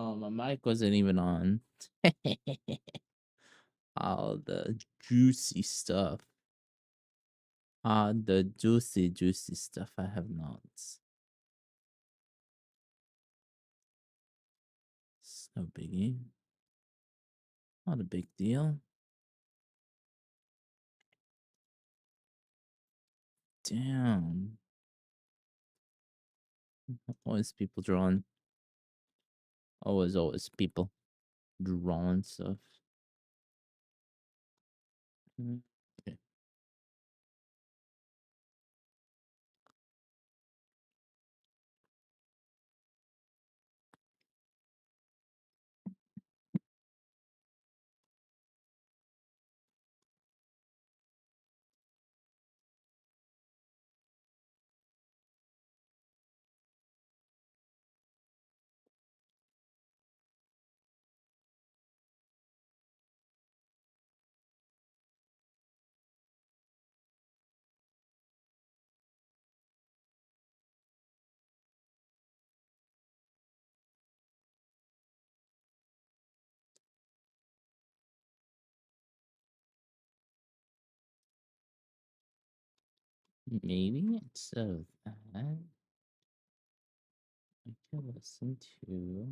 Oh, my mic wasn't even on. All the juicy stuff. The juicy stuff I have not. It's no biggie. Not a big deal. Damn. Always people drawing. Always people drawing stuff. Okay. Maybe instead of that, I could listen to.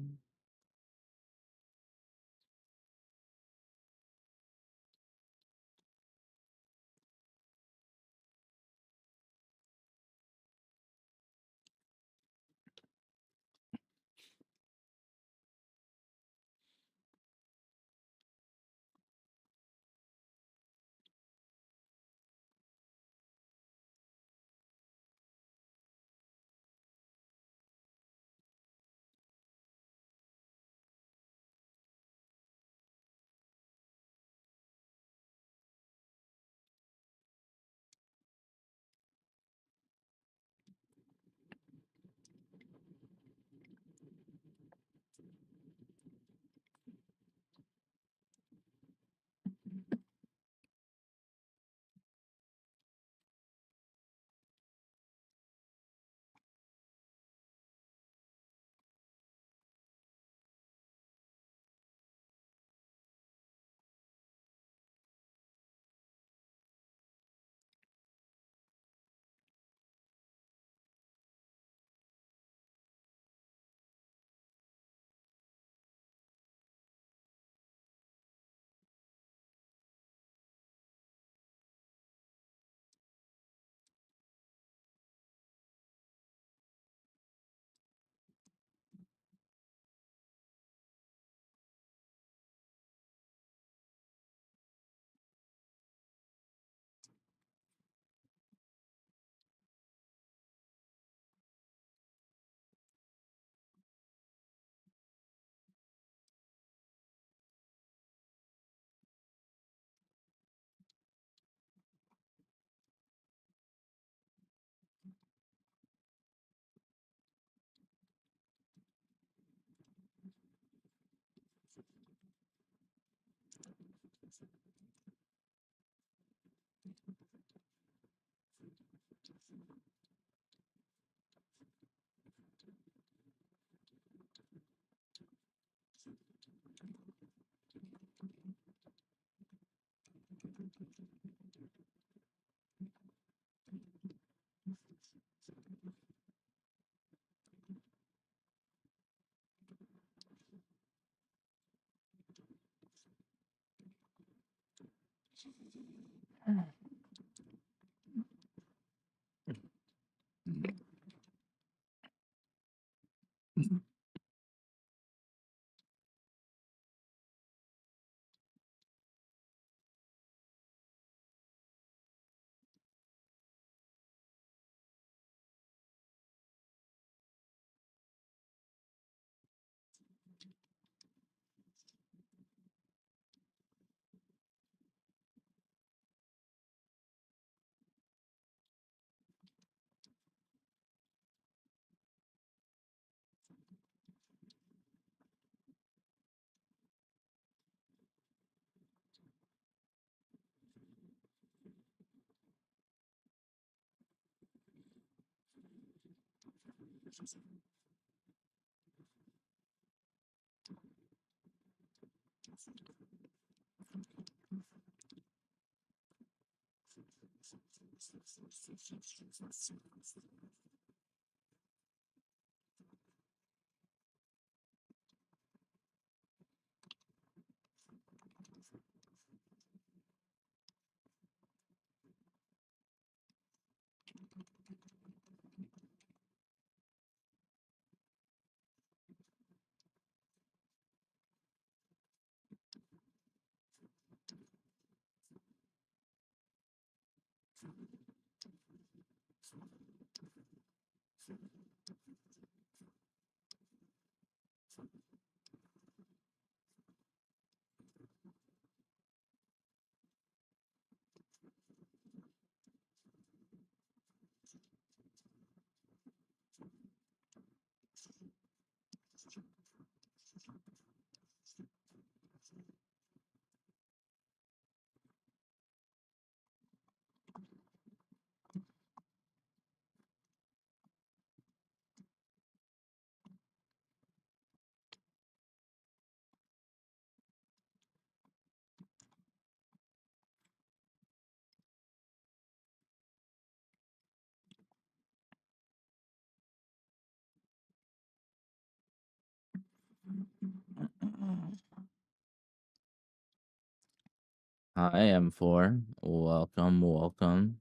Hi, M4. Welcome, welcome.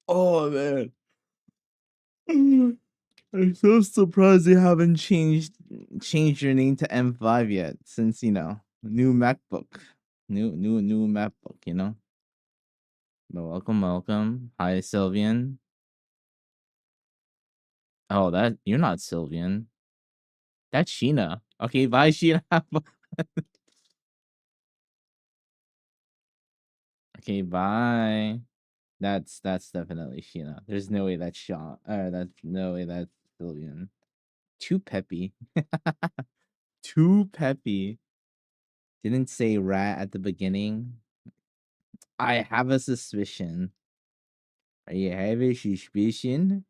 Oh man. I'm so surprised they haven't changed your name to M5 yet, since new MacBook. New MacBook, But welcome, welcome. Hi, Sylvian. Oh, that you're not Sylvian. That's Sheena. Okay, bye, Sheena. Okay, bye. That's definitely Sheena. There's no way that's Sean. That's no way that's Sylvian. Too peppy. Too peppy. Didn't say rat at the beginning. I have a suspicion. I have a suspicion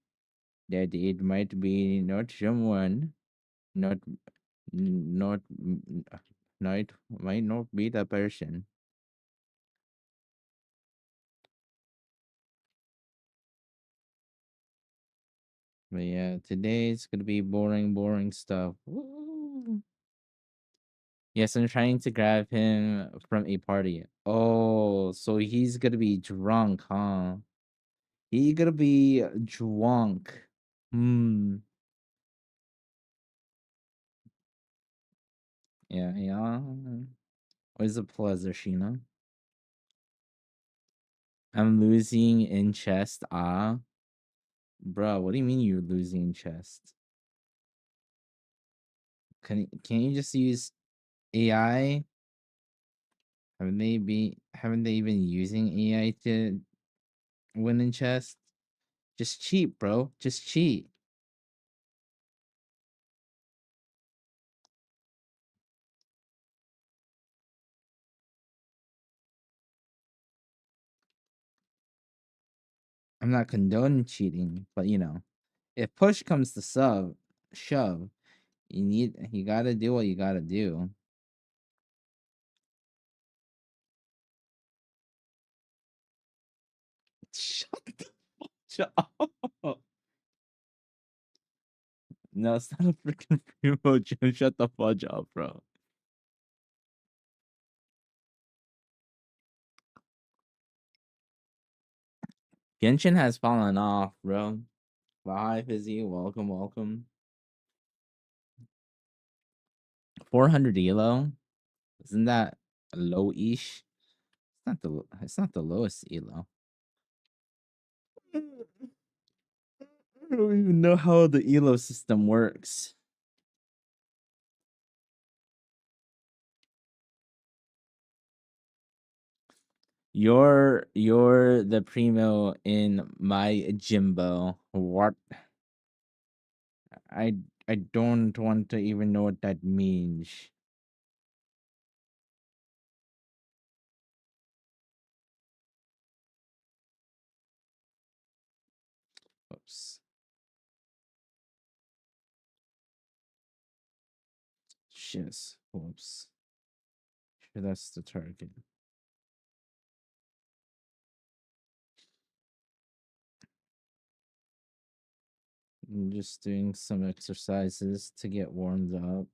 that it might be not someone, not, not, not, might not be the person. But yeah, today's gonna be boring stuff. Woo. Yes, I'm trying to grab him from a party. Oh, so he's gonna be drunk, huh? He gonna be drunk. Hmm. Yeah, yeah. Always a pleasure, Sheena. I'm losing in chest. Ah, bro, what do you mean you're losing in chest? Can you just use AI? Haven't they been using AI to win in chest? Just cheat, bro. Just cheat. I'm not condoning cheating, but if push comes to shove, you gotta do what you gotta do. Shut up. No, it's not a freaking primo gym. Shut the fudge up, bro. Genshin has fallen off, bro. Bye, Fizzy. Welcome, welcome. 400 elo? Isn't that low-ish? It's not the lowest elo. I don't even know how the elo system works. You're the primo in my Jimbo. What? I I don't want to even know what that means. Oops. Shiz. Whoops. Sure, that's the target. I'm just doing some exercises to get warmed up.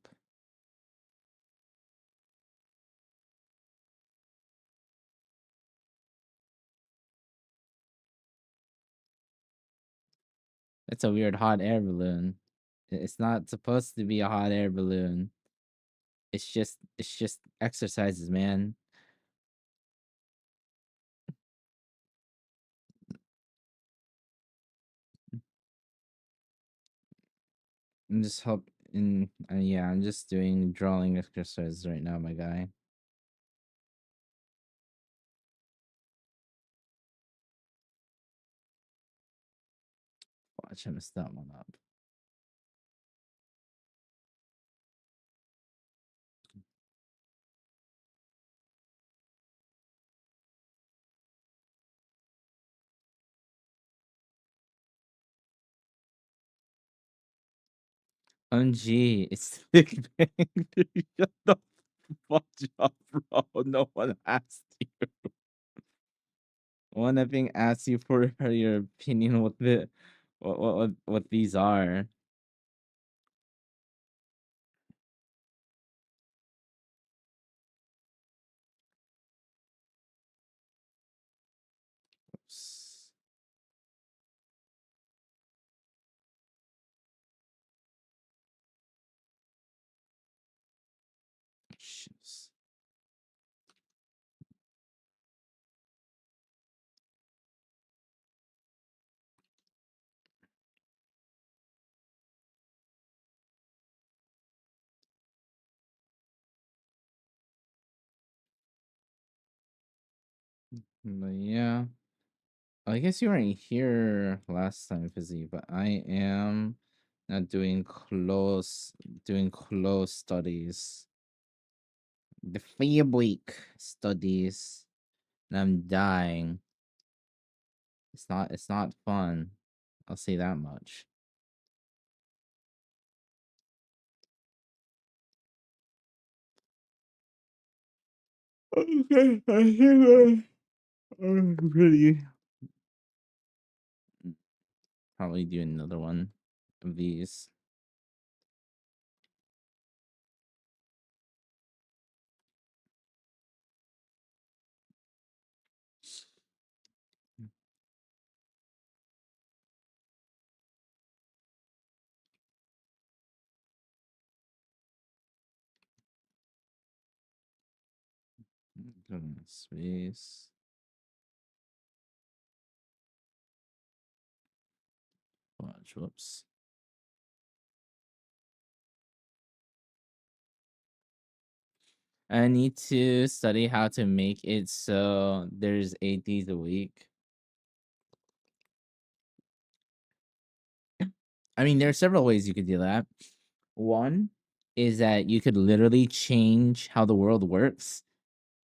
It's a weird hot air balloon. It's not supposed to be a hot air balloon. It's just exercises, man. I'm just yeah, I'm just doing drawing exercises right now, my guy. Watch, I messed that one up. OMG, it's Big Bang. Shut the fuck up, bro. No one asked you. One thing asked you for your opinion what what these are. Oops. Jeez. But yeah. I guess you weren't here last time, Fizzy, but I am not doing close studies. The fabric studies. And I'm dying. It's not fun. I'll say that much. Okay, I think I'm pretty. Probably do another one of these. Space. Watch, whoops. I need to study how to make it so there's 8 days a week. I mean, there are several ways you could do that. One is that you could literally change how the world works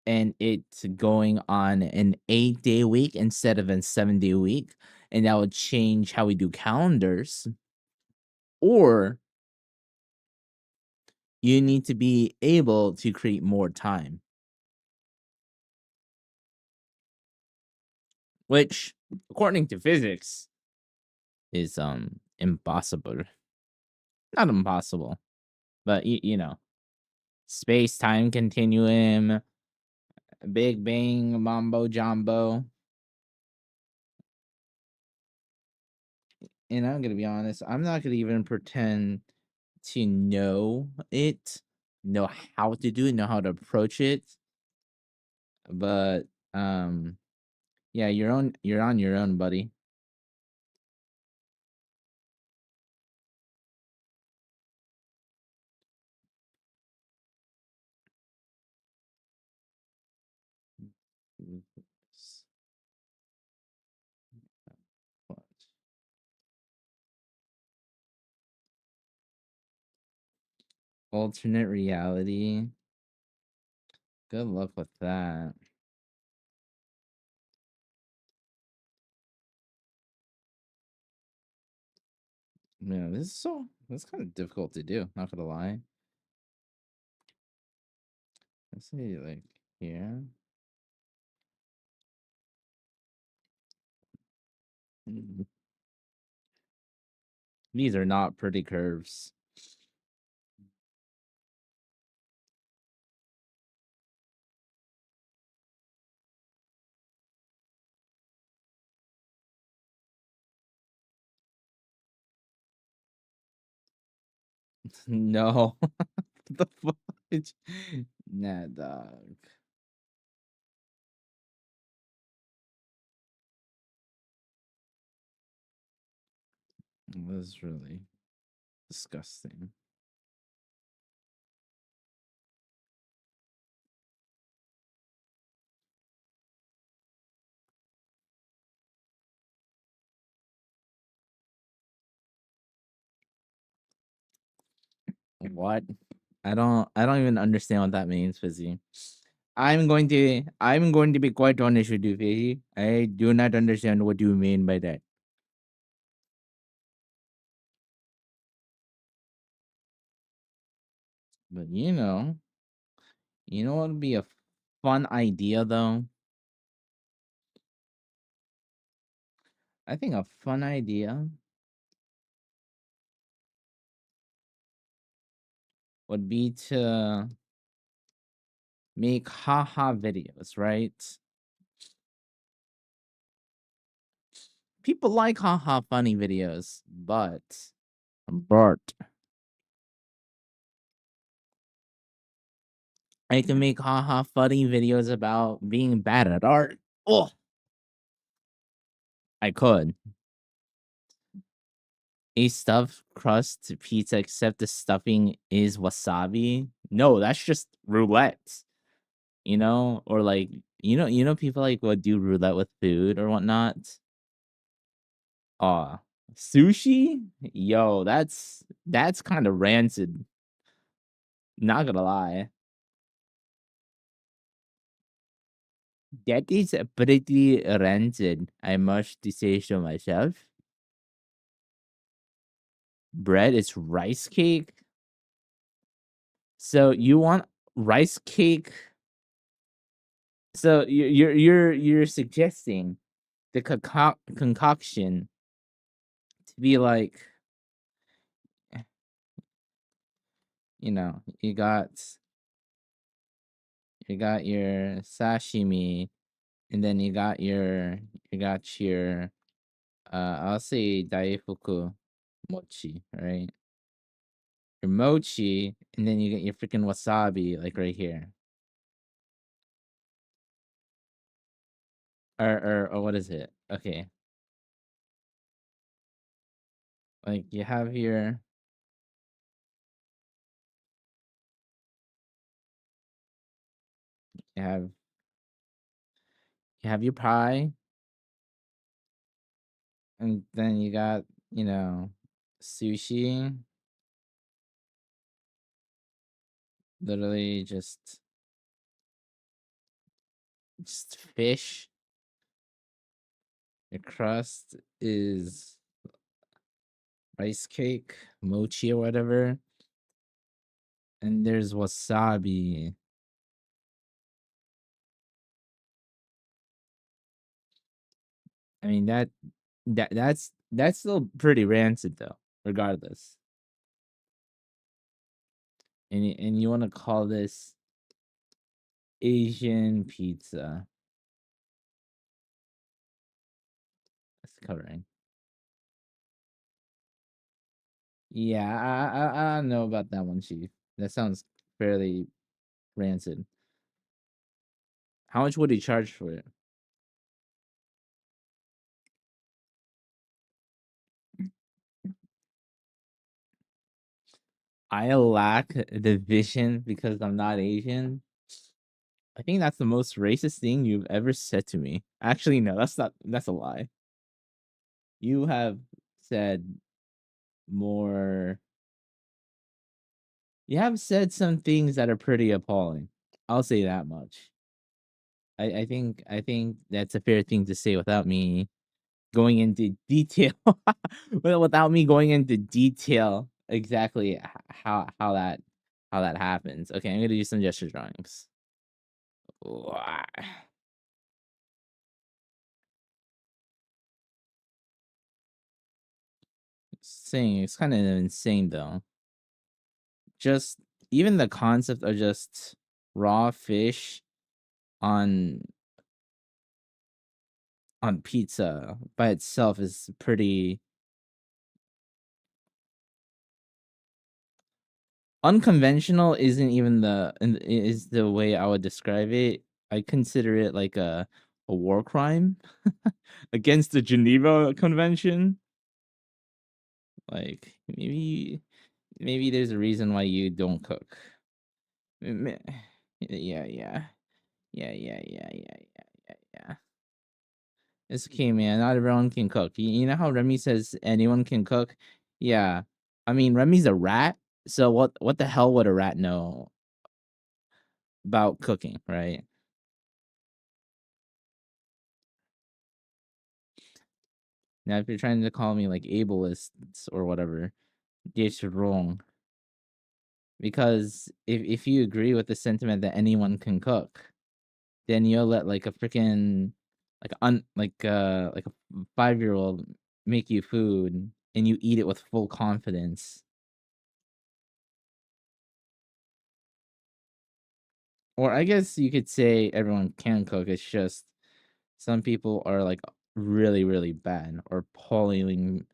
and it's going on an 8-day week instead of a 7-day week. And that would change how we do calendars. Or you need to be able to create more time, which, according to physics, is impossible. Not impossible, but you know, space time continuum, Big Bang, Mambo Jumbo. And I'm gonna be honest, I'm not gonna even pretend to know how to do it, know how to approach it. But yeah, you're on your own, buddy. What? Alternate reality. Good luck with that. Yeah, that's kind of difficult to do, not gonna lie. Let's say like here. These are not pretty curves. No. The fudge. Nah, dog. This is really disgusting. What? I don't even understand what that means, Fizzy. I'm going to be quite honest with you, Fizzy. I do not understand what you mean by that. But you know what would be a fun idea though? I think a fun idea would be to make haha videos, right? People like haha funny videos, but I can make haha funny videos about being bad at art. Oh, I could. A stuffed crust pizza, except the stuffing is wasabi. No, that's just roulette. You know, or like people like what do roulette with food or whatnot. Aw, sushi? Yo, that's kind of rancid. Not gonna lie. That is pretty rancid, I must say so myself. Bread is rice cake. So you want rice cake? So you're suggesting the concoction to be like, you got your sashimi, and then you got your I'll say daifuku mochi, right? Your mochi, and then you get your freaking wasabi, like right here. Or what is it? Okay. Like you have your you have your pie, and then you got, sushi, literally just fish. Your crust is rice cake, mochi or whatever. And there's wasabi. I mean that's still pretty rancid though, regardless. And you want to call this Asian pizza? That's covering. Yeah, I don't know about that one, Chief. That sounds fairly rancid. How much would he charge for it? I lack the vision because I'm not Asian. I think that's the most racist thing you've ever said to me. Actually, no, that's not. That's a lie. You have said more. You have said some things that are pretty appalling. I'll say that much. I think that's a fair thing to say without me going into detail. Well, without me going into detail exactly how that happens. Okay, I'm gonna do some gesture drawings. Wah. Saying it's kind of insane though. Just even the concept of just raw fish on pizza by itself is pretty unconventional. Isn't even is the way I would describe it. I consider it like a war crime against the Geneva Convention. Like maybe there's a reason why you don't cook. Yeah, yeah. Yeah. It's okay, man. Not everyone can cook. You know how Remy says anyone can cook? Yeah. I mean, Remy's a rat, so what the hell would a rat know about cooking, right? Now, if you're trying to call me like ableist or whatever, it's wrong. Because if you agree with the sentiment that anyone can cook, then you'll let like a freaking like a 5-year-old make you food and you eat it with full confidence. Or I guess you could say everyone can cook. It's just some people are like really, really bad or appalling.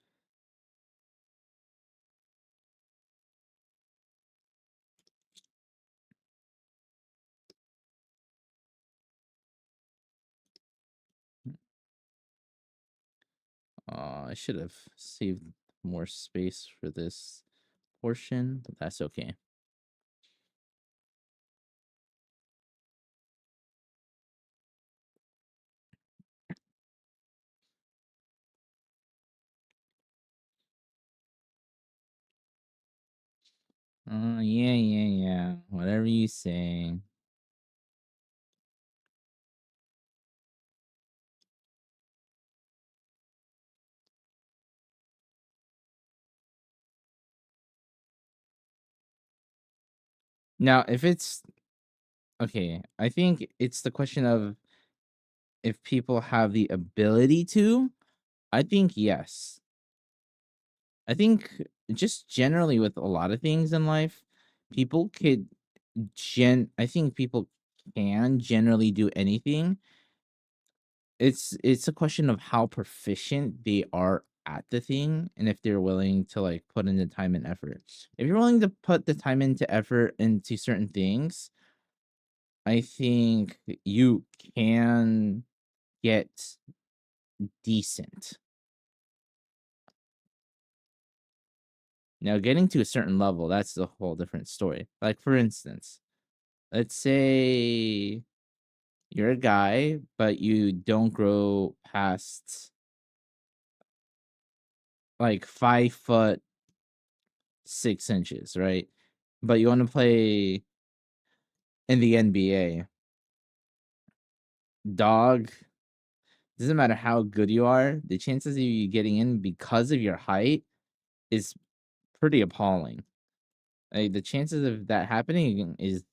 I should have saved more space for this portion, but that's okay. Yeah. Whatever you say. Now, if it's okay, I think it's the question of if people have the ability to. I think yes. I think just generally with a lot of things in life, people could I think people can generally do anything. It's a question of how proficient they are at the thing and if they're willing to like put in the time and effort. If you're willing to put the time into effort into certain things, I think you can get decent. Now, getting to a certain level, that's a whole different story. Like, for instance, let's say you're a guy, but you don't grow past like 5'6", right? But you want to play in the NBA. Dog, doesn't matter how good you are, the chances of you getting in because of your height is pretty appalling. Like the chances of that happening is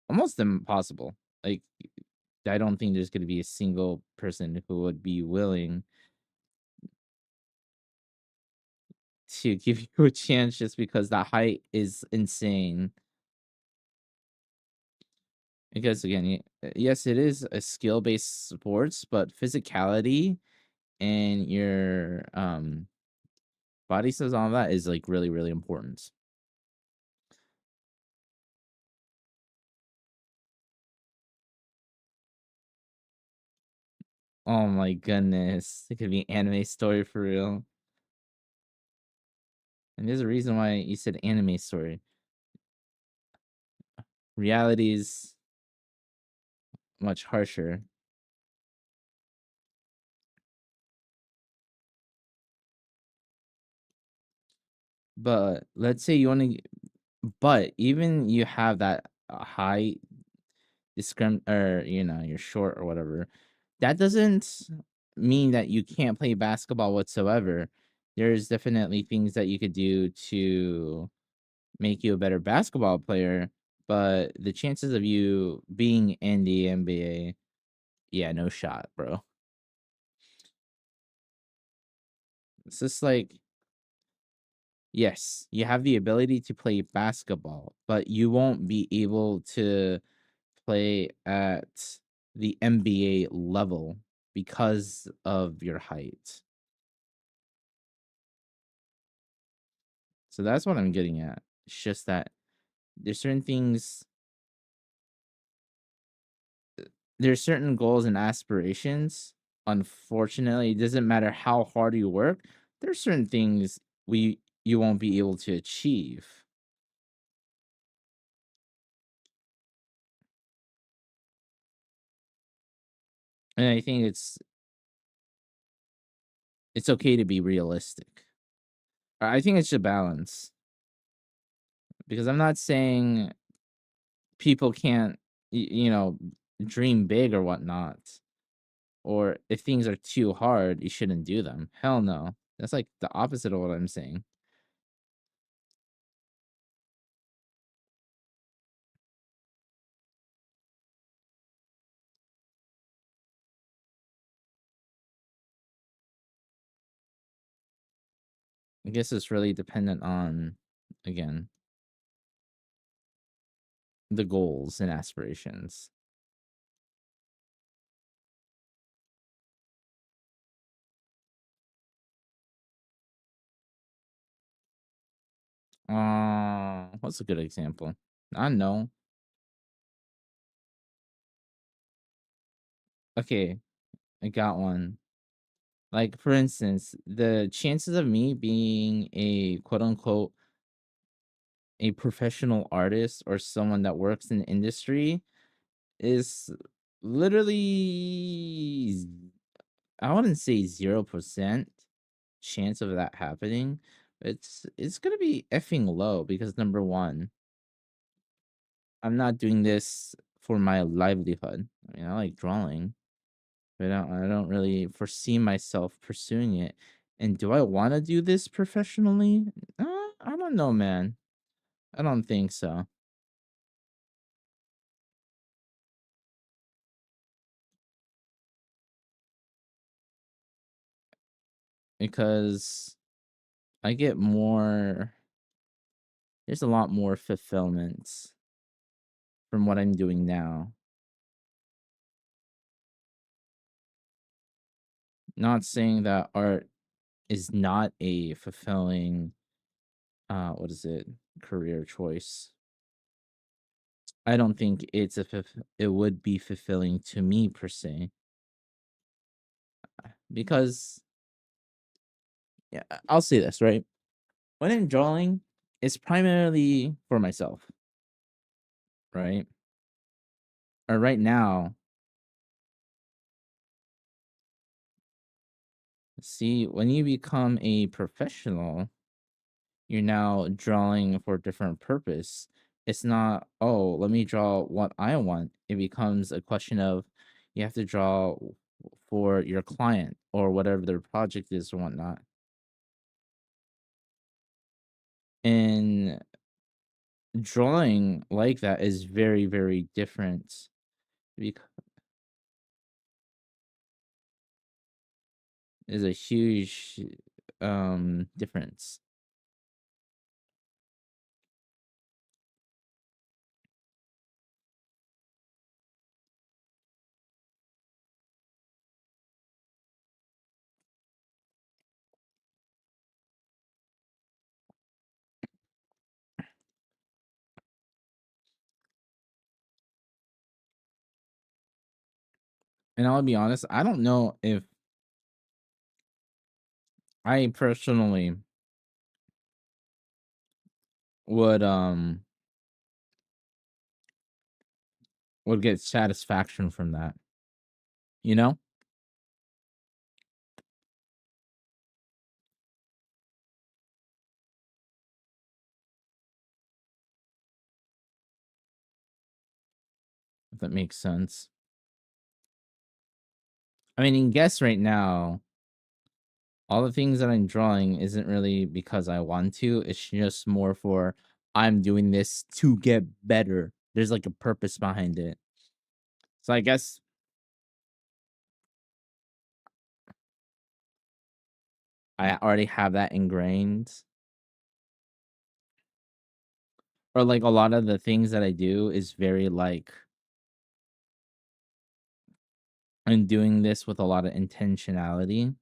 almost impossible. Like I don't think there's going to be a single person who would be willing to give you a chance just because that height is insane. Because again, yes, it is a skill-based sports, but physicality and your body size, all that is like really, really important. Oh my goodness, it could be anime story for real. And there's a reason why you said anime story. Reality is much harsher. But let's say you want to, but even you have that high or you're short or whatever, that doesn't mean that you can't play basketball whatsoever. There's definitely things that you could do to make you a better basketball player. but the chances of you being in the NBA, yeah, no shot, bro. It's just like, yes, you have the ability to play basketball, but you won't be able to play at the NBA level because of your height. So that's what I'm getting at. It's just that there's certain things, there's certain goals and aspirations. Unfortunately, it doesn't matter how hard you work. There's certain things you won't be able to achieve. And I think it's okay to be realistic. I think it's a balance, because I'm not saying people can't, you know, dream big or whatnot, or if things are too hard, you shouldn't do them. Hell no. That's like the opposite of what I'm saying. I guess it's really dependent on, again, the goals and aspirations. What's a good example? I know. Okay, I got one. Like, for instance, the chances of me being a quote unquote a professional artist or someone that works in the industry is literally, I wouldn't say 0% chance of that happening. It's gonna be effing low, because number one, I'm not doing this for my livelihood. I mean, I like drawing, but I don't really foresee myself pursuing it. And do I want to do this professionally? I don't know, man. I don't think so. Because I get more, there's a lot more fulfillment from what I'm doing now. Not saying that art is not a fulfilling, what is it, career choice. I don't think it would be fulfilling to me per se, because, yeah, I'll say this, right? When I'm drawing, it's primarily for myself, right? Or right now, see, when you become a professional, you're now drawing for a different purpose. It's not, oh, let me draw what I want. It becomes a question of, you have to draw for your client or whatever their project is or whatnot. And drawing like that is very, very different. Is a huge difference. And I'll be honest, I don't know if I personally would would get satisfaction from that. You know? If that makes sense. I mean, you can guess right now, all the things that I'm drawing isn't really because I want to. It's just more for, I'm doing this to get better. There's like a purpose behind it. So I guess I already have that ingrained. Or like a lot of the things that I do is very like I'm doing this with a lot of intentionality.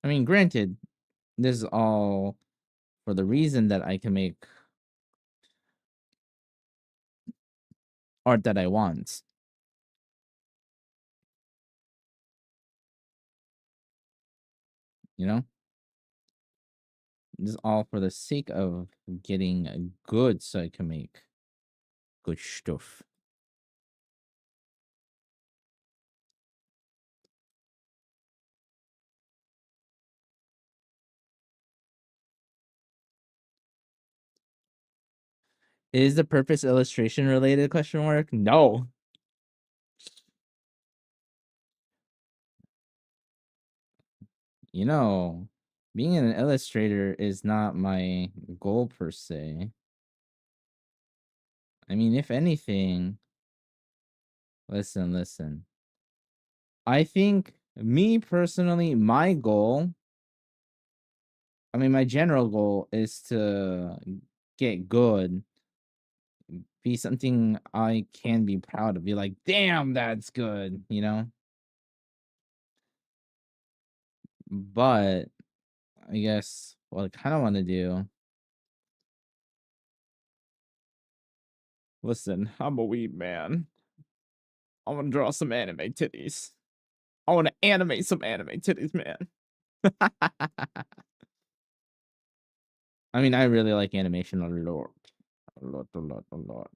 I mean, granted, this is all for the reason that I can make art that I want. You know? This is all for the sake of getting good so I can make good stuff. Is the purpose illustration related question mark? No. You know, being an illustrator is not my goal per se. I mean, if anything, listen. I think me personally, my goal, I mean, my general goal is to get good, be something I can be proud of, be like, damn, that's good, you know? But I guess what I kind of want to do, listen, I'm a weeb man. I want to draw some anime titties. I want to animate some anime titties, man. I mean, I really like animation a lot. A lot.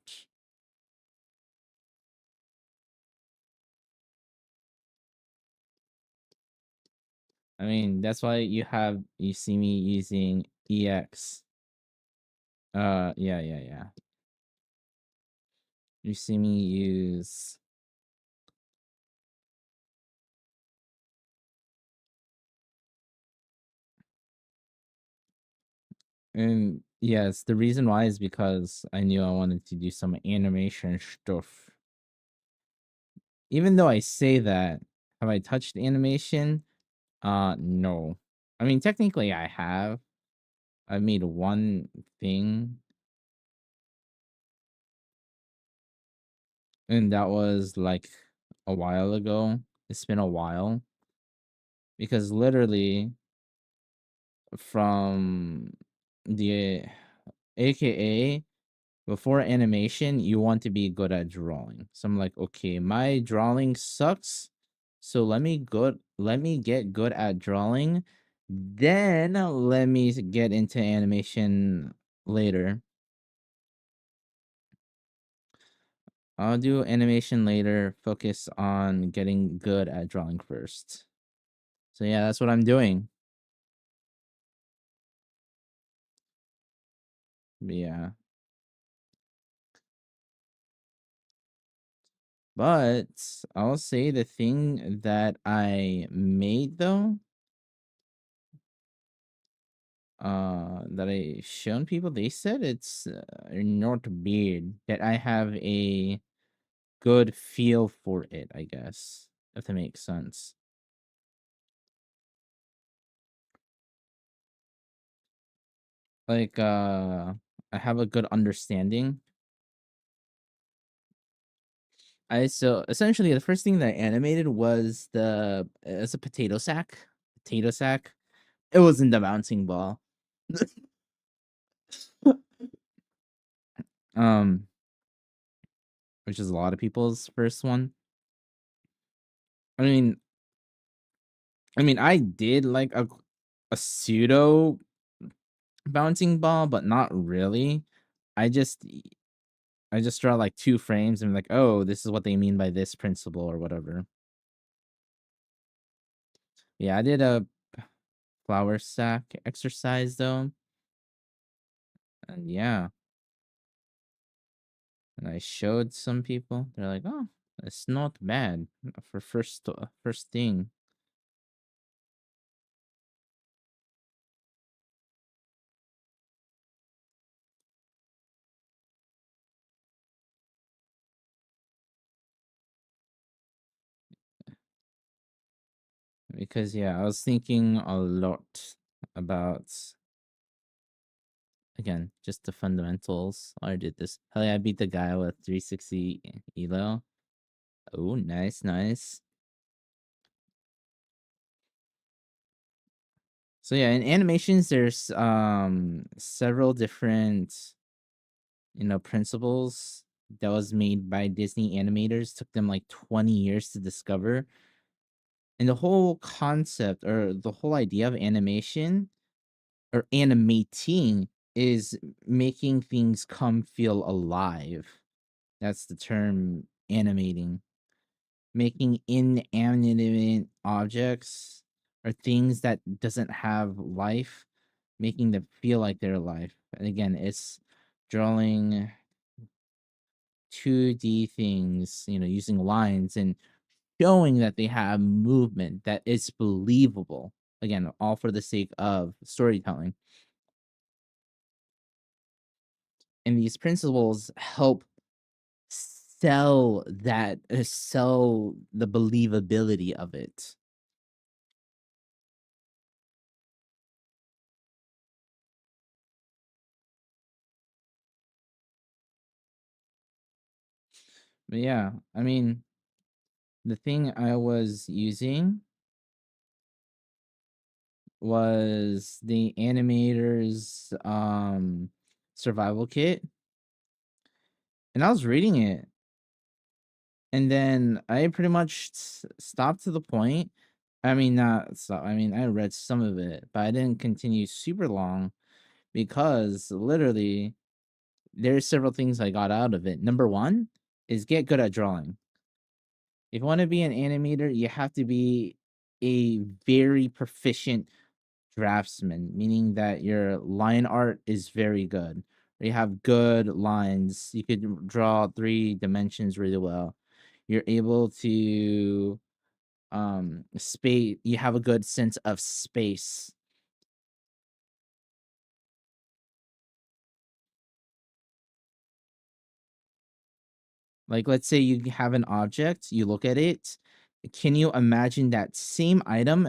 I mean, that's why you see me using EX. Yeah. You see me use and yes, the reason why is because I knew I wanted to do some animation stuff. Even though I say that, have I touched animation? No. I mean, technically I have. I made one thing, and that was like a while ago. It's been a while because literally from the AKA before animation, you want to be good at drawing. So I'm like, okay, my drawing sucks. So let me get good at drawing. Then let me get into animation later. I'll do animation later, focus on getting good at drawing first. So yeah, that's what I'm doing. Yeah. But I'll say the thing that I made though, that I shown people, they said it's not bad. That I have a good feel for it, I guess, if that makes sense. Like I have a good understanding. So essentially the first thing that I animated was it's a potato sack. Potato sack. It wasn't the bouncing ball. um, which is a lot of people's first one. I mean, I did like a pseudo bouncing ball, but not really. I just I just draw like 2 frames and I'm like, oh, this is what they mean by this principle or whatever. Yeah, I did a flour sack exercise though. And yeah. And I showed some people. They're like, "Oh, it's not bad for first thing." Because yeah, I was thinking a lot about, again, just the fundamentals. I did this. Hell yeah, I beat the guy with 360 elo. Oh, nice, nice. So yeah, in animations, there's several different, principles that was made by Disney animators. Took them like 20 years to discover. And the whole concept or the whole idea of animation or animating is making things come feel alive. That's the term, animating. Making inanimate objects or things that doesn't have life, making them feel like they're alive. And again, it's drawing 2D things, using lines and showing that they have movement that is believable. Again, all for the sake of storytelling. And these principles help sell the believability of it. But yeah, I mean, the thing I was using was the animator's survival kit, and I was reading it, and then I pretty much stopped to the point. I mean, not stop. I mean, I read some of it, but I didn't continue super long because literally there's several things I got out of it. Number one is get good at drawing. If you want to be an animator, you have to be a very proficient draftsman, meaning that your line art is very good. You have good lines. You could draw 3 dimensions really well. You're able to space. You have a good sense of space. Like, let's say you have an object, you look at it. Can you imagine that same item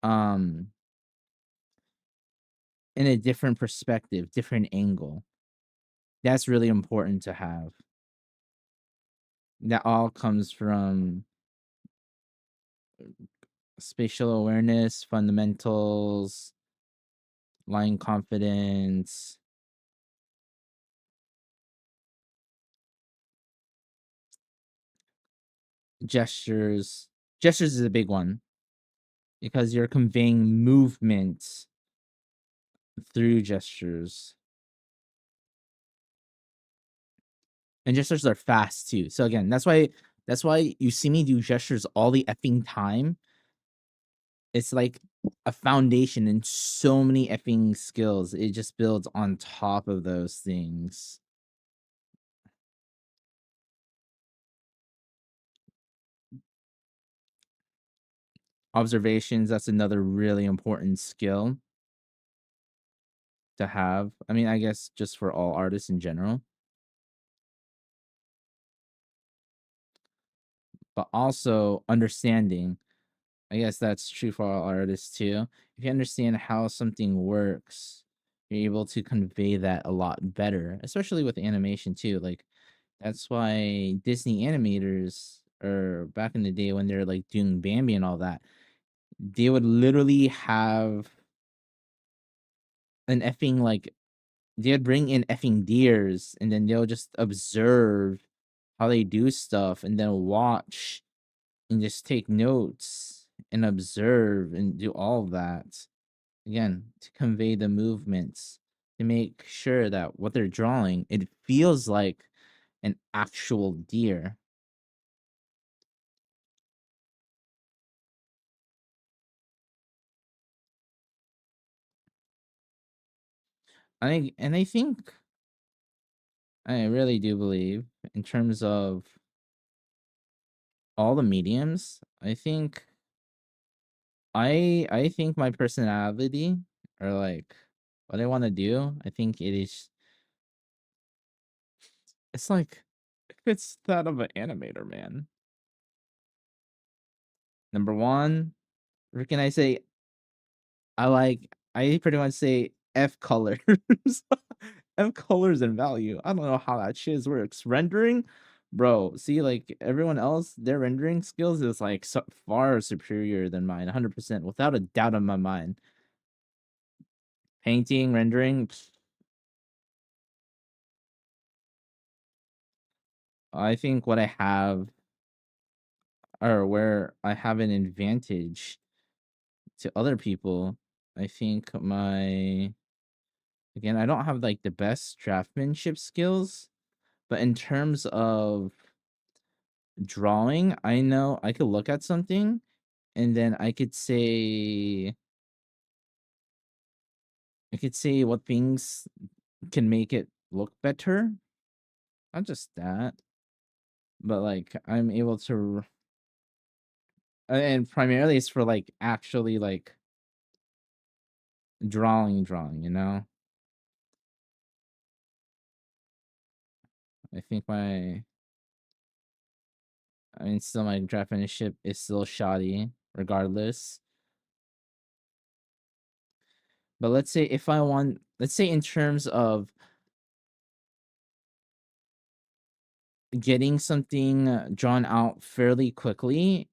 um in a different perspective, different angle? That's really important to have. That all comes from spatial awareness, fundamentals, line confidence, gestures. Gestures is a big one because you're conveying movement through gestures. And gestures are fast too. So again, that's why you see me do gestures all the effing time. It's like a foundation in so many effing skills. It just builds on top of those things. Observations, that's another really important skill to have. I mean, I guess just for all artists in general. But also understanding. I guess that's true for all artists too. If you understand how something works, you're able to convey that a lot better, especially with animation too. Like that's why Disney animators, or back in the day when they're like doing Bambi and all that, they would literally have an effing like they'd bring in effing deers and then they'll just observe how they do stuff and then watch and just take notes and observe and do all of that. Again, to convey the movements, to make sure that what they're drawing, it feels like an actual deer. I think I really do believe in terms of all the mediums, I think my personality or like what I want to do, I think it's like it's that of an animator, man. Number one, or can I say I pretty much say F colors. F colors and value. I don't know how that shit works. Rendering, bro. See, like everyone else, their rendering skills is like so far superior than mine, 100%, without a doubt in my mind. Painting, rendering. I think what I have, or where I have an advantage to other people, I think again, I don't have like the best draftsmanship skills, but in terms of drawing, I know I could look at something and then I could say what things can make it look better. Not just that, but like I'm able to, and primarily it's for like actually like drawing, you know? I think I mean, still my draftmanship is still shoddy regardless. But let's say in terms of getting something drawn out fairly quickly,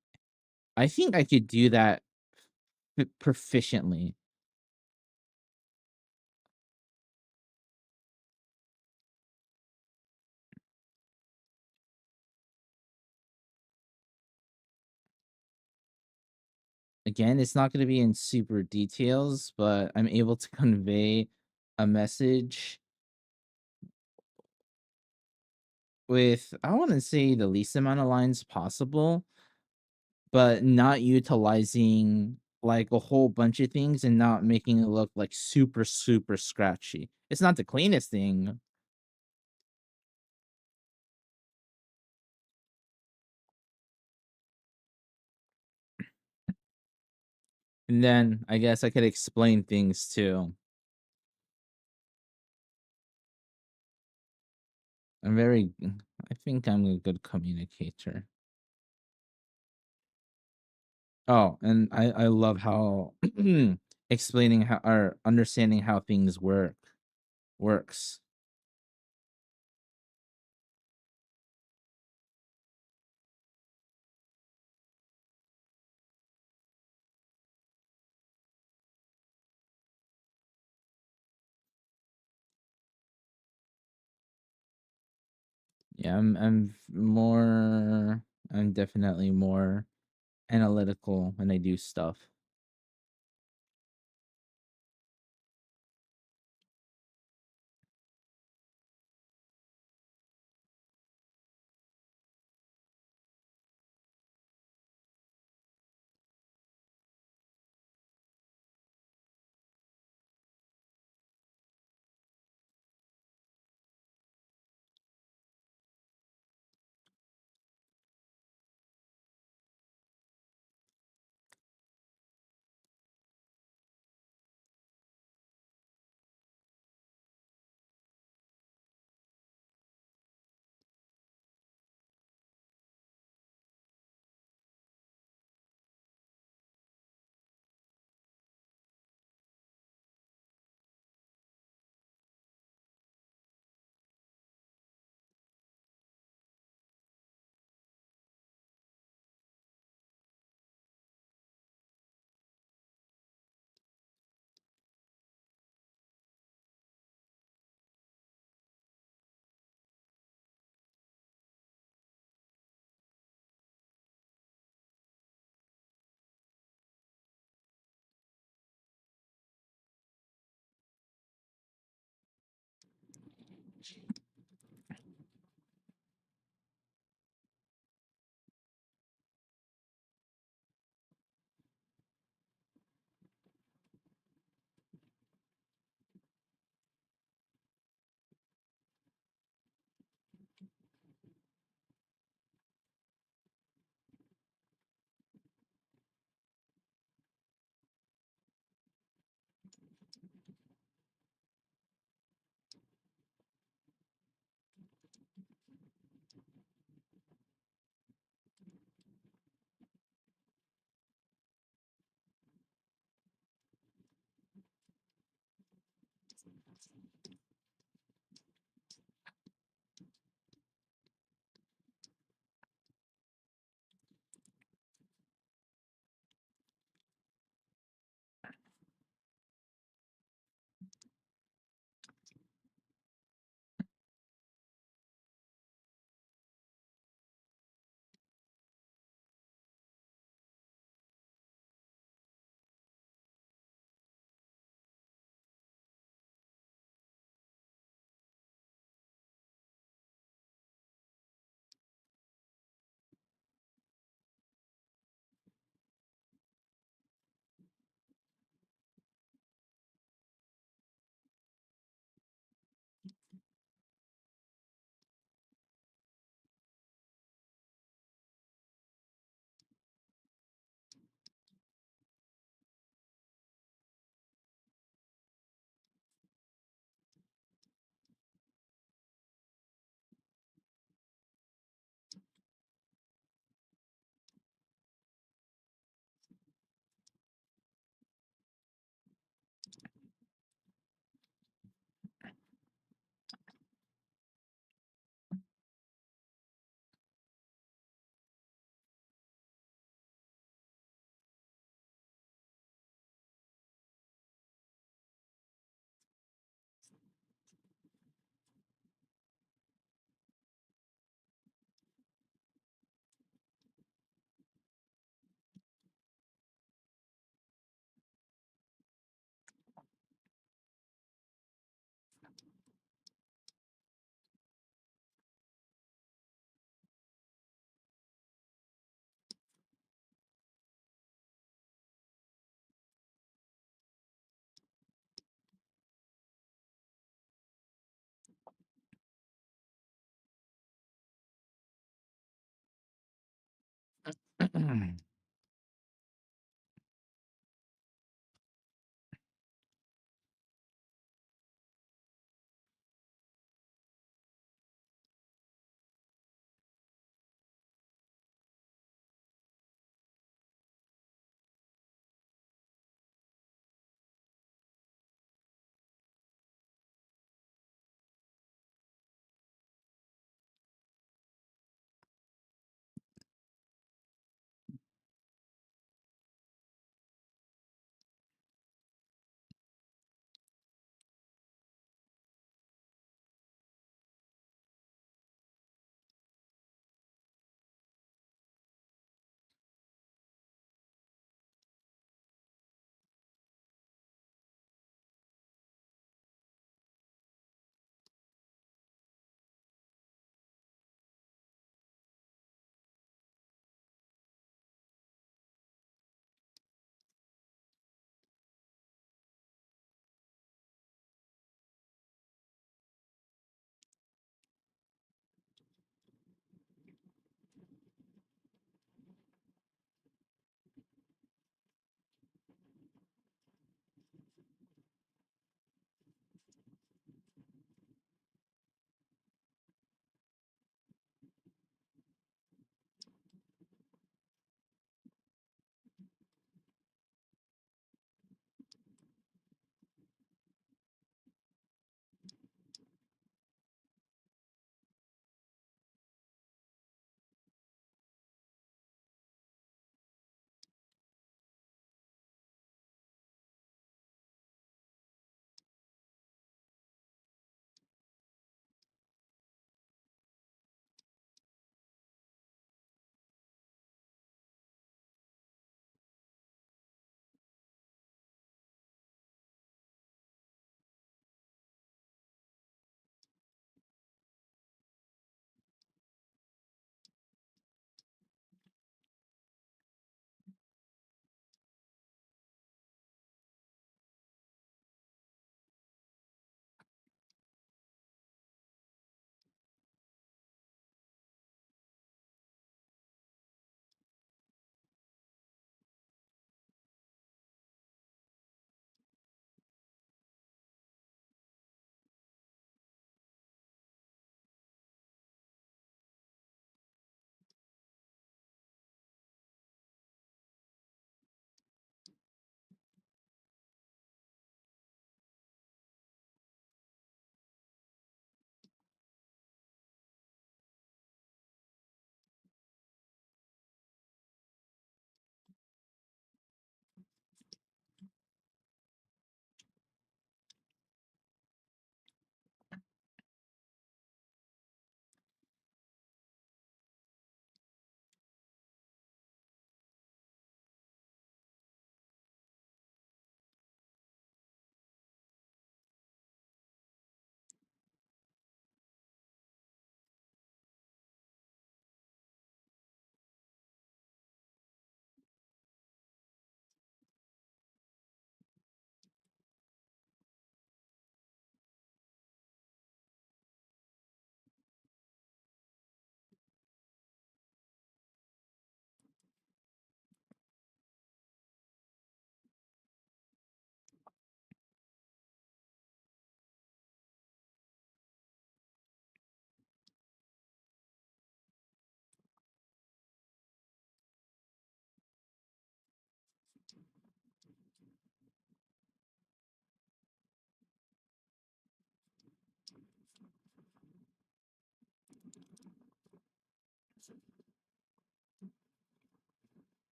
I think I could do that proficiently. Again, it's not going to be in super details, but I'm able to convey a message with, I want to say, the least amount of lines possible, but not utilizing like a whole bunch of things and not making it look like super scratchy. It's not the cleanest thing. And then I guess I could explain things too. I think I'm a good communicator. Oh, and I love how explaining how or understanding how things works. Yeah, I'm definitely more analytical when I do stuff.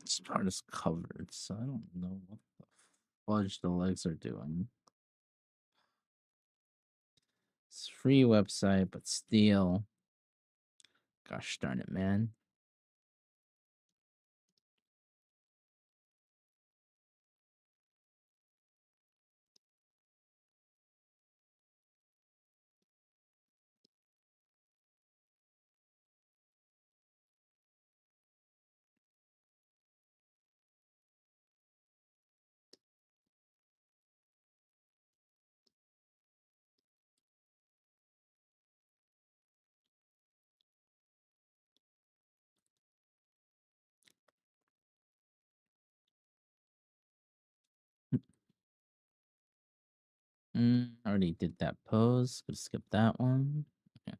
This part is covered, so I don't know what the fudge the legs are doing. It's a free website, but still. Gosh darn it, man. Already did that pose. Could skip that one. Okay.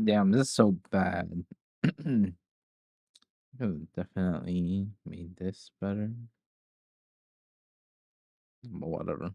Damn, this is so bad. Could have definitely made this better. But whatever.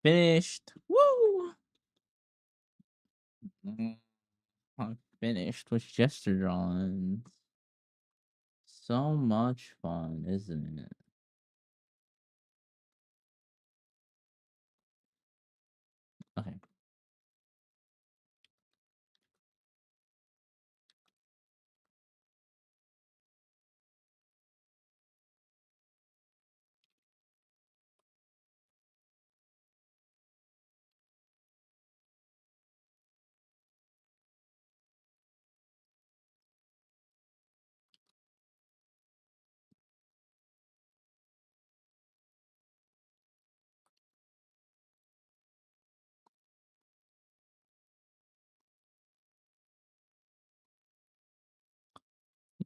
Finished. Woo! I finished with gesture drawings. So much fun, isn't it? Okay.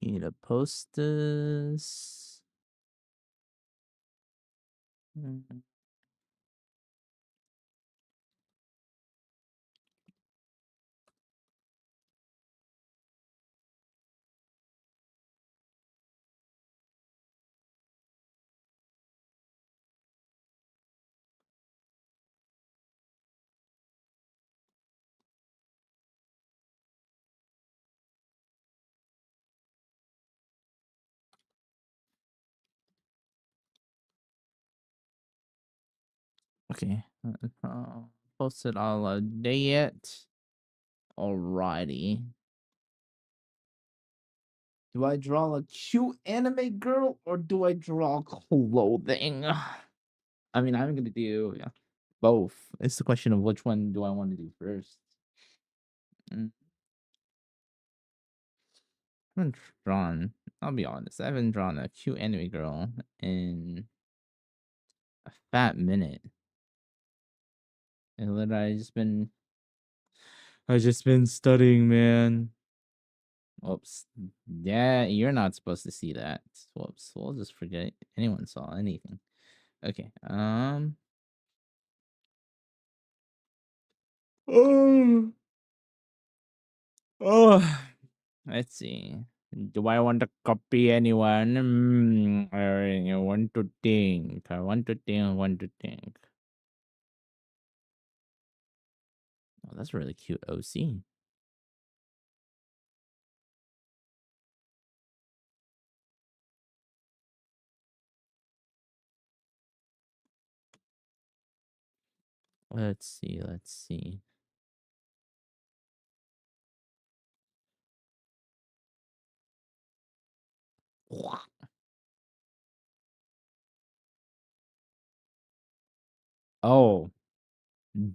Need to post this. Okay. Post it all a day yet. Alrighty. Do I draw a cute anime girl or do I draw clothing? I mean, I'm gonna do both. It's the question of which one do I want to do first. Mm, I haven't drawn. I'll be honest. I haven't drawn a cute anime girl in a fat minute. And literally, I just been studying, man. Whoops. Yeah, you're not supposed to see that. Whoops. We'll just forget anyone saw anything. Okay. Oh. Oh. Let's see. Do I want to copy anyone? I want to think. I want to think. I want to think. Oh, that's really cute. OC. Let's see. Let's see. Oh,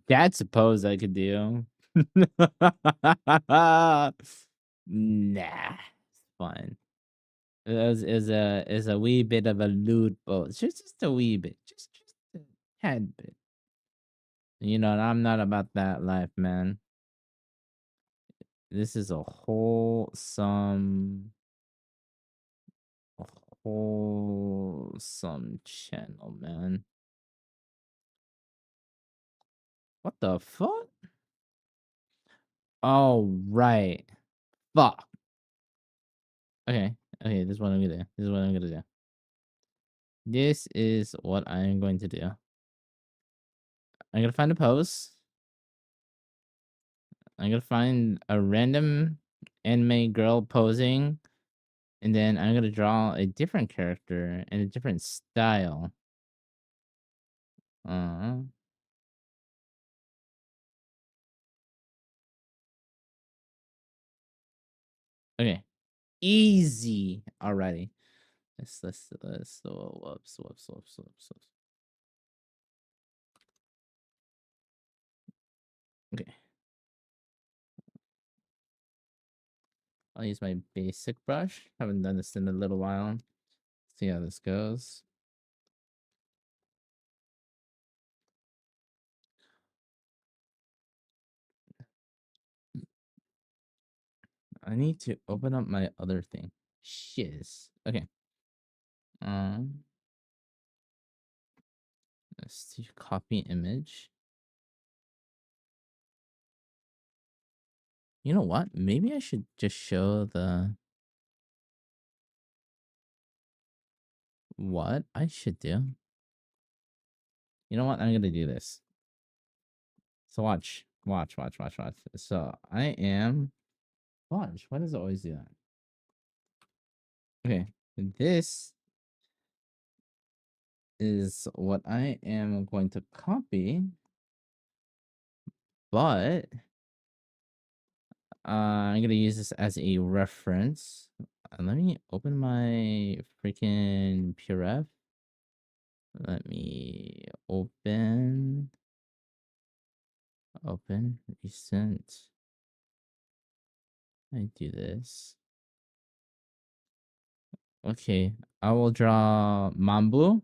that's a pose I could do. Nah, it's fine. Is a wee bit of a lewd pose, just a wee bit, just a tad bit. You know, I'm not about that life, man. This is a wholesome channel, man. What the fuck? Oh, right. Fuck. Okay. Okay, this is what I'm gonna do. This is what I'm gonna do. This is what I'm going to do. I'm gonna find a pose. I'm gonna find a random anime girl posing, and then I'm gonna draw a different character in a different style. Uh, okay. Easy already. Let's whoops. Okay. I'll use my basic brush. Haven't done this in a little while. See how this goes. I need to open up my other thing. Shiz. Okay. Um, let's see. Copy image. You know what? Maybe I should just show the what I should do. You know what? I'm gonna do this. So watch. So I am watch. Why does it always do that? Okay. This is what I am going to copy, but I'm gonna use this as a reference. Let me open my freaking PureF. Let me open recent. I do this. Okay, I will draw Mambu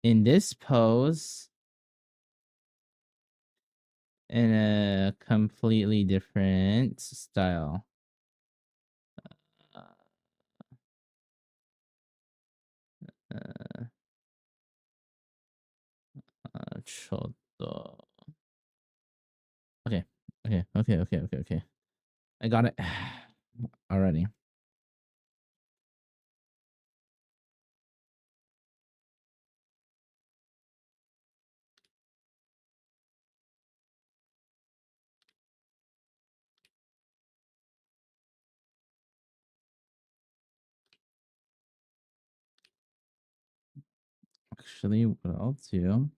in this pose in a completely different style. Uh, uh, Choto. Okay, okay. I got it already. Actually, what I'll do.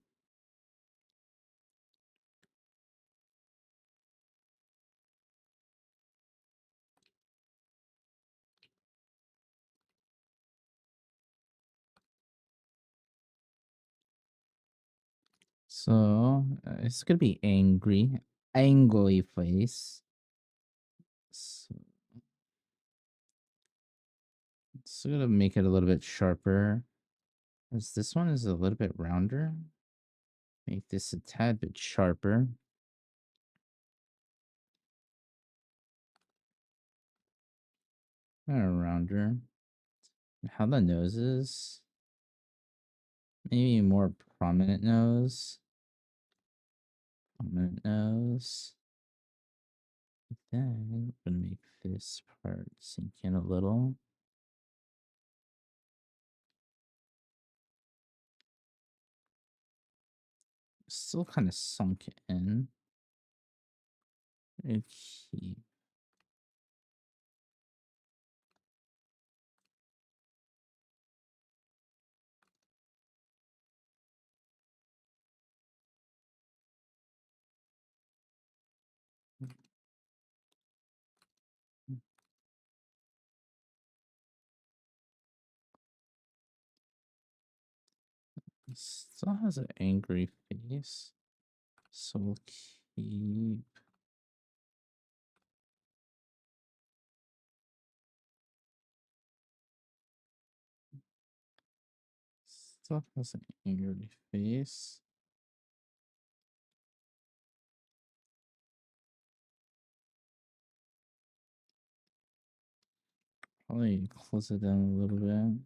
So it's gonna be angry face. So gonna make it a little bit sharper. As this one is a little bit rounder. Make this a tad bit sharper. Rounder. How the nose is. Maybe more prominent nose. Prominent nose. Then I'm gonna make this part sink in a little. Still kind of sunk in. Okay. Still has an angry face. So we'll keep. Still has an angry face. Probably close it down a little bit.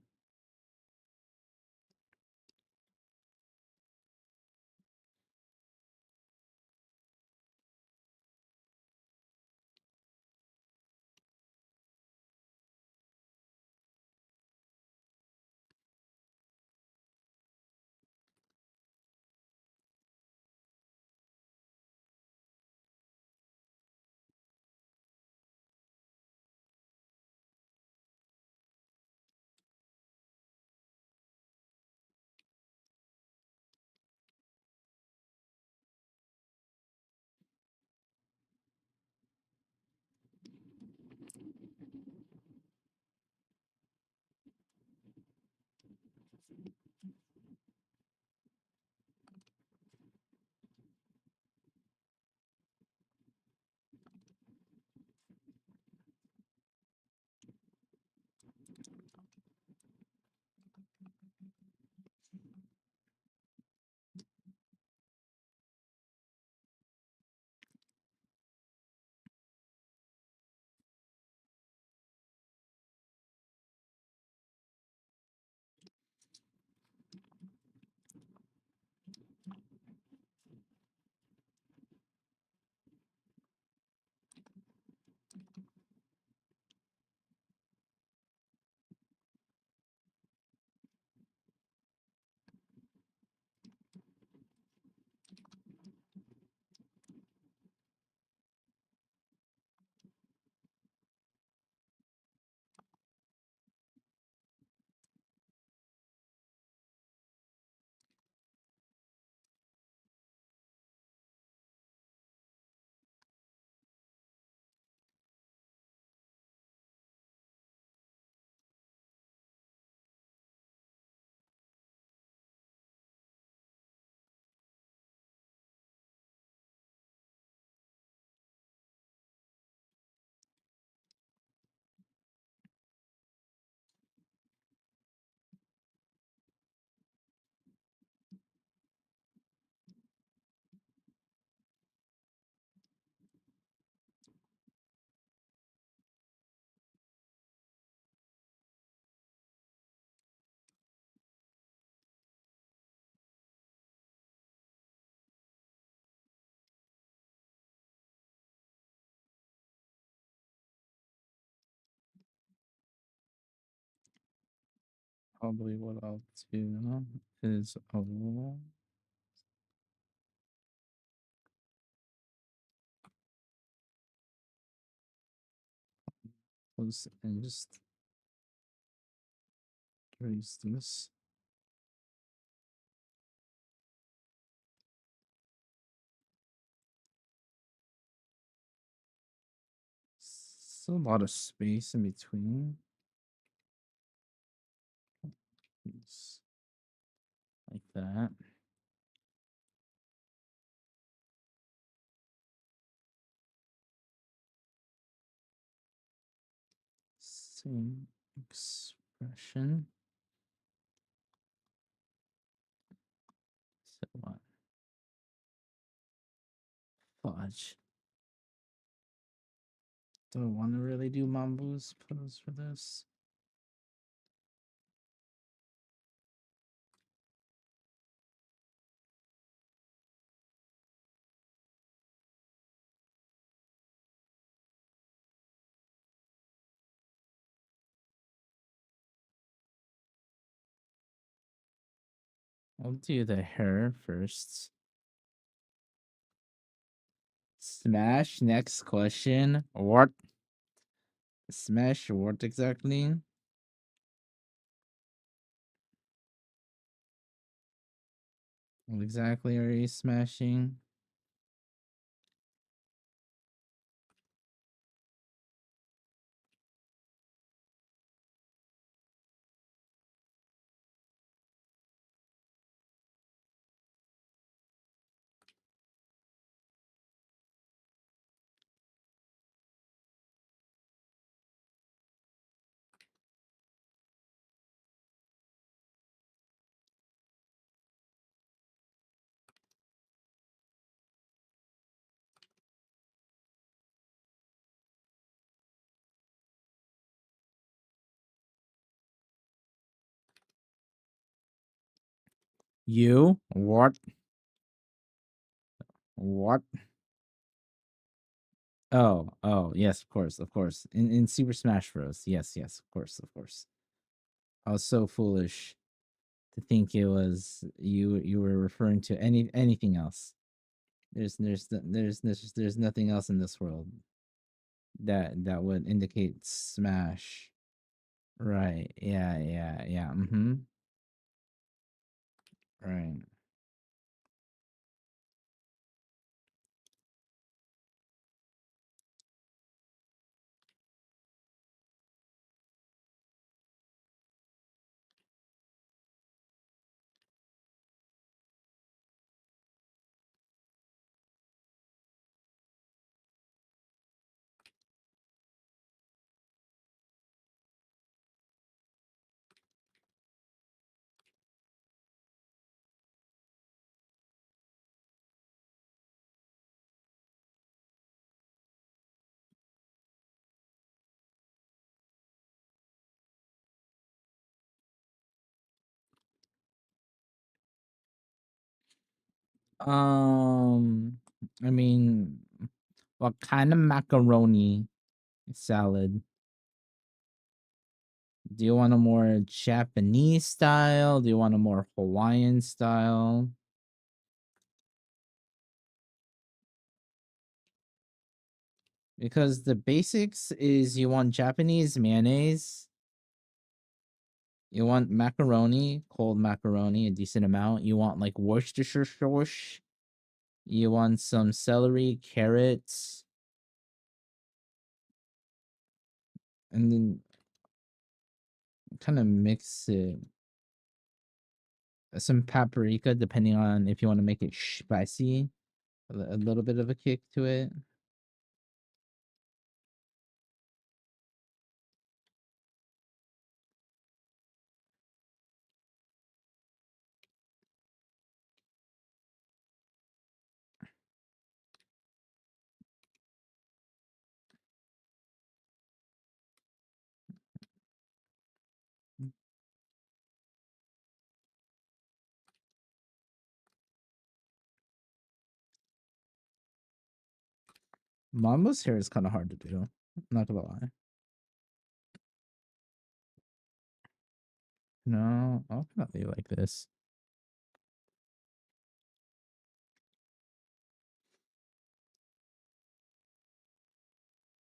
Probably what I'll do is close and just erase this. Still a lot of space in between. Just like that. Same expression. So what? Fudge. Do I want to really do Mambo's pose for this? I'll do the hair first. Smash, next question. What? Smash what exactly? What exactly are you smashing? You? What? What? Oh, yes, of course. In Super Smash Bros. Yes, of course, of course. I was so foolish to think it was you. You were referring to anything else. There's nothing else in this world that would indicate Smash. Right? Yeah. Mm-hmm. Right. Um, I mean, what kind of macaroni salad? Do you want a more Japanese style? Do you want a more Hawaiian style? Because the basics is you want Japanese mayonnaise, you want macaroni, cold macaroni, a decent amount. You want like Worcestershire sauce. You want some celery, carrots, and then kind of mix it. Some paprika, depending on if you want to make it spicy, a little bit of a kick to it. Mambo's hair is kind of hard to do. Not gonna lie. No, I'll kind of leave it like this.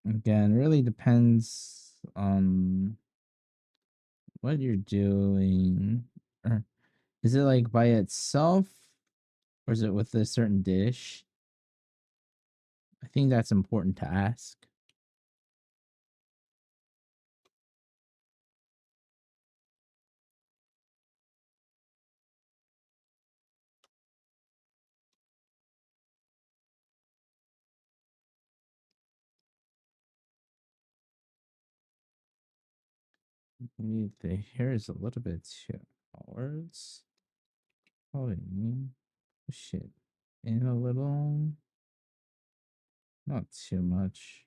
Again, really depends on what you're doing. Or is it like by itself, or is it with a certain dish? I think that's important to ask. Maybe the hair is a little bit too outwards. Probably push it in a little, not too much.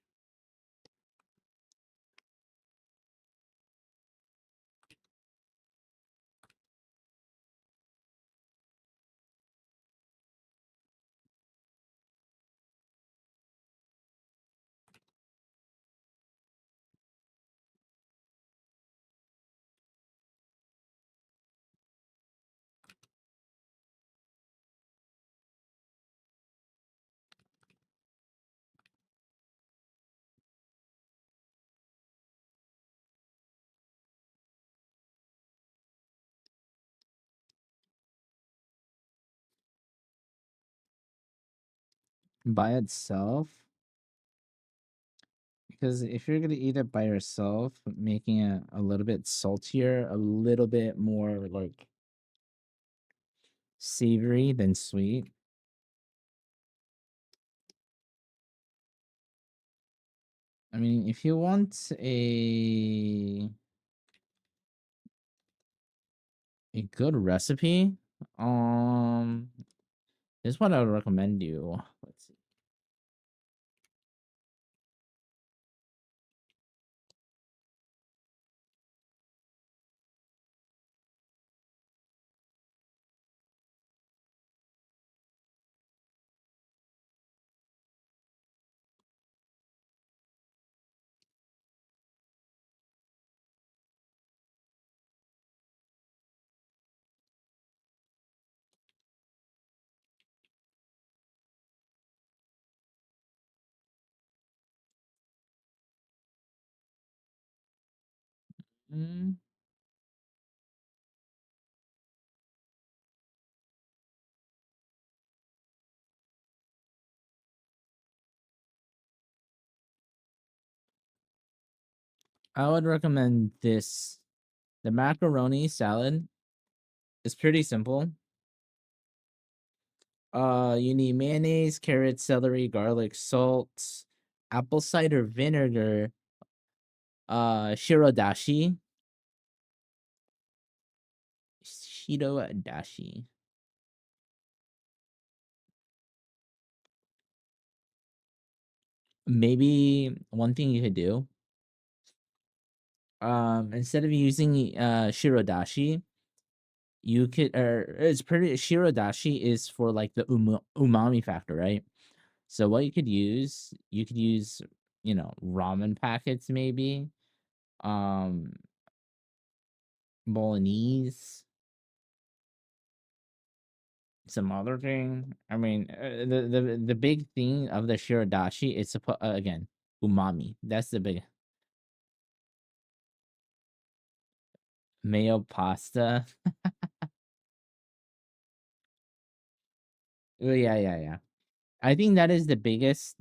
By itself, because if you're gonna eat it by yourself, making it a little bit saltier, a little bit more like savory than sweet. I mean, if you want a good recipe, um, this is what I would recommend you. Let's see. Mm. I would recommend this. The macaroni salad is pretty simple. You need mayonnaise, carrots, celery, garlic, salt, apple cider vinegar, shirodashi, shirodashi. Maybe one thing you could do, instead of using shirodashi, you could, or it's pretty, shirodashi is for like the umami factor, right? So what you could use, ramen packets maybe, um, bolognese, some other thing. I mean, the big thing of the shirodashi is again umami. That's the big mayo pasta. Oh, yeah, yeah, yeah. I think that is the biggest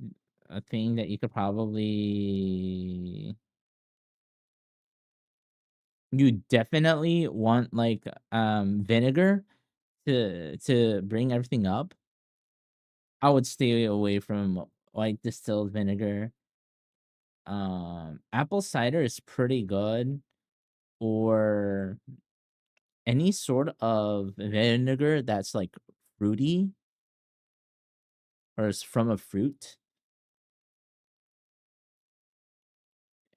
thing that you could probably. You definitely want like vinegar to bring everything up. I would stay away from like distilled vinegar. Apple cider is pretty good, or any sort of vinegar that's like fruity or is from a fruit.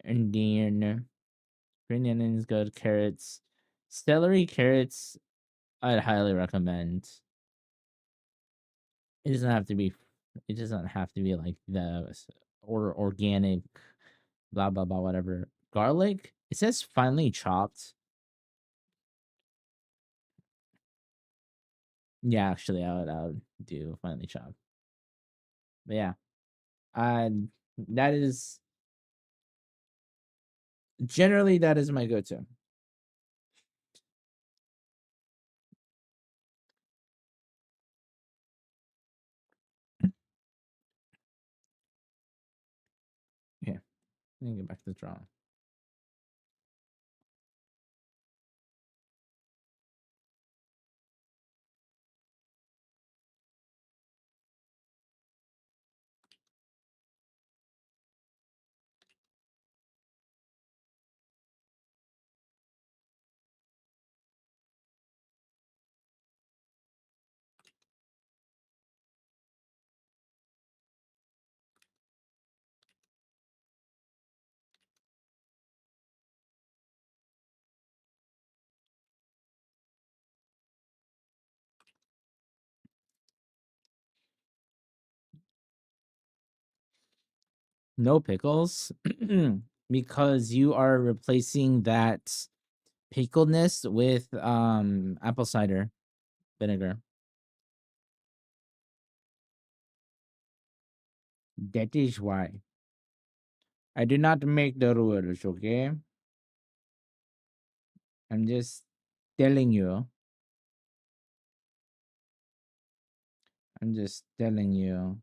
And then green onions good, carrots, celery, carrots. I'd highly recommend. It doesn't have to be. It doesn't have to be like or organic, blah blah blah, whatever. Garlic. It says finely chopped. Yeah, actually, I would do finely chopped. But yeah, I that is generally that is my go-to. Yeah, let me get back to the drawing. No pickles, because you are replacing that pickledness with apple cider vinegar. That is why I do not make the rules. Okay, I'm just telling you. I'm just telling you.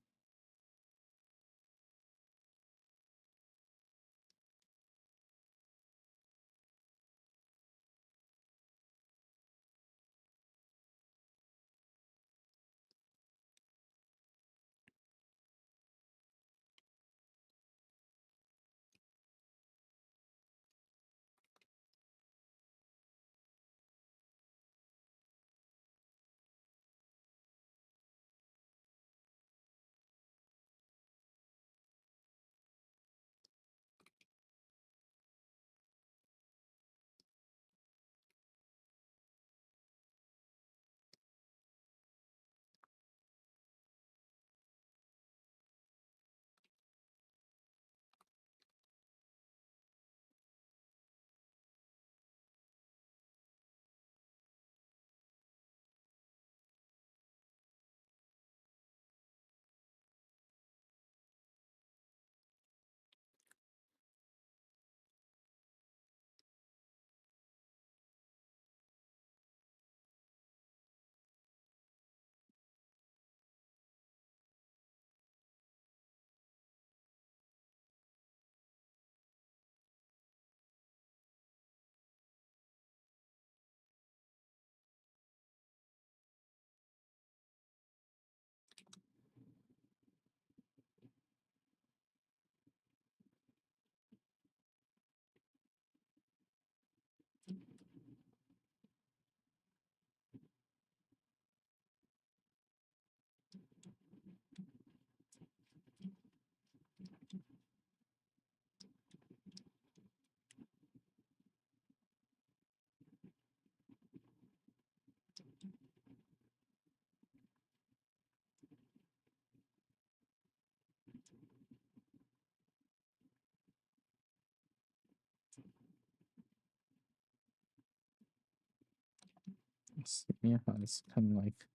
see how it's kind of like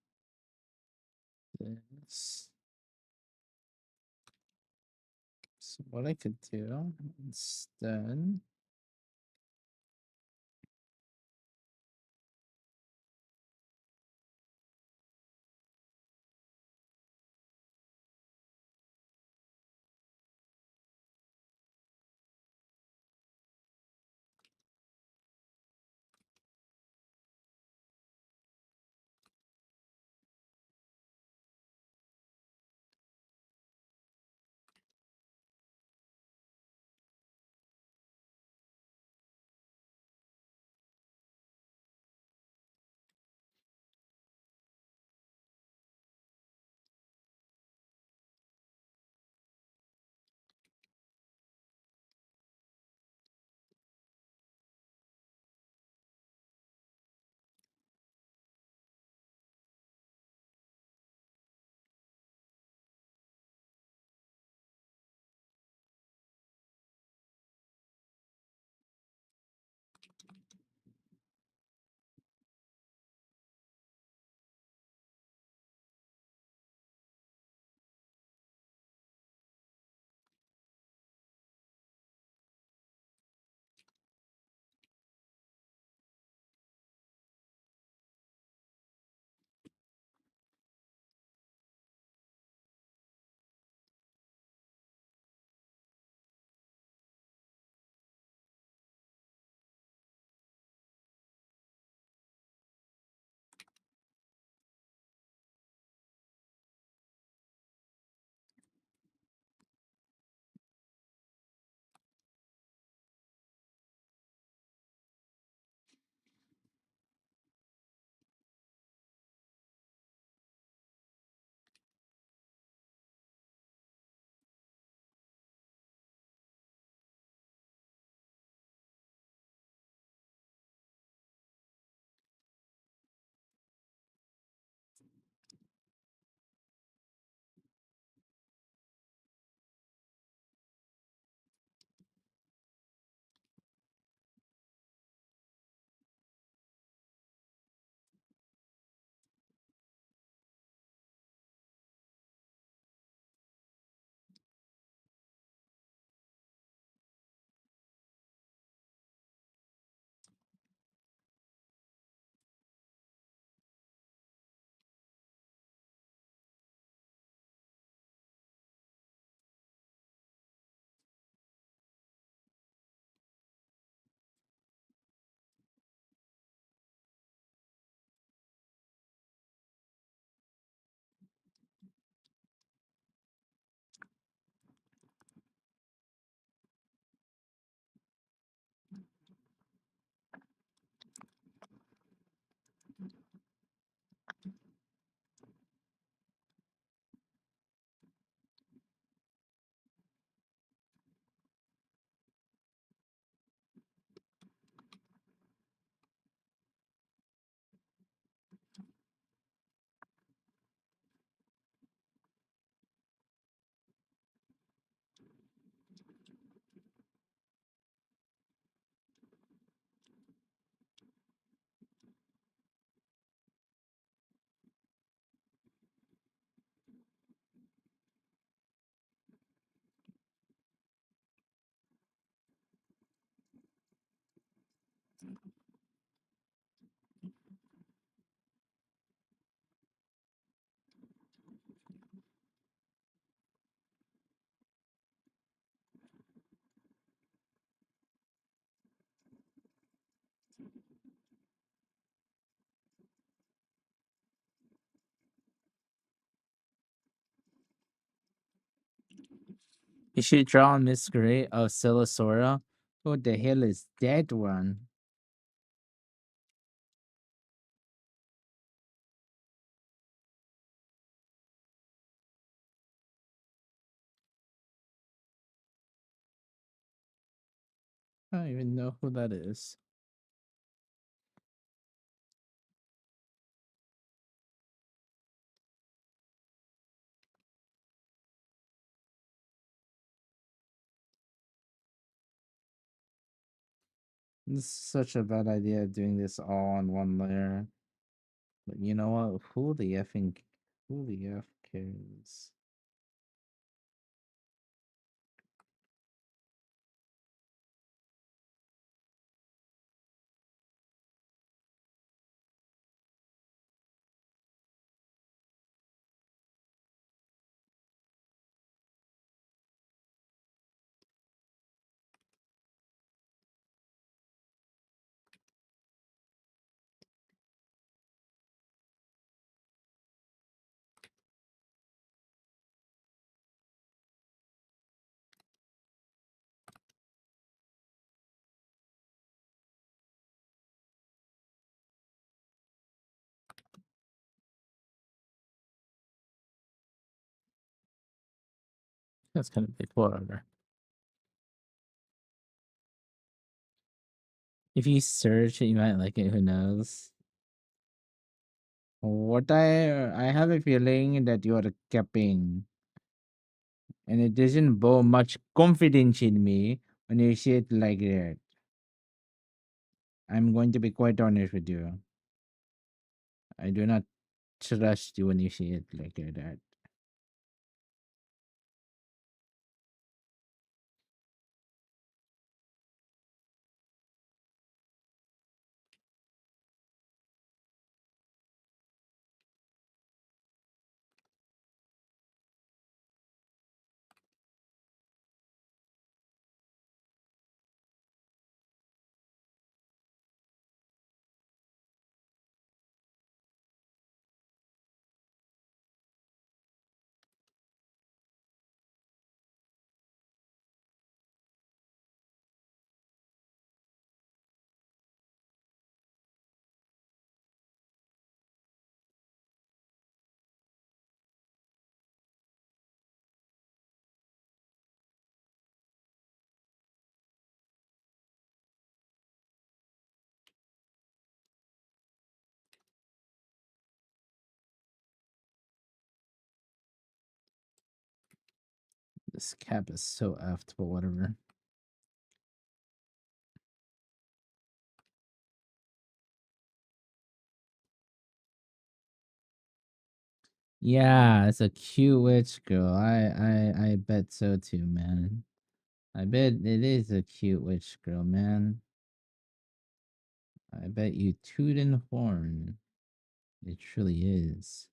this. So what I could do instead. You should draw a masquerade of Silasora. What the hell is that one? I don't even know who that is. This is such a bad idea doing this all on one layer. But you know what? Who the F cares? That's kind of big. Whatever. If you search it, you might like it. Who knows? What I have a feeling that you are capping, and it doesn't bow much confidence in me when you say it like that. I'm going to be quite honest with you. I do not trust you when you say it like that. This cap is so effed, but whatever. Yeah, it's a cute witch girl. I bet so too, man. I bet it is a cute witch girl, man. I bet you toot and horn. It truly is.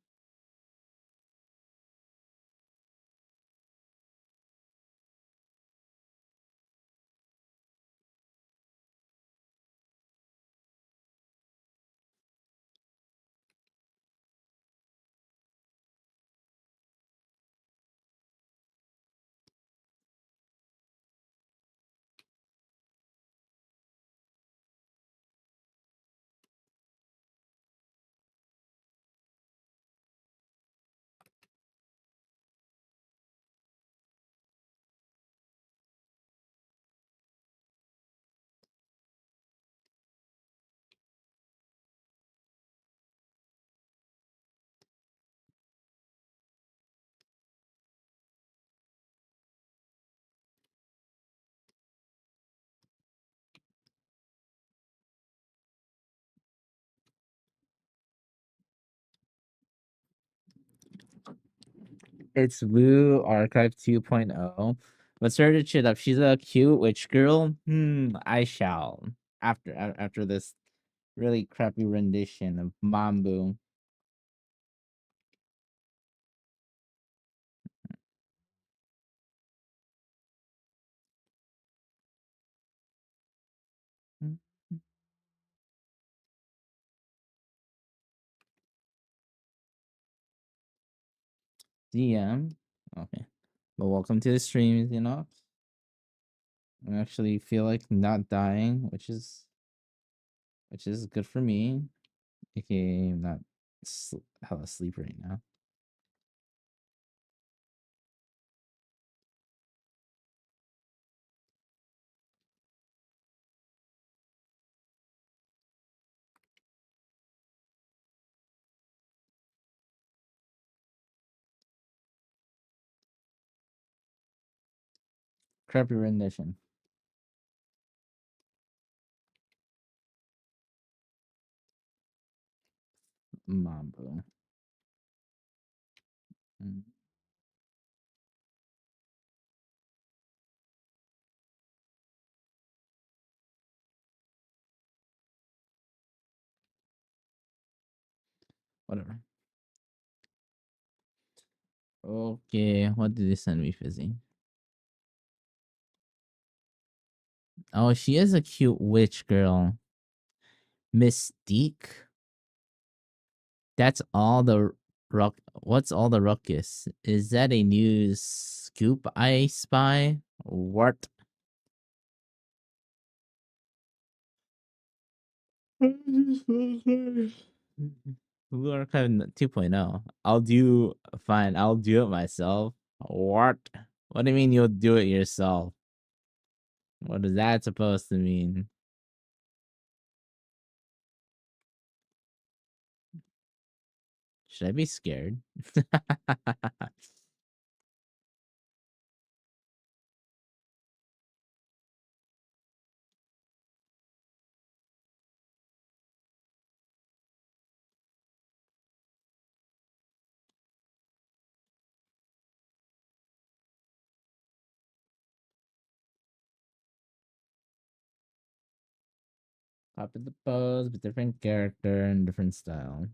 It's Woo Archive 2.0. But search it up. She's a cute witch girl. I shall. After this really crappy rendition of Mambo. DM. Okay. But welcome to the stream, you know. I actually feel like not dying, which is good for me. AKA I'm not hella asleep right now. Crappy rendition. MoBo. Whatever. Okay, what did they send me, Fizzy? Oh, she is a cute witch girl. Mystique? That's all the what's all the ruckus? Is that a new scoop I spy? What? Blue Archive 2.0. I'll do fine. I'll do it myself. What? What do you mean you'll do it yourself? What is that supposed to mean? Should I be scared? Copy the pose, but different character and different style.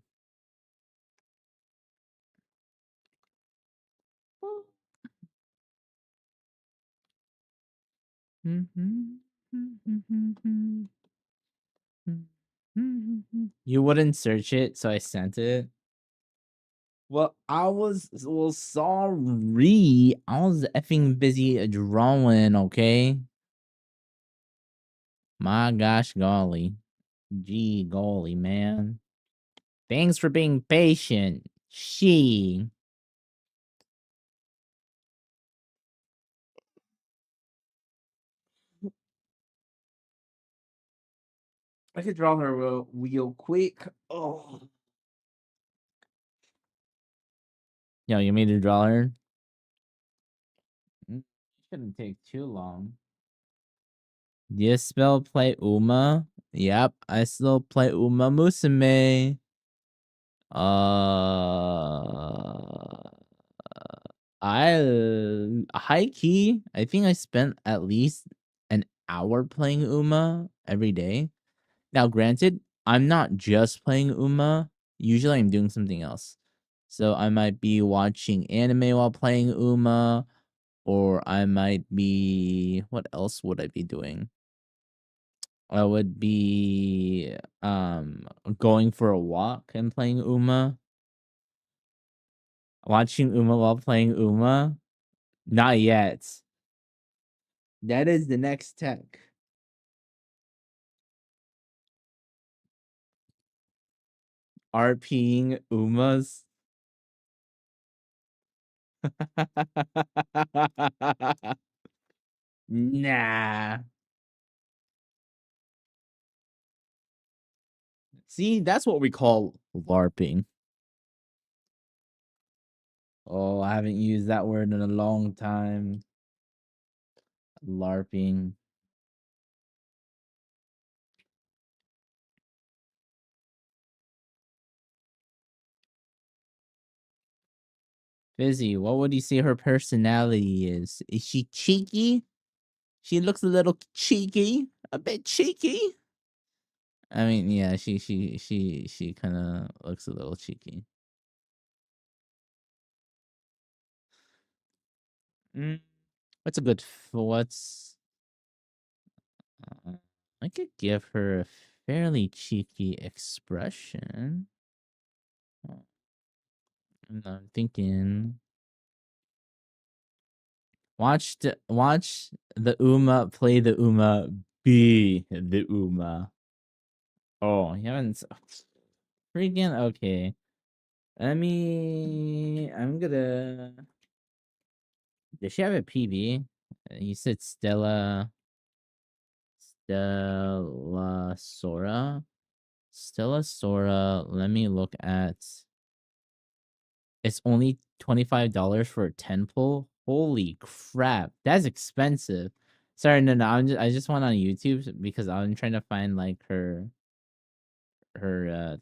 You wouldn't search it, so I sent it. Well, sorry. I was effing busy drawing, okay? My gosh, golly. Gee, golly, man. Thanks for being patient. She. I could draw her real quick. Oh. Yo, you made me to draw her? Shouldn't take too long. Do you spell play Uma? Yep, I still play Uma Musume. High key, I think I spent at least an hour playing Uma every day. Now, granted, I'm not just playing Uma. Usually, I'm doing something else. So I might be watching anime while playing Uma, or I might be. What else would I be doing? I would be going for a walk and playing Uma. Watching Uma while playing Uma? Not yet. That is the next tech. RPing Umas. Nah. See, that's what we call LARPing. Oh, I haven't used that word in a long time. LARPing. Fizzy, what would you say her personality is? Is she cheeky? She looks a little cheeky. A bit cheeky. I mean, yeah, she kind of looks a little cheeky. What's a good what's I could give her a fairly cheeky expression. I'm thinking watch the Uma play the Uma be the Uma. Oh, you haven't freaking okay. I'm gonna does she have a PV? You said Stella Sora. Stella Sora. Let me look at. It's only $25 for a 10 pull. Holy crap, that's expensive. Sorry, no. I just went on YouTube because I'm trying to find like her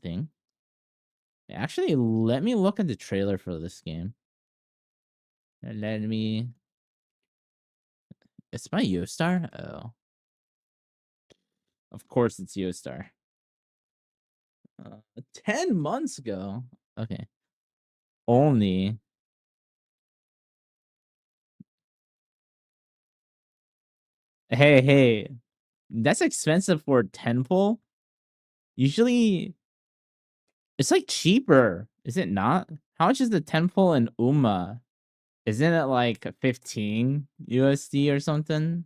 thing. Actually, let me look at the trailer for this game. Let me. It's by Yostar? Oh. Of course it's Yostar. 10 months ago. Okay. Only. Hey. That's expensive for a 10 pull. Usually, it's like cheaper. Is it not? How much is the 10 pull in Uma? Isn't it like 15 USD or something?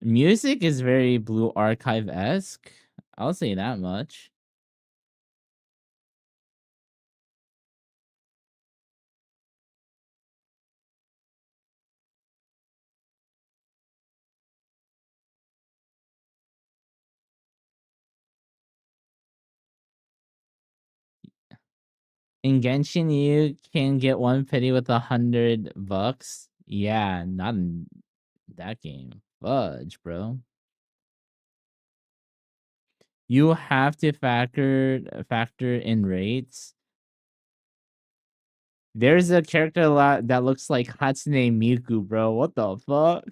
Music is very Blue Archive-esque. I'll say that much. In Genshin, you can get one pity with $100. Yeah, not in that game. Fudge, bro. You have to factor in rates. There's a character that looks like Hatsune Miku, bro. What the fuck?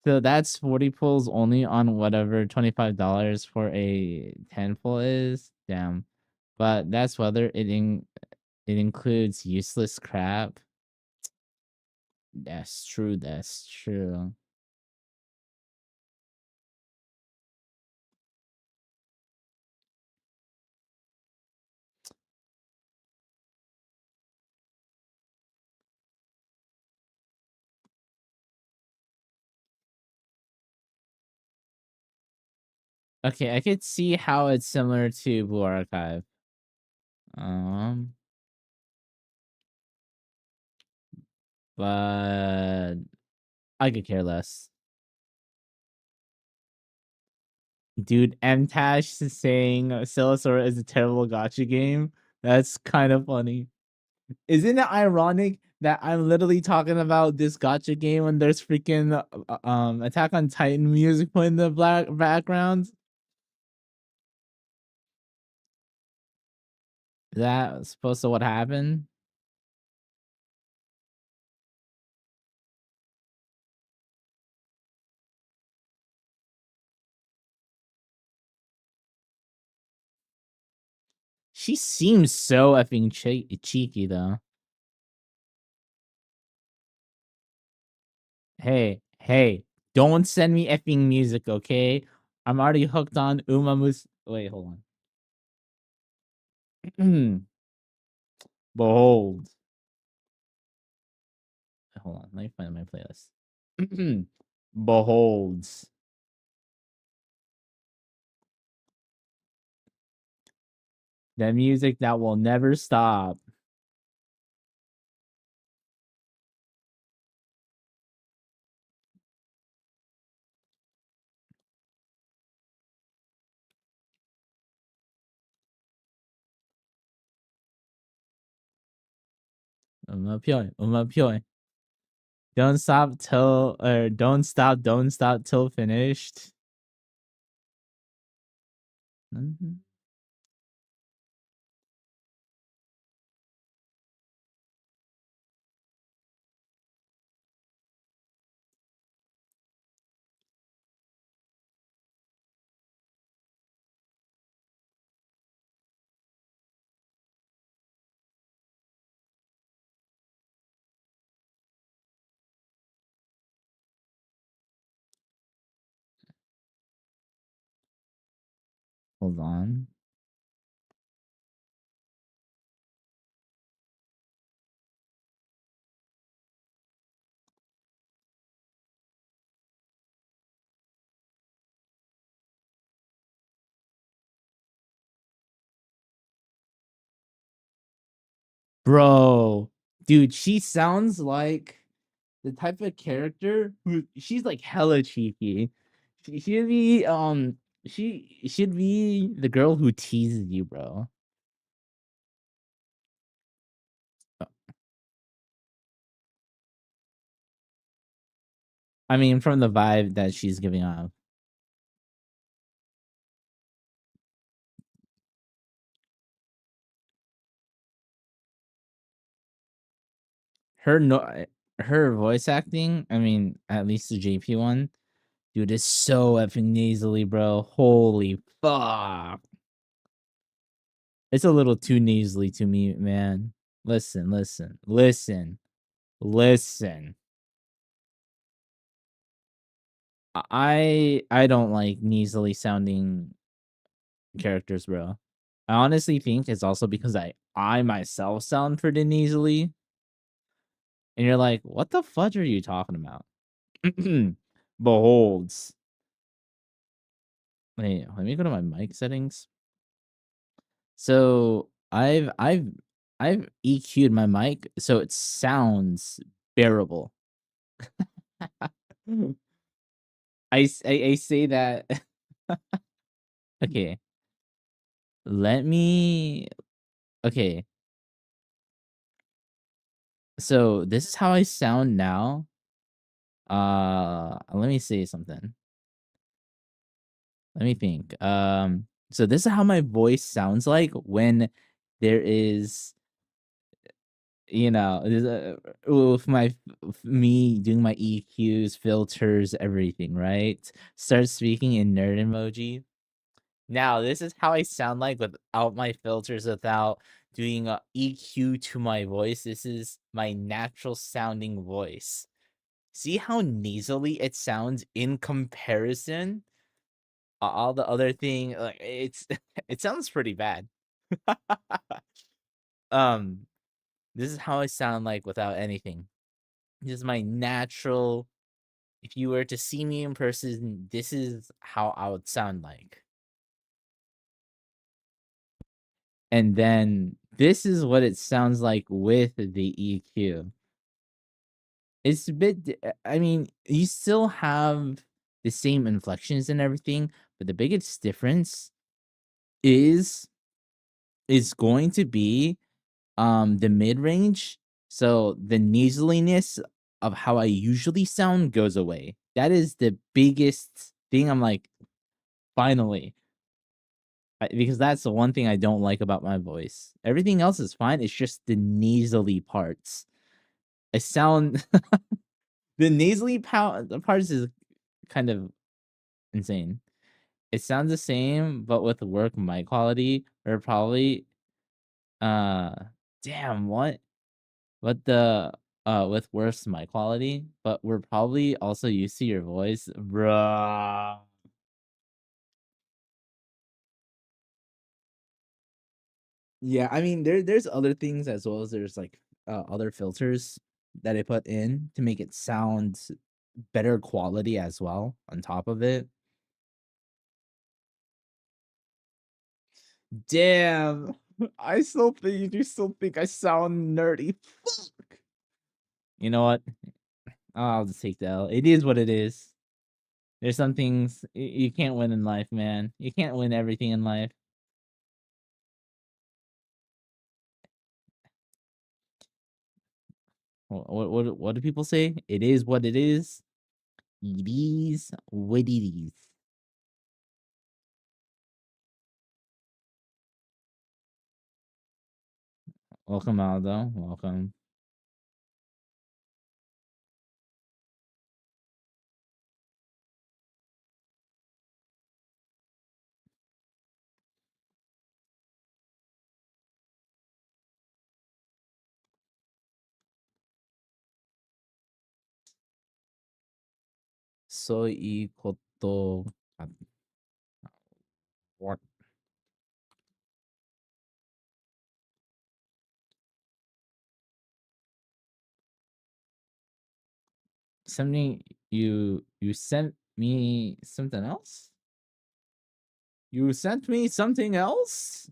So that's 40 pulls only on whatever $25 for a 10 pull is. Damn. But that's whether it includes useless crap. That's true. Okay, I could see how it's similar to Blue Archive. But I could care less. Dude, MTash is saying Silasora is a terrible gotcha game. That's kind of funny. Isn't it ironic that I'm literally talking about this gotcha game when there's freaking Attack on Titan music playing in the background? Is that supposed to what happened? She seems so effing cheeky though. Hey, don't send me effing music, okay? I'm already hooked on Umamus. Wait, hold on. Behold. Hold on, let me find my playlist. Beholds. The music that will never stop. Umapyoy. Don't stop till finished. Hold on. Bro, dude, she sounds like the type of character who she's like hella cheeky. She'd be she should be the girl who teases you, bro. I mean, from the vibe that she's giving off. Her no her voice acting, I mean, at least the JP one, dude, is so effing nasally, bro. Holy fuck. It's a little too nasally to me, man. Listen, listen, listen, listen. I don't like nasally sounding characters, bro. I honestly think it's also because I myself sound pretty nasally, and you're like, what the fudge are you talking about? Beholds. Wait, let me go to my mic settings. So I've EQ'd my mic so it sounds bearable. I say that. Okay, let me. Okay, so this is how I sound now. Let me say something. Let me think. So this is how my voice sounds like when there is, you know, with me doing my EQs, filters, everything, right? Start speaking in nerd emoji. Now, this is how I sound like without my filters, without doing a EQ to my voice. This is my natural sounding voice. See how nasally it sounds in comparison? All the other thing, like it's it sounds pretty bad. um, this is how I sound like without anything. This is my natural. If you were to see me in person, this is how I would sound like. And then this is what it sounds like with the EQ. It's a bit, I mean, you still have the same inflections and everything, but the biggest difference is going to be the mid-range. So the nasaliness of how I usually sound goes away. That is the biggest thing. I'm like, finally. Because that's the one thing I don't like about my voice. Everything else is fine. It's just the nasally parts. I sound the nasally parts is kind of insane. It sounds the same, but with work mic quality, or probably uh damn what the with worse mic quality, but we're probably also used to your voice, bruh. Yeah, I mean there's other things as well as there's like other filters that I put in to make it sound better quality as well on top of it. Damn. I still think you still think I sound nerdy. Fuck. You know what? I'll just take the L. It is what it is. There's some things you can't win in life, man. You can't win everything in life. What do people say? It is what it is. It is what it is. Welcome, Aldo. Welcome. Soy koto. What? Something you sent me something else? You sent me something else?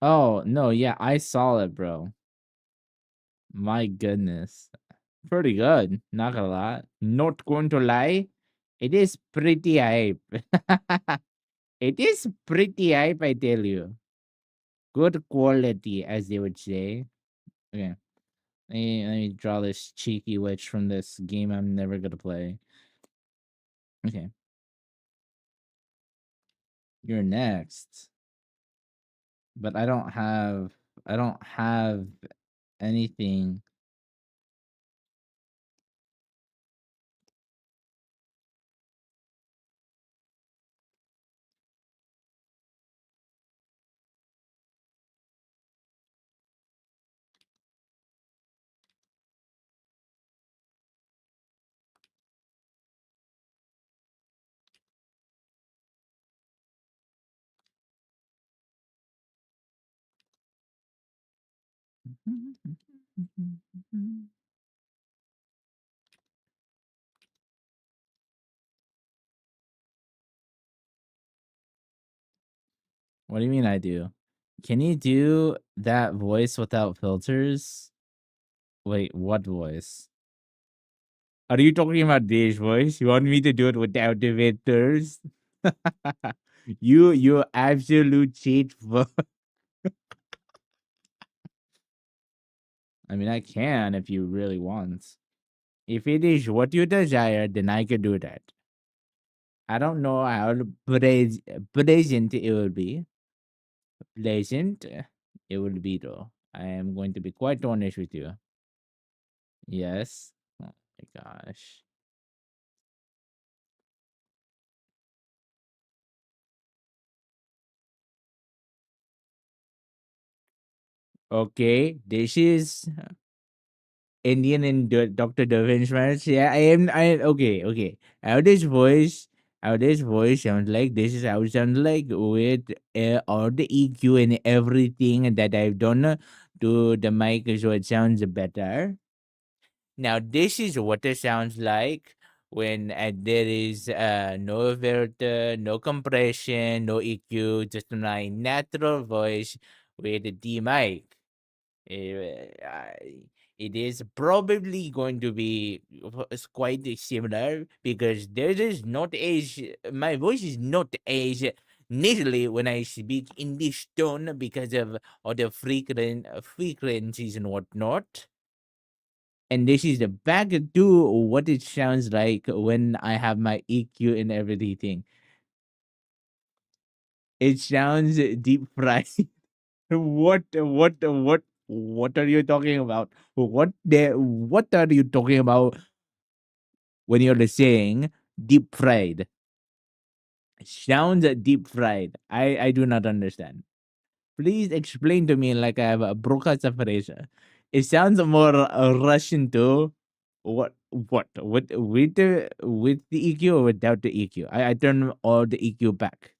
Oh, no, yeah, I saw it, bro. My goodness. Pretty good, not gonna lie. Not going to lie, it is pretty hype. It is pretty hype, I tell you. Good quality, as they would say. Okay, let me draw this cheeky witch from this game I'm never gonna play. Okay, you're next. But I don't have anything. What do you mean I do? Can you do that voice without filters? Wait, what voice? Are you talking about this voice? You want me to do it without the filters? You absolute cheat. I mean, I can if you really want. If it is what you desire, then I can do that. I don't know how pleasant it will be. Pleasant it will be though. I am going to be quite honest with you. Yes. Oh my gosh. Okay, this is Indian and Dr. Doofenshmirtz. Yeah, I am. I okay. Okay. How this voice? How this voice sounds like? This is how it sounds like with all the EQ and everything that I've done to the mic, so it sounds better. Now, this is what it sounds like when there is no filter, no compression, no EQ, just my natural voice with the mic. Eh, I- it is probably going to be quite similar because there is not as my voice is not as nasally when I speak in this tone because of all the frequencies and whatnot. And this is the back to what it sounds like when I have my EQ and everything. It sounds deep fried. What are you talking about? What are you talking about when you're saying deep fried? Sounds deep fried. I do not understand. Please explain to me like I have a broca separation. It sounds more Russian too. With the EQ or without the EQ? I turn all the EQ back.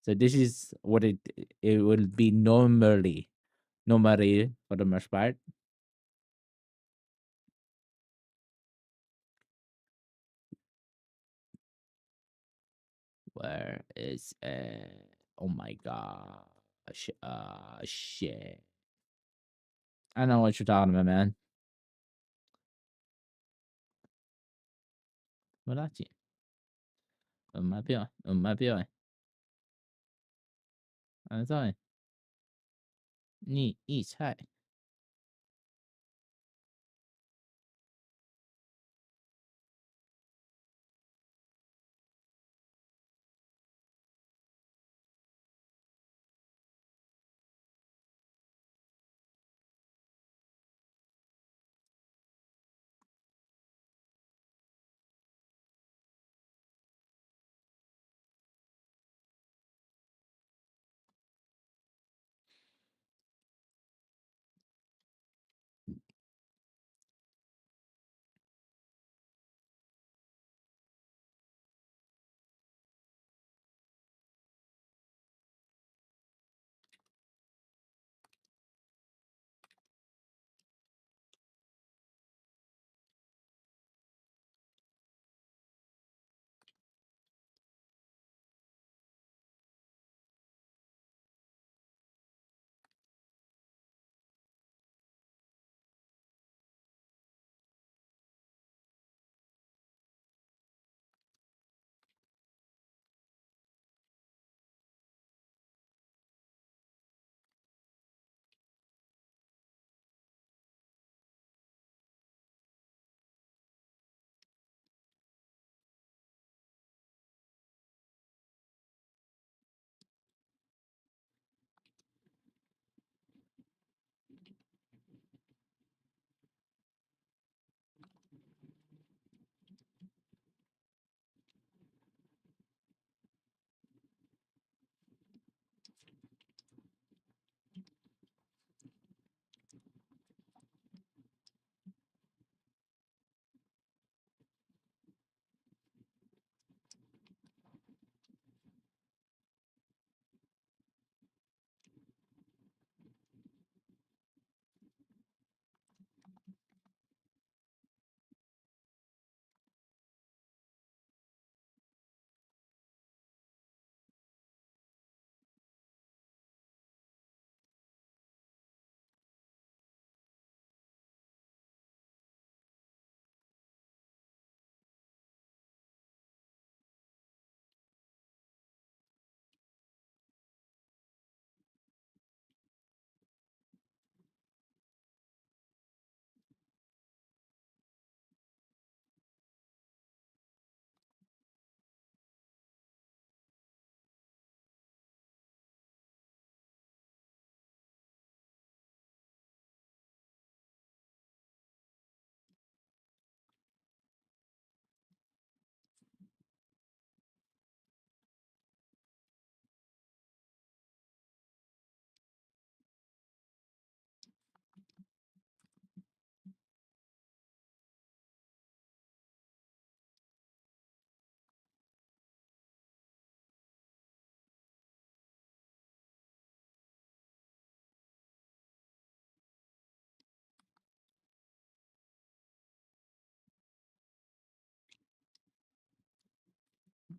So this is what it will be normally for the most part. Where is oh my gosh, shit. I know what you're talking about, man. Wala chi. Umapio. Ano to eh? Ni Ichai.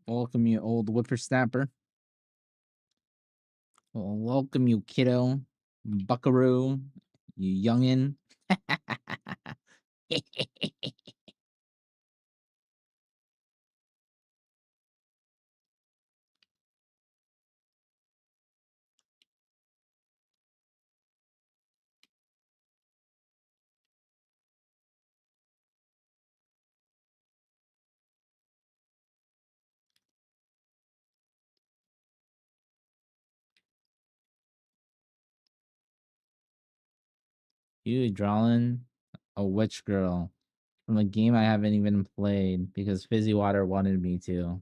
Welcome, you old whippersnapper. Welcome, you kiddo. Buckaroo. You youngin'. You drawing a witch girl from a game I haven't even played because Fizzy Water wanted me to.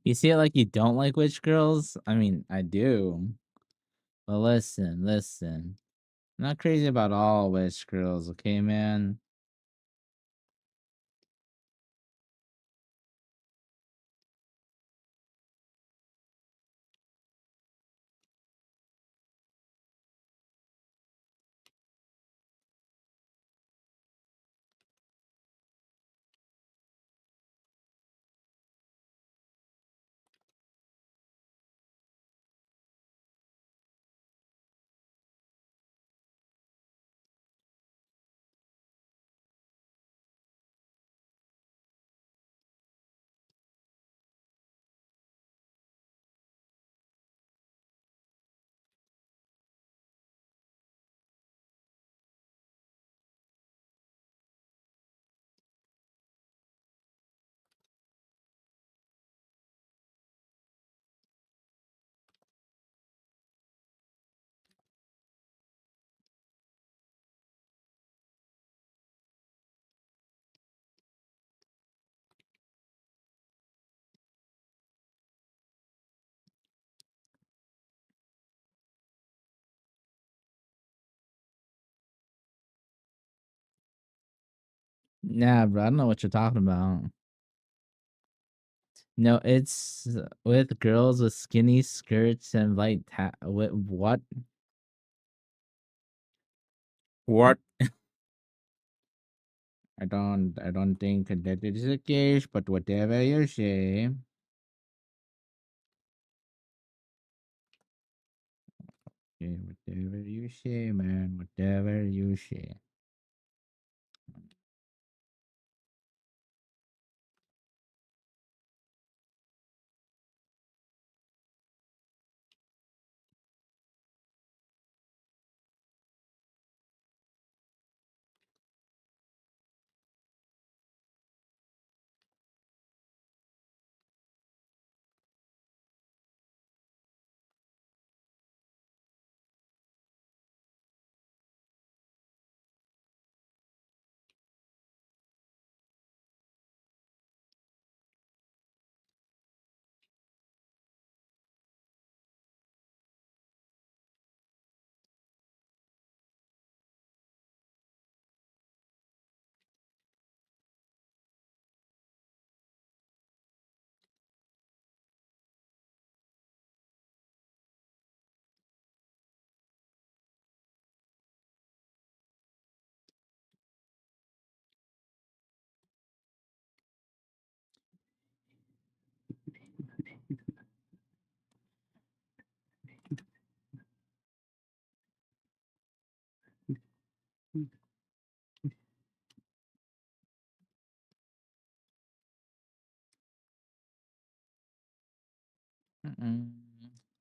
You see it like you don't like witch girls? I mean, I do. But listen. I'm not crazy about all witch girls, okay, man? Nah, bro, I don't know what you're talking about. No, it's with girls with skinny skirts and light what? What? I don't think that is the case, but whatever you say. Okay, whatever you say, man. Whatever you say.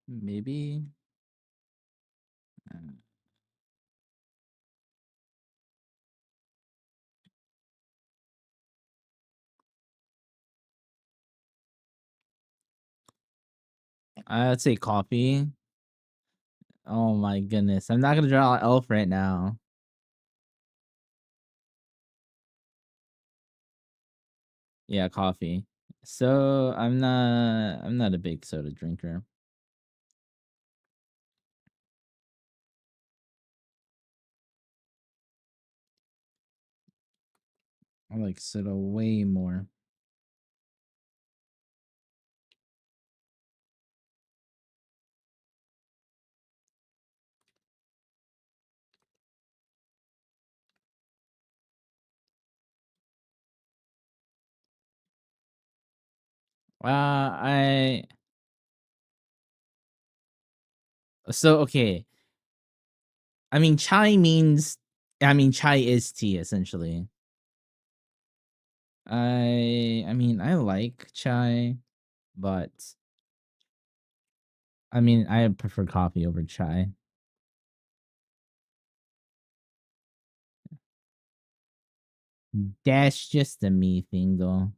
Maybe. I'd say coffee. Oh my goodness. I'm not gonna draw an elf right now. Yeah, coffee. So I'm not a big soda drinker. I like soda way more. I so okay. Chai is tea essentially. I like chai, but I prefer coffee over chai. That's just a me thing though.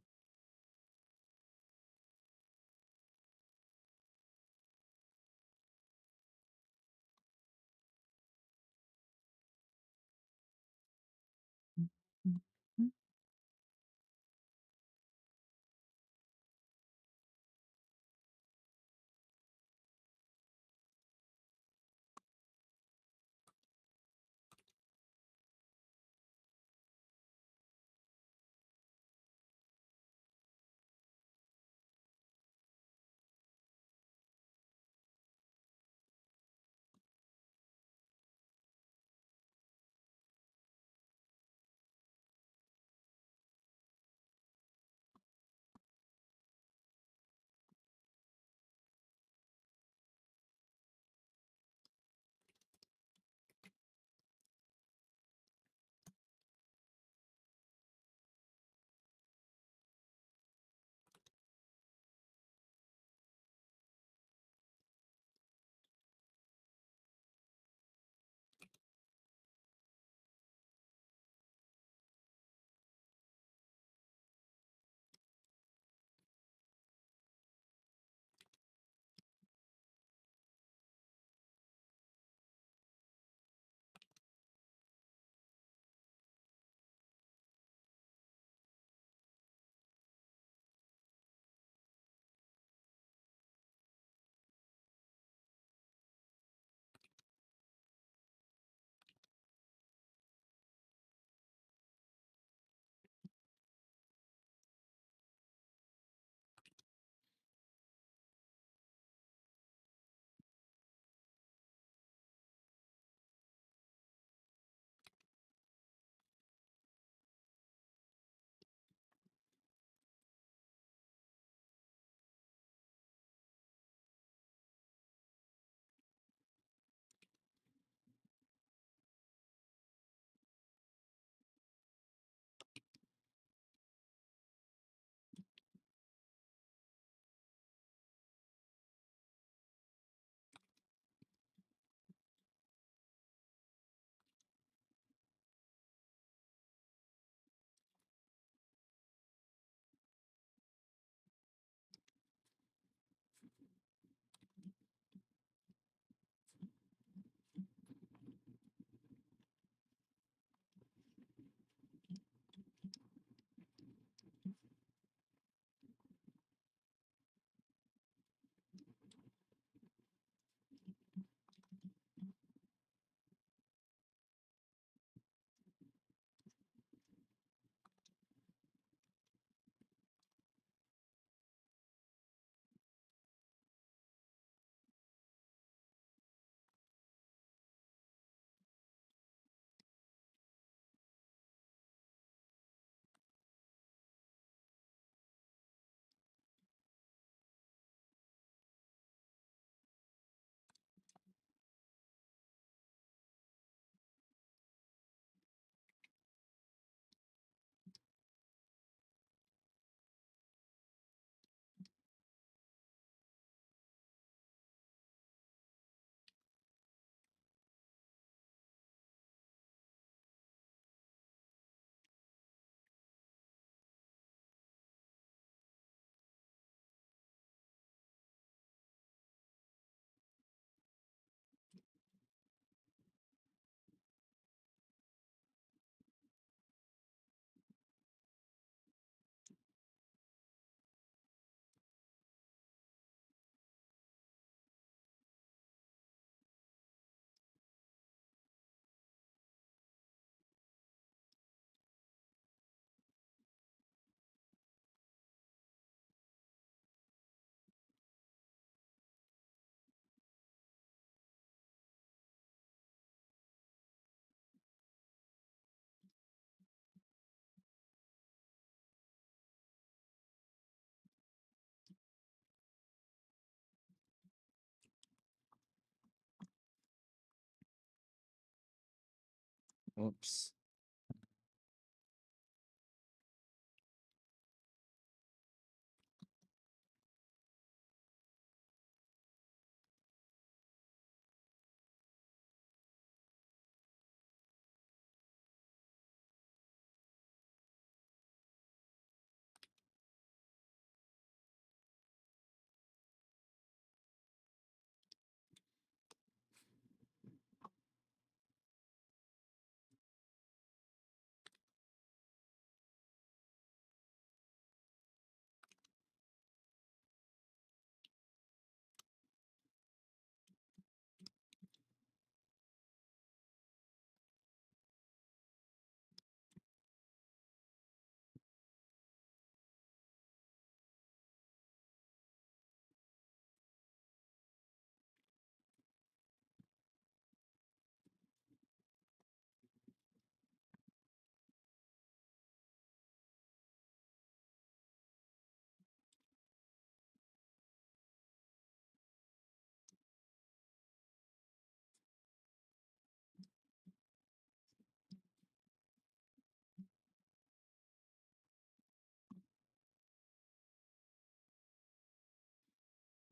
Oops.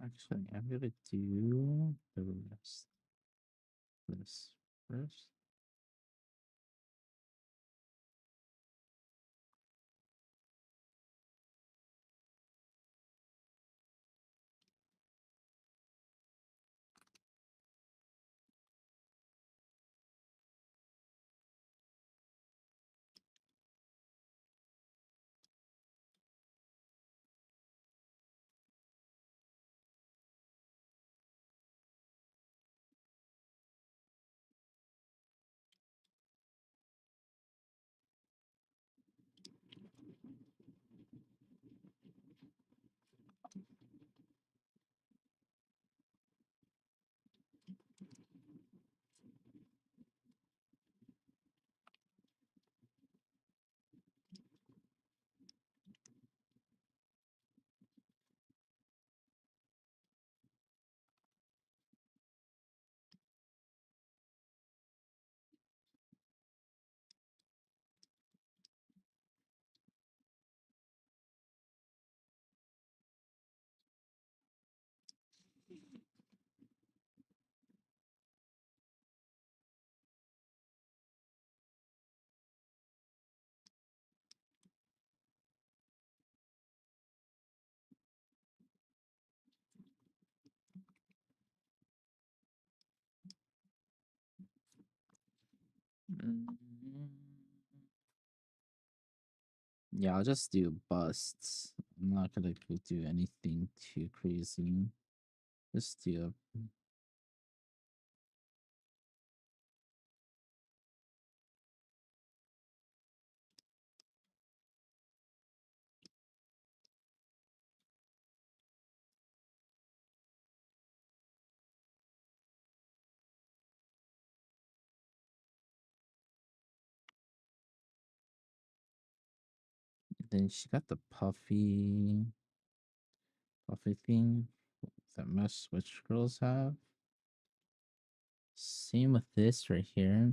Actually, I'm gonna do the rest this first. Mm. Yeah, I'll just do busts. I'm not gonna do anything too crazy. Just do a then she got the puffy thing that most Switch girls have. Same with this right here.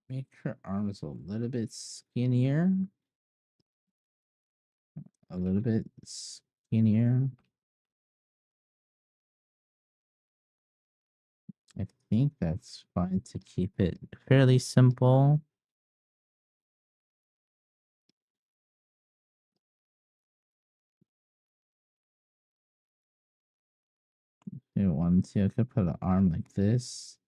Make her arms a little bit skinnier. A little bit skinnier. I think that's fine to keep it fairly simple. If you want to, I could put an arm like this.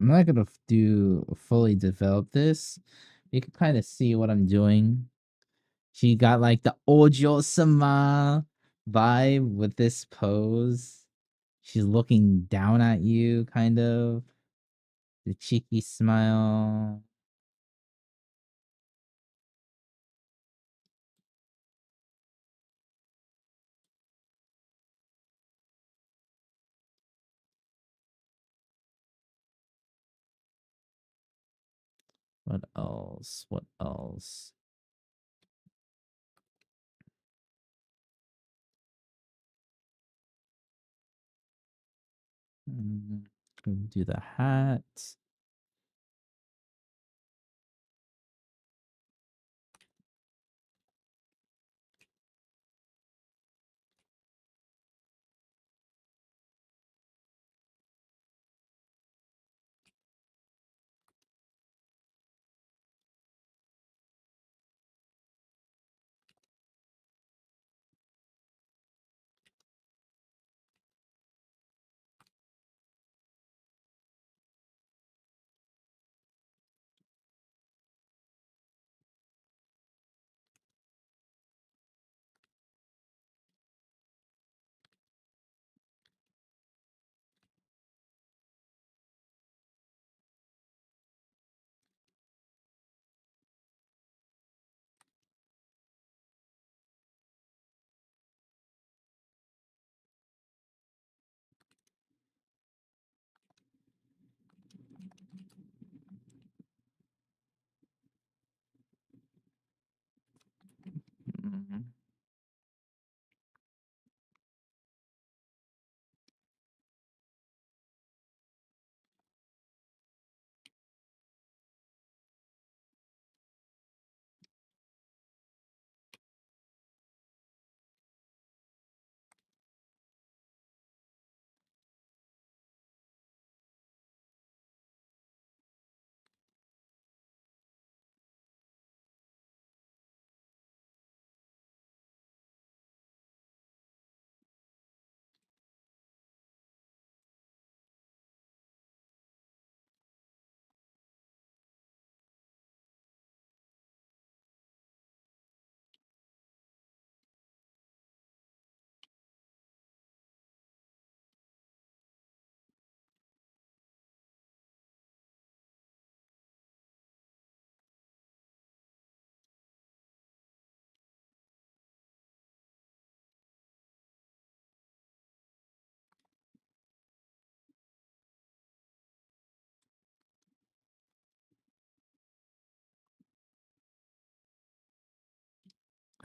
I'm not gonna do fully develop this. You can kind of see what I'm doing. She got like the Ojo Sama vibe with this pose. She's looking down at you, kind of. The cheeky smile. What else? What else? Do the hat. Mhm.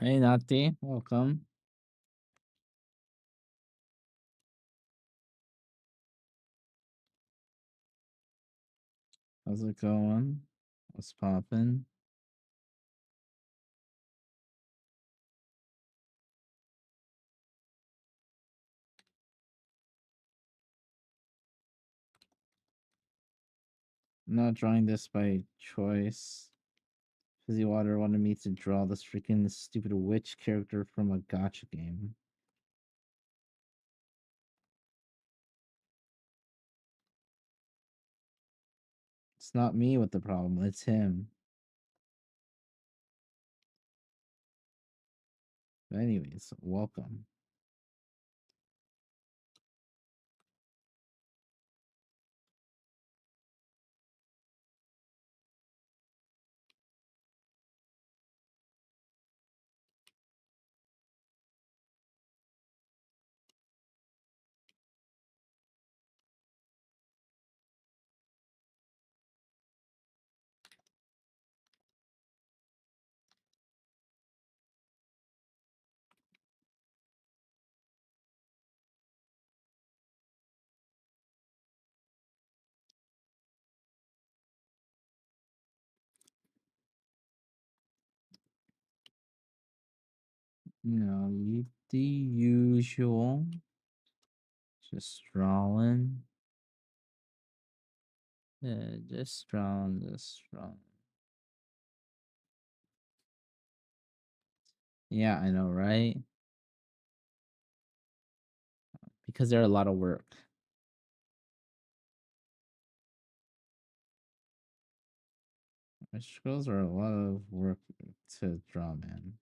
Hey, Nati, welcome. How's it going? What's poppin'? I'm not drawing this by choice. Fizzy Water wanted me to draw this freaking stupid witch character from a gotcha game. It's not me with the problem, it's him. But anyways, welcome. You know, the usual. Just drawing. Yeah, just drawing, just drawing. Yeah, I know, right? Because they're a lot of work. Scrolls are a lot of work to draw, man.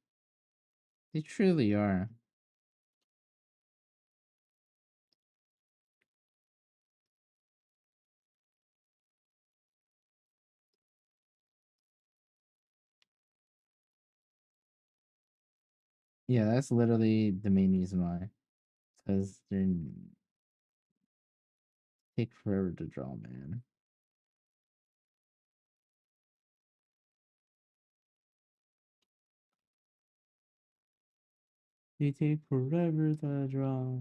They truly are. Yeah, that's literally the main reason why. Because they take forever to draw, man. They take forever to draw.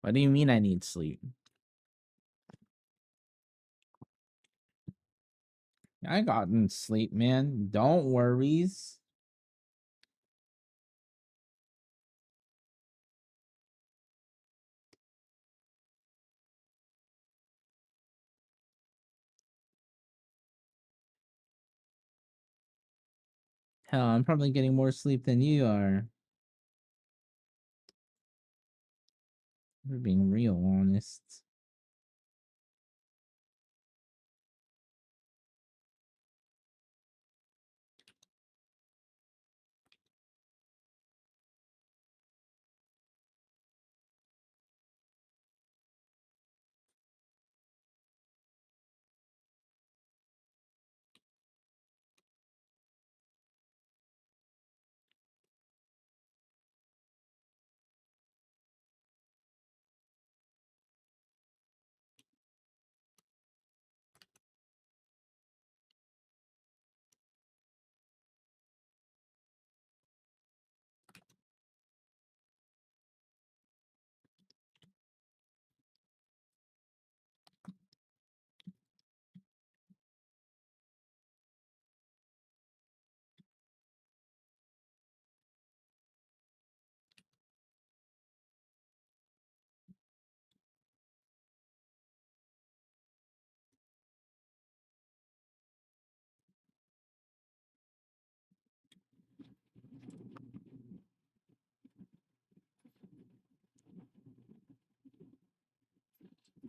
What do you mean I need sleep? I gotten sleep, man. Don't worries. Hell, I'm probably getting more sleep than you are. We're being real honest.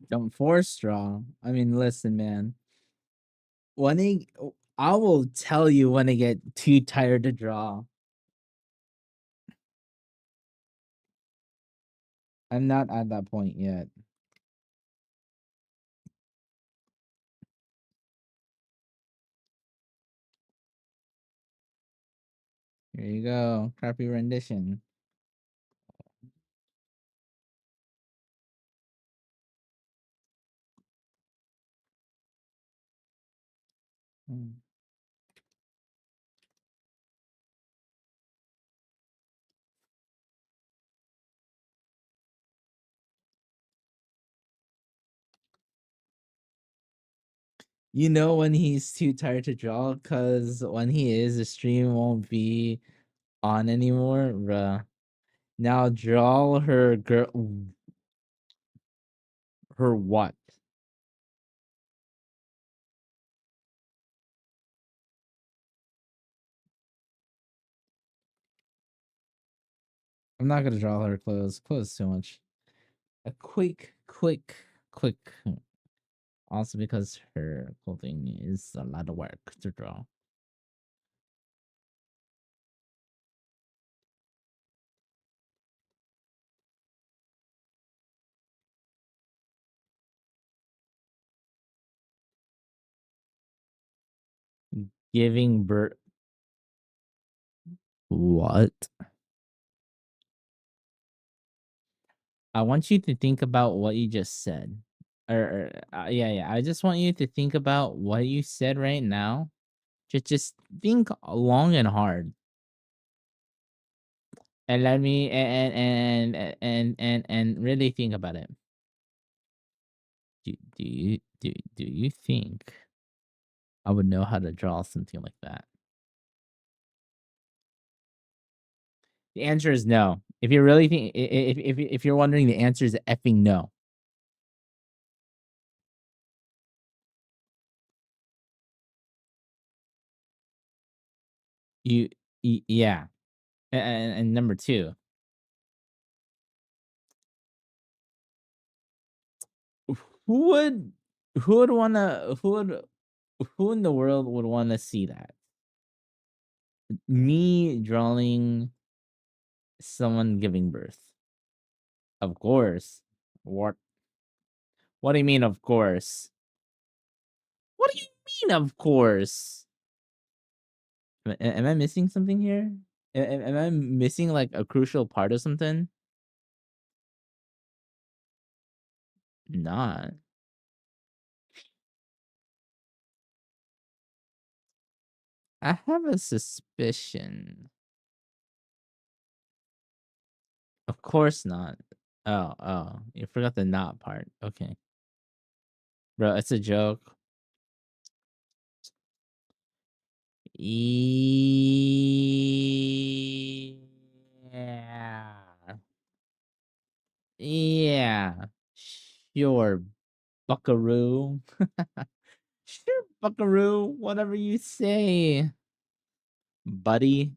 Don't force draw. I mean, listen, man. When I will tell you when I get too tired to draw. I'm not at that point yet. Here you go. Crappy rendition. Mm. You know when he's too tired to draw, because when he is, the stream won't be on anymore, bruh. Now draw her girl. Her what? I'm not gonna draw her clothes. Clothes too much. A quick. Also because her clothing is a lot of work to draw. Giving birth. What? I want you to think about what you just said. Yeah. I just want you to think about what you said right now. Just think long and hard, and let me and really think about it. Do you think I would know how to draw something like that? The answer is no. If you really think, if you're wondering, the answer is effing no. You, yeah, and number two, who would, who would wanna, who in the world would want to see that? Me drawing someone giving birth? Of course. What? What do you mean? Of course. What do you mean? Of course. Am I missing something here? Am I missing like a crucial part of something? Not. I have a suspicion. Of course not. Oh, you forgot the not part. Okay. Bro, it's a joke. Yeah. Yeah. Sure, buckaroo. Sure, buckaroo. Whatever you say, buddy.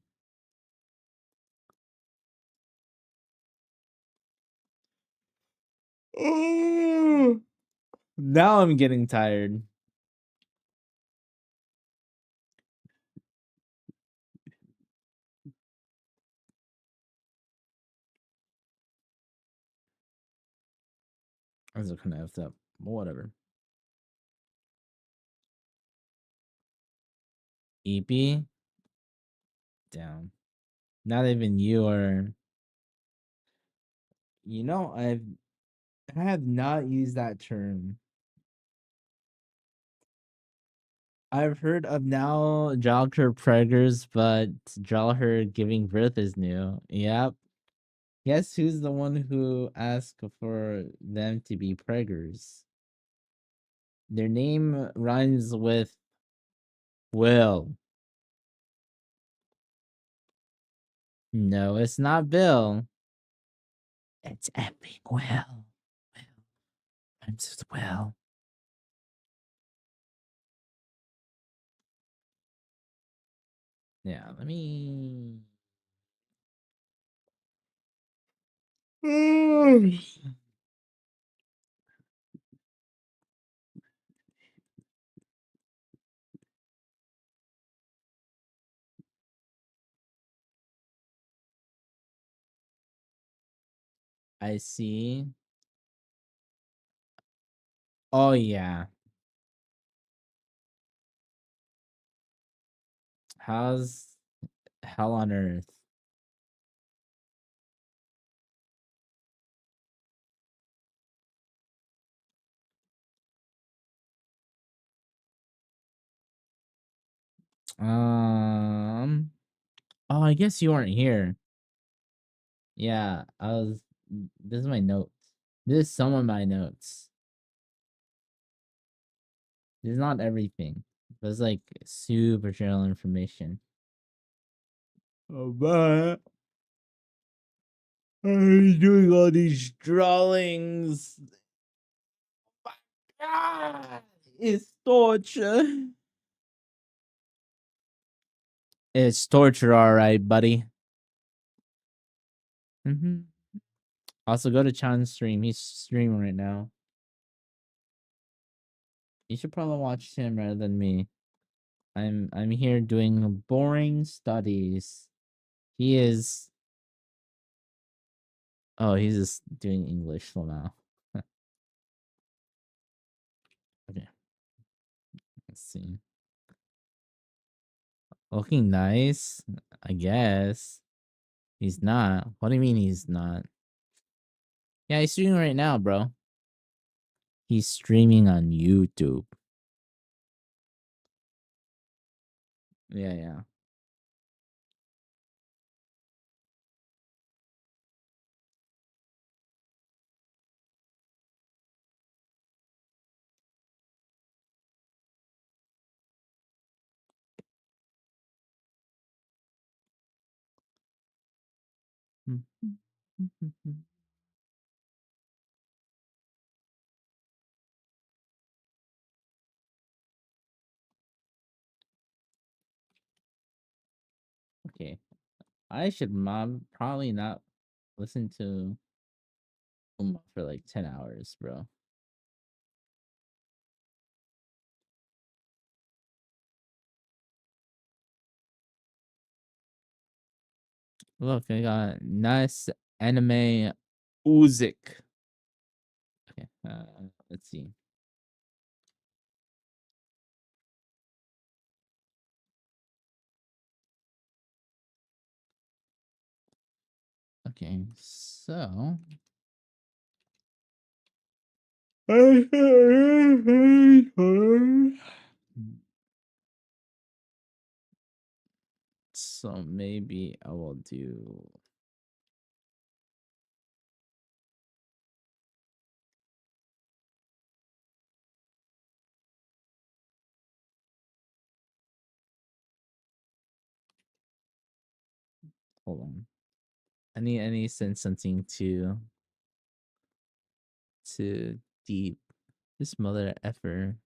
Now I'm getting tired. I was kind of effed up. But whatever. EP down. Not even you are. You know, I have not used that term. I've heard of now Jalker preggers, but Jalher giving birth is new. Yep. Guess who's the one who asked for them to be preggers? Their name rhymes with Will. No, it's not Bill. It's epic Will. I'm just Will. Yeah, let me. I see. Oh yeah. How's hell on earth? Oh, I guess you weren't here. Yeah, I was. This is my notes. This is some of my notes. This is not everything. There's like super general information. Oh, but I'm doing all these drawings. My God, it's torture. It's torture, all right, buddy. Also, go to Chan's stream. He's streaming right now. You should probably watch him rather than me. I'm here doing boring studies. He is. Oh, he's just doing English somehow. Okay, let's see. Looking nice, I guess. He's not. What do you mean he's not? Yeah, he's streaming right now, bro. He's streaming on YouTube. Yeah. Okay. I should probably not listen to Uma for like 10 hours, bro. Look, I got nice anime Uzik. Okay, let's see. Okay, so so maybe I will do. Hold on. I need to send something to deep. This mother effer.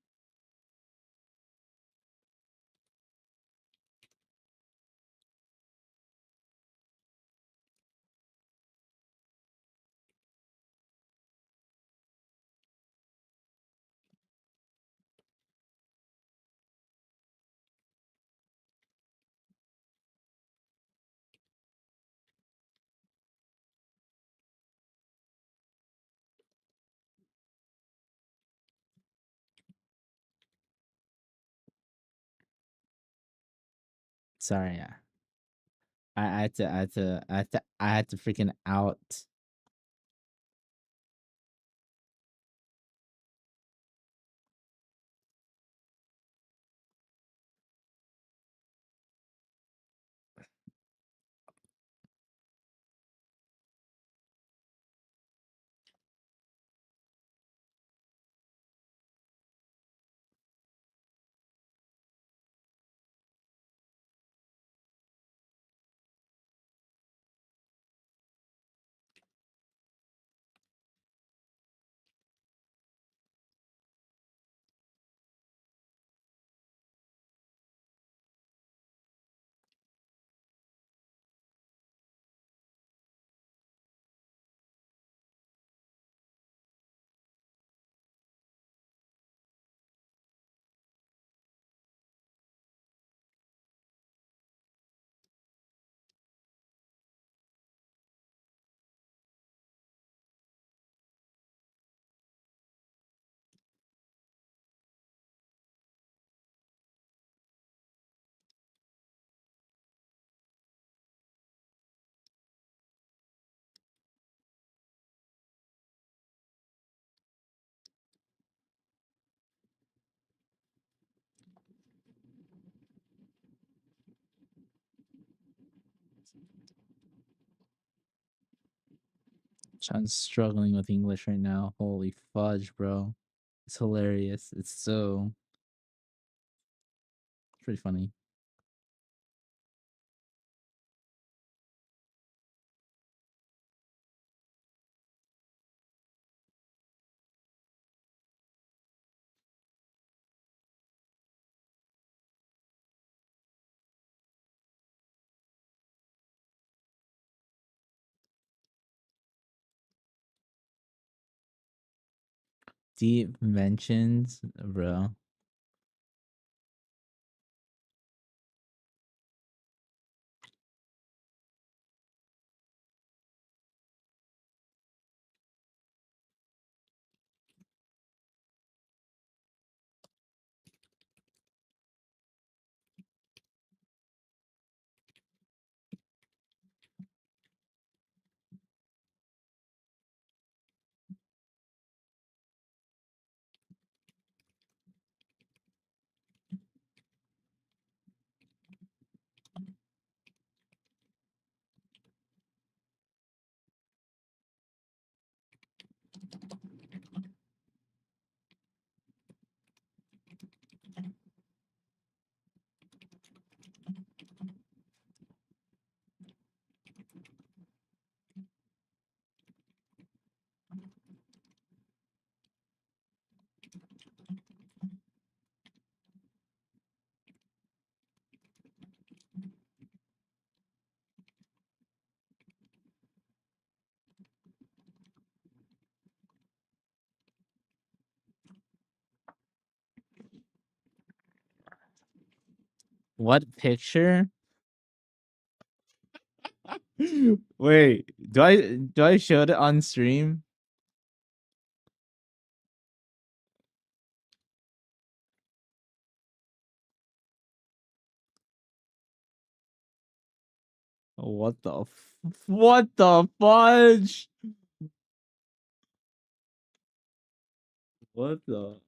Sorry, yeah. I had to freaking out. I'm struggling with English right now. Holy fudge, bro. It's hilarious. It's so pretty funny. Deep mentions, bro. What picture? Wait, do I show it on stream? What the what the fudge? What the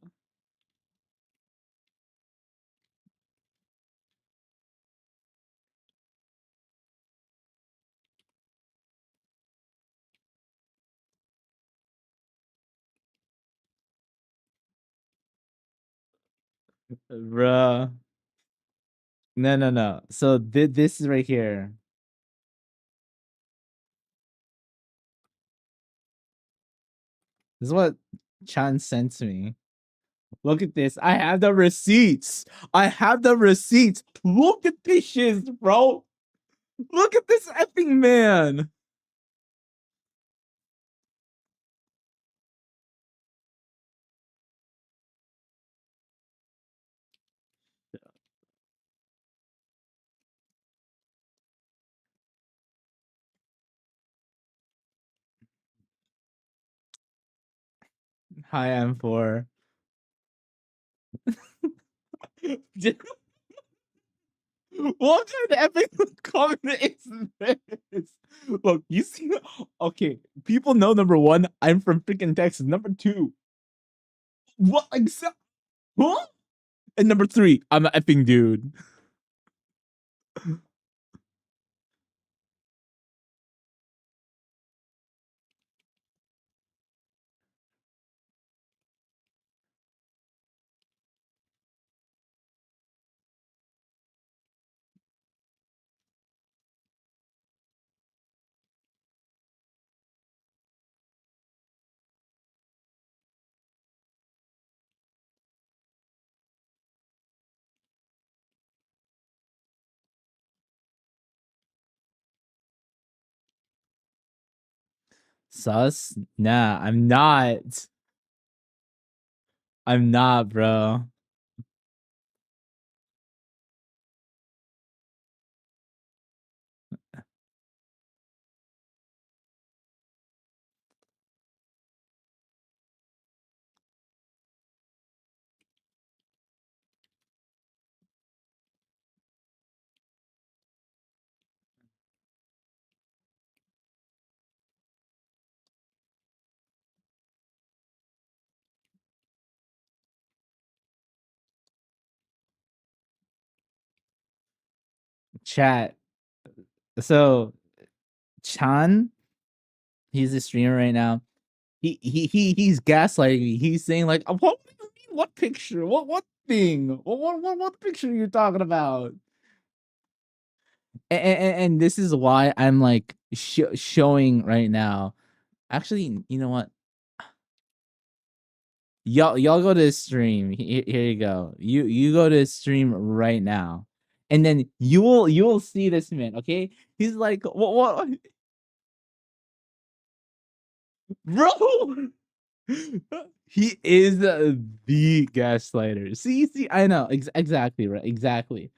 bruh? No. So this is right here. This is what Chan sent to me. Look at this. I have the receipts. I have the receipts. Look at this shit, bro. Look at this effing man. Hi, M4. What kind of epic comment is this? Look, you see, okay, people know number one, I'm from freaking Texas. Number two, what exact? Huh? And number three, I'm an effing dude. Sus? Nah, I'm not. I'm not, bro. Chat. So Chan, he's a streamer right now. He's gaslighting me. He's saying like, what do you mean? What picture? What thing? What picture are you talking about? And this is why I'm like showing right now. Actually, you know what? Y'all go to his stream. Here you go. You go to his stream right now, and then you will see this man. Okay, he's like, what bro? He is the gaslighter. See, I know exactly right, exactly.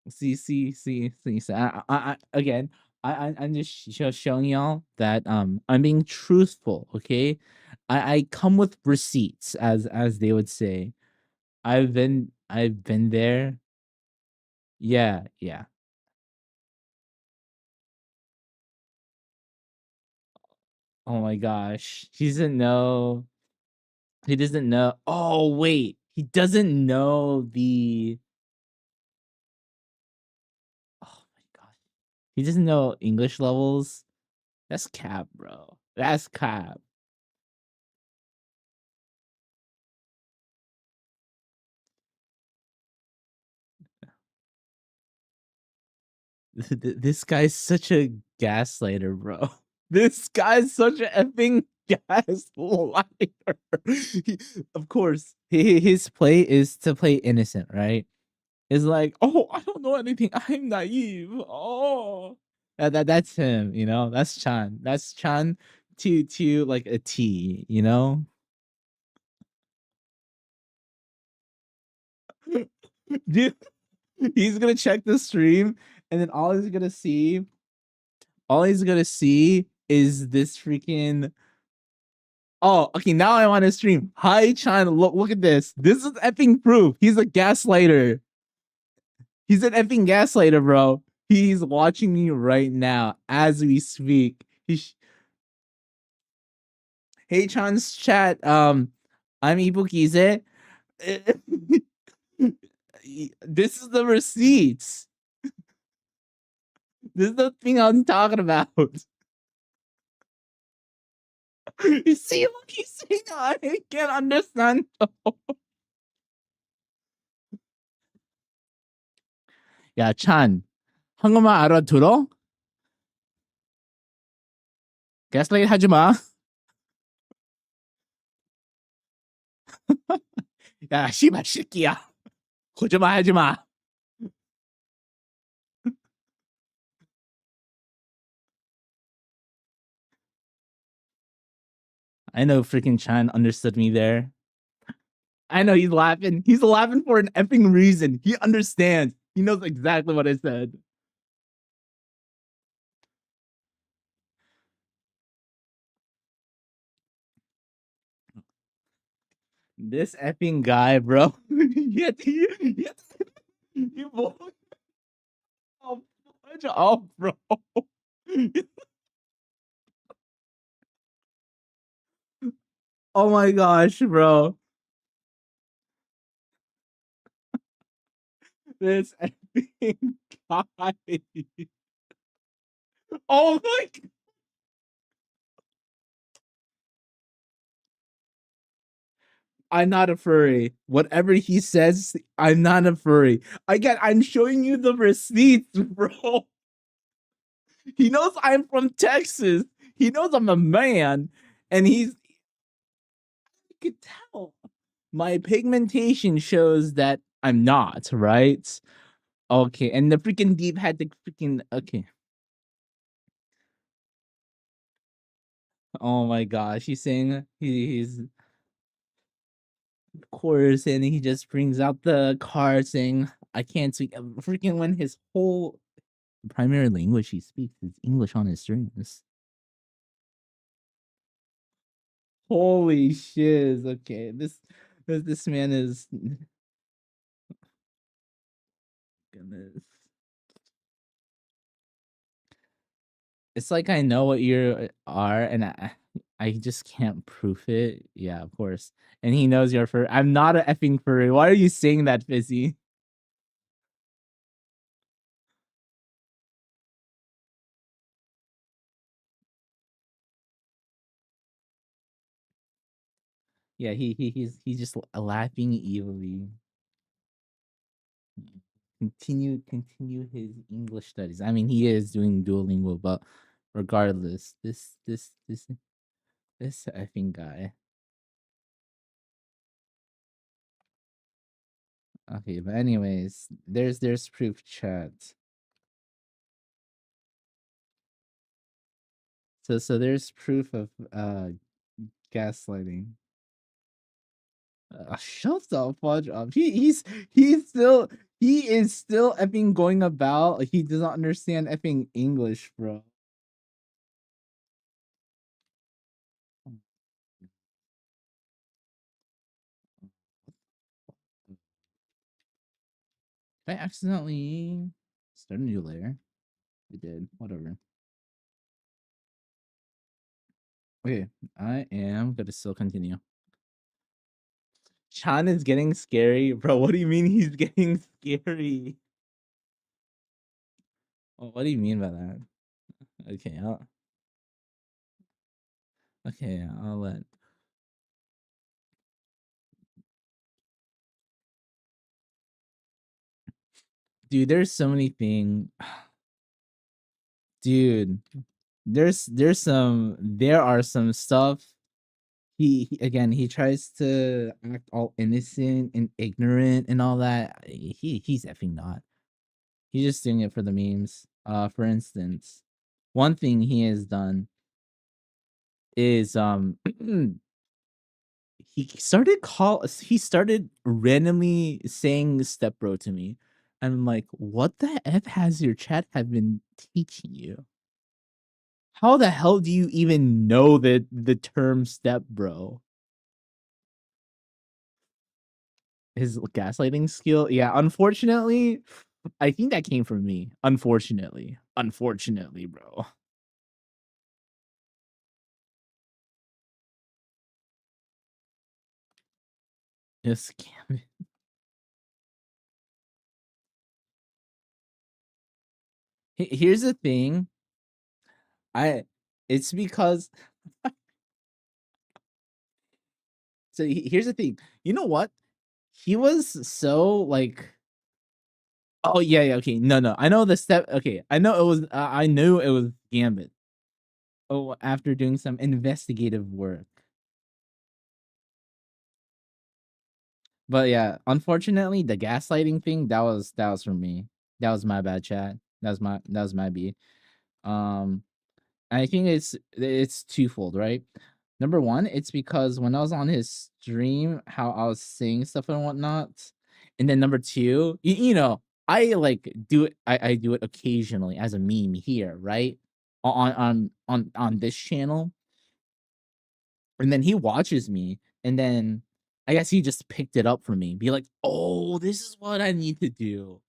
See. So again, I'm just showing y'all that I'm being truthful. Okay, I come with receipts, as they would say. I've been there. Yeah. Oh my gosh, he doesn't know. He doesn't know. Oh wait, he doesn't know the. Oh my gosh, he doesn't know English levels. That's cap, bro. That's cap. This guy's such a gaslighter, bro. This guy's such a effing gaslighter. Of course, his play is to play innocent, right? It's like, oh, I don't know anything. I'm naive. Oh, that's him. That's Chan. That's Chan to like a T. Dude, he's gonna check the stream, and then all he's gonna see is this freaking. Oh, okay. Now I want to stream. Hi, Chan. Look at this. This is effing proof. He's a gaslighter. He's an effing gaslighter, bro. He's watching me right now as we speak. Hey, Chan's chat. I'm Ibukize. This is the receipts. This is the thing I'm talking about. You see what he's saying? I can't understand. 야, 찬. 한국말 알아들어? 가스라이트 하지 마. 야, 씨발 새끼야. 거짓말 하지 마. I know freaking Chan understood me there. I know he's laughing. He's laughing for an effing reason. He understands. He knows exactly what I said. This effing guy, bro. You both fudge off, bro. Oh my gosh, bro. This effing guy. Oh my god. I'm not a furry. Whatever he says, I'm not a furry. Again, I'm showing you the receipts, bro. He knows I'm from Texas. He knows I'm a man. And you could tell. My pigmentation shows that I'm not, right? Okay, and the freaking deep had the freaking okay. Oh my gosh, he's saying he's of course, and he just brings out the card saying I can't speak freaking when his whole primary language he speaks is English on his streams. Holy shiz. Okay, this man is goodness. It's like I know what you are, and I just can't prove it. Yeah, of course. And he knows you're furry. I'm not a effing furry. Why are you saying that, Fizzy? Yeah, he's just laughing evilly. Continue his English studies. I mean, he is doing Duolingo, but regardless, this effing guy. Okay, but anyways, there's proof chat. So there's proof of gaslighting. Shut the fudge up. He is still effing going about. He does not understand effing English, bro. I accidentally start a new layer. I did. Whatever. Okay, I am gonna still continue. Chan is getting scary, bro. What do you mean he's getting scary? Well, what do you mean by that? Okay, I'll let. Dude, there's so many things. Dude, there are some stuff. Again, he tries to act all innocent and ignorant and all that. He's effing not. He's just doing it for the memes. For instance, one thing he has done is he started randomly saying stepbro to me. I'm like, what the F has your chat have been teaching you? How the hell do you even know the term stepbro? His gaslighting skill? Yeah, unfortunately, I think that came from me, unfortunately. Unfortunately, bro. Just scam it. Here's the thing. It's because so here's the thing. You know what? He was so like oh yeah, okay. No. I know the step okay. I know it was I knew it was Gambit. Oh, after doing some investigative work. But yeah, unfortunately, the gaslighting thing, that was from me. That was my bad, chat. That was my B. Um I think it's twofold, right? Number one, it's because when I was on his stream, how I was saying stuff and whatnot, and then number two, you know, I like do it. I do it occasionally as a meme here, right? On this channel, and then he watches me, and then I guess he just picked it up from me, be like, "Oh, this is what I need to do."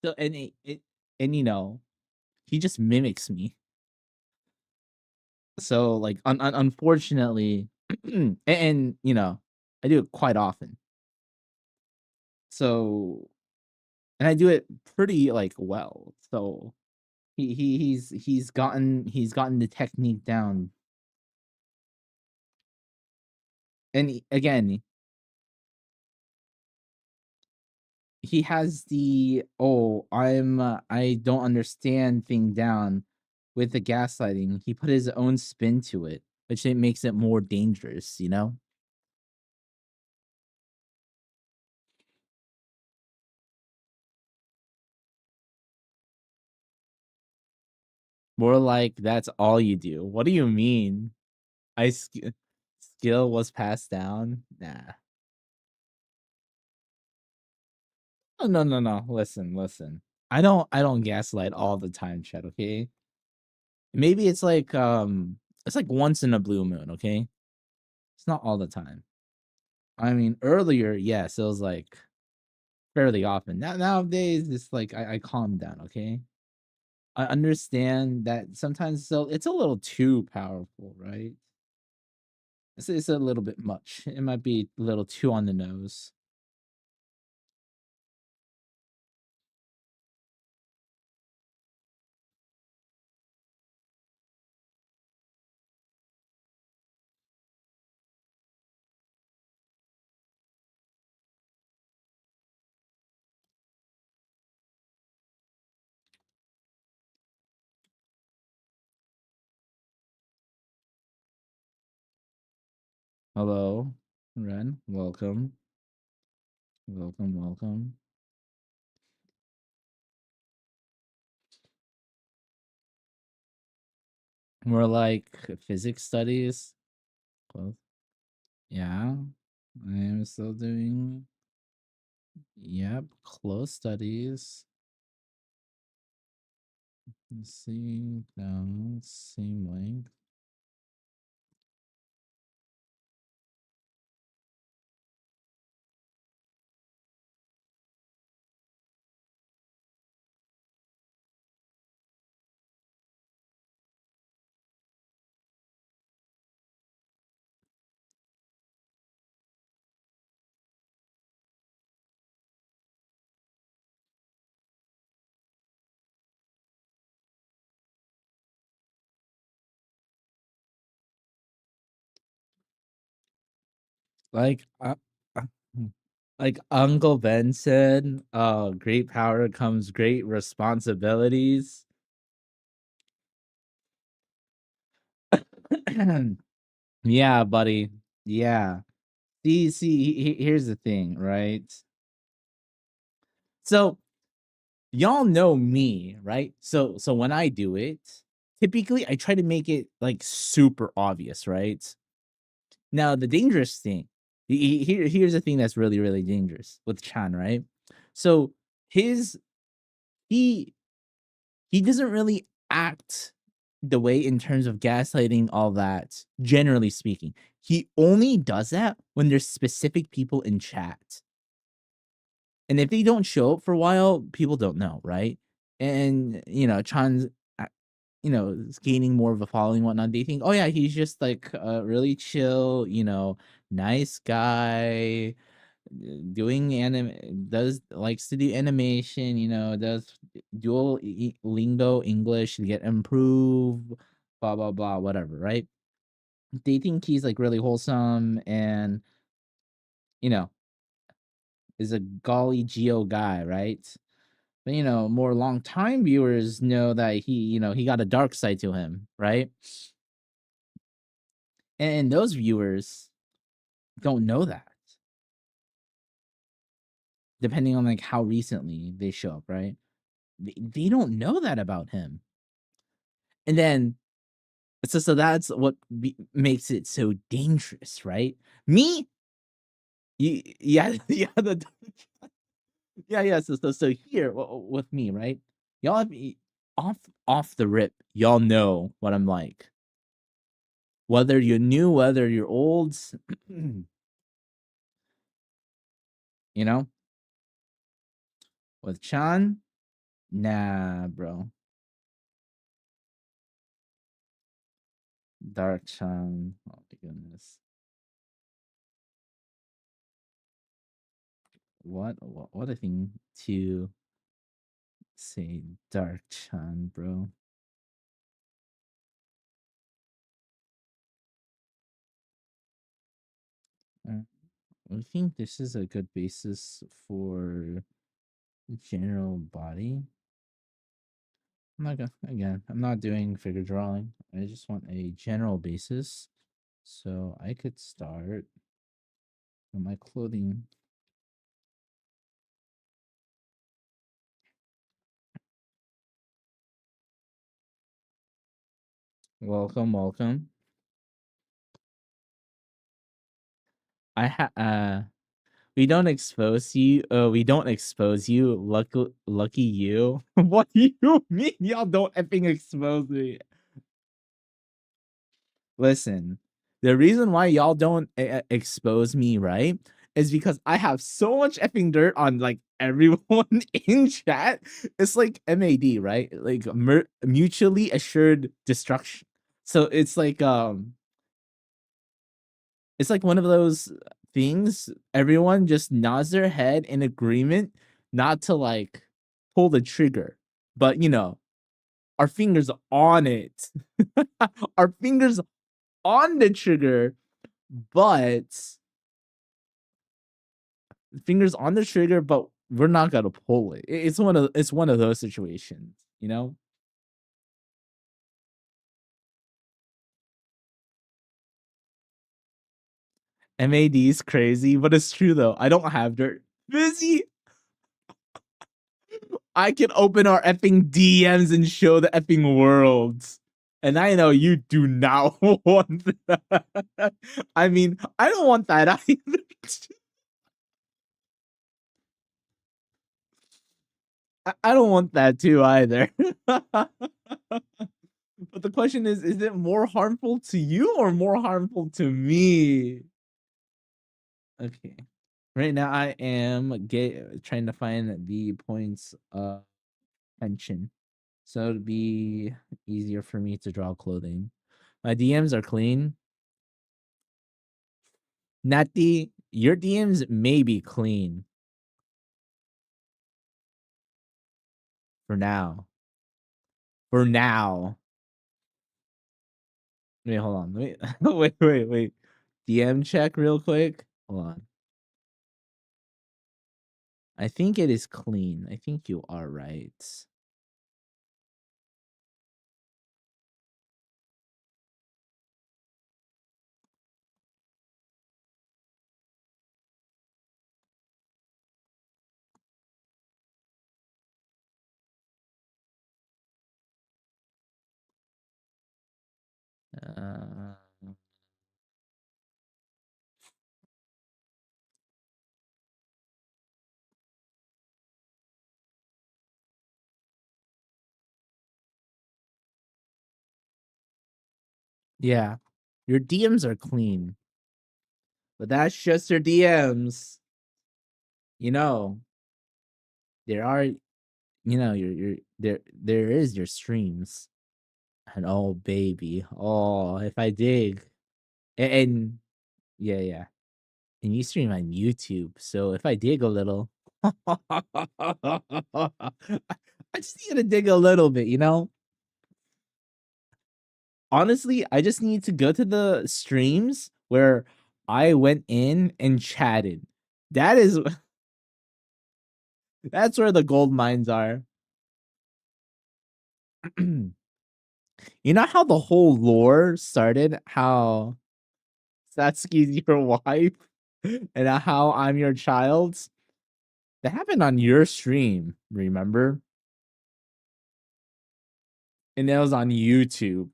So and you know, he just mimics me. So like unfortunately and you know, I do it quite often. So and I do it pretty like well. So he's gotten the technique down. And again, he has the oh, I don't understand thing down with the gaslighting. He put his own spin to it, which it makes it more dangerous, you know? More like that's all you do. What do you mean? I skill was passed down? Nah. Oh, no. Listen. I don't gaslight all the time, chat, okay? Maybe it's like once in a blue moon, okay? It's not all the time. I mean, earlier, yes, it was like fairly often. Nowadays, it's like I calm down, okay? I understand that sometimes so it's a little too powerful, right? It's a little bit much. It might be a little too on the nose. Hello, Ren. Welcome. Welcome. More like physics studies. Close. Yeah, I am still doing. Yep, close studies. Let's see, down, same length. Like, like Uncle Ben said, great power comes great responsibilities. Yeah, buddy. Yeah. Here's the thing, right? So y'all know me, right? So when I do it, typically I try to make it like super obvious, right? Now the dangerous thing, here's the thing that's really really dangerous with Chan, right? So his he he doesn't really act the way in terms of gaslighting all that. Generally speaking, he only does that when there's specific people in chat. And if they don't show up for a while, people don't know, right? And Chan's is gaining more of a following and whatnot. They think, oh yeah, he's just like a really chill, nice guy, doing likes to do animation, does dual lingo English to get improved, blah blah blah, whatever, right? They think he's like really wholesome and you know is a golly geo guy, right? But more long time viewers know that he got a dark side to him, right? And those viewers don't know that, depending on like how recently they show up, right? They don't know that about him. And then so that's what makes it so dangerous, right? Me, yeah, yeah, yeah. So here with me, right? Y'all have off the rip, y'all know what I'm like. Whether you're new, whether you're old, you know, with Chan, nah, bro. Dark Chan, oh my goodness. What a thing to say, Dark Chan, bro. I think this is a good basis for general body. I'm not doing figure drawing. I just want a general basis. So I could start with my clothing. Welcome. We don't expose you. We don't expose you. Lucky you. What do you mean? Y'all don't effing expose me. Listen, the reason why y'all don't expose me, right, is because I have so much effing dirt on like everyone in chat. It's like MAD, right? Like mutually assured destruction. So it's like one of those things. Everyone just nods their head in agreement not to like pull the trigger, but our fingers on it. Our fingers on the trigger, but fingers on the trigger, but we're not gonna pull it. It's one of those situations, MAD is crazy, but it's true though. I don't have dirt. Busy. I can open our effing DMs and show the effing world. And I know you do not want that. I mean, I don't want that either. I don't want that too either. But the question is it more harmful to you or more harmful to me? Okay. Right now I am trying to find the points of tension. So it'd be easier for me to draw clothing. My DMs are clean. Natty, your DMs may be clean. For now. For now. Wait, hold on. Wait. DM check real quick. Hold on. I think it is clean. I think you are right. Uh, yeah. Your DMs are clean. But that's just your DMs. there are, your there is your streams. And oh baby, oh if I dig, and yeah, yeah, and you stream on YouTube, so if I dig a little, I just need to dig a little bit, Honestly, I just need to go to the streams where I went in and chatted. That is that's where the gold mines are. You know how the whole lore started? How Satsuki's your wife and how I'm your child? That happened on your stream, remember? And that was on YouTube.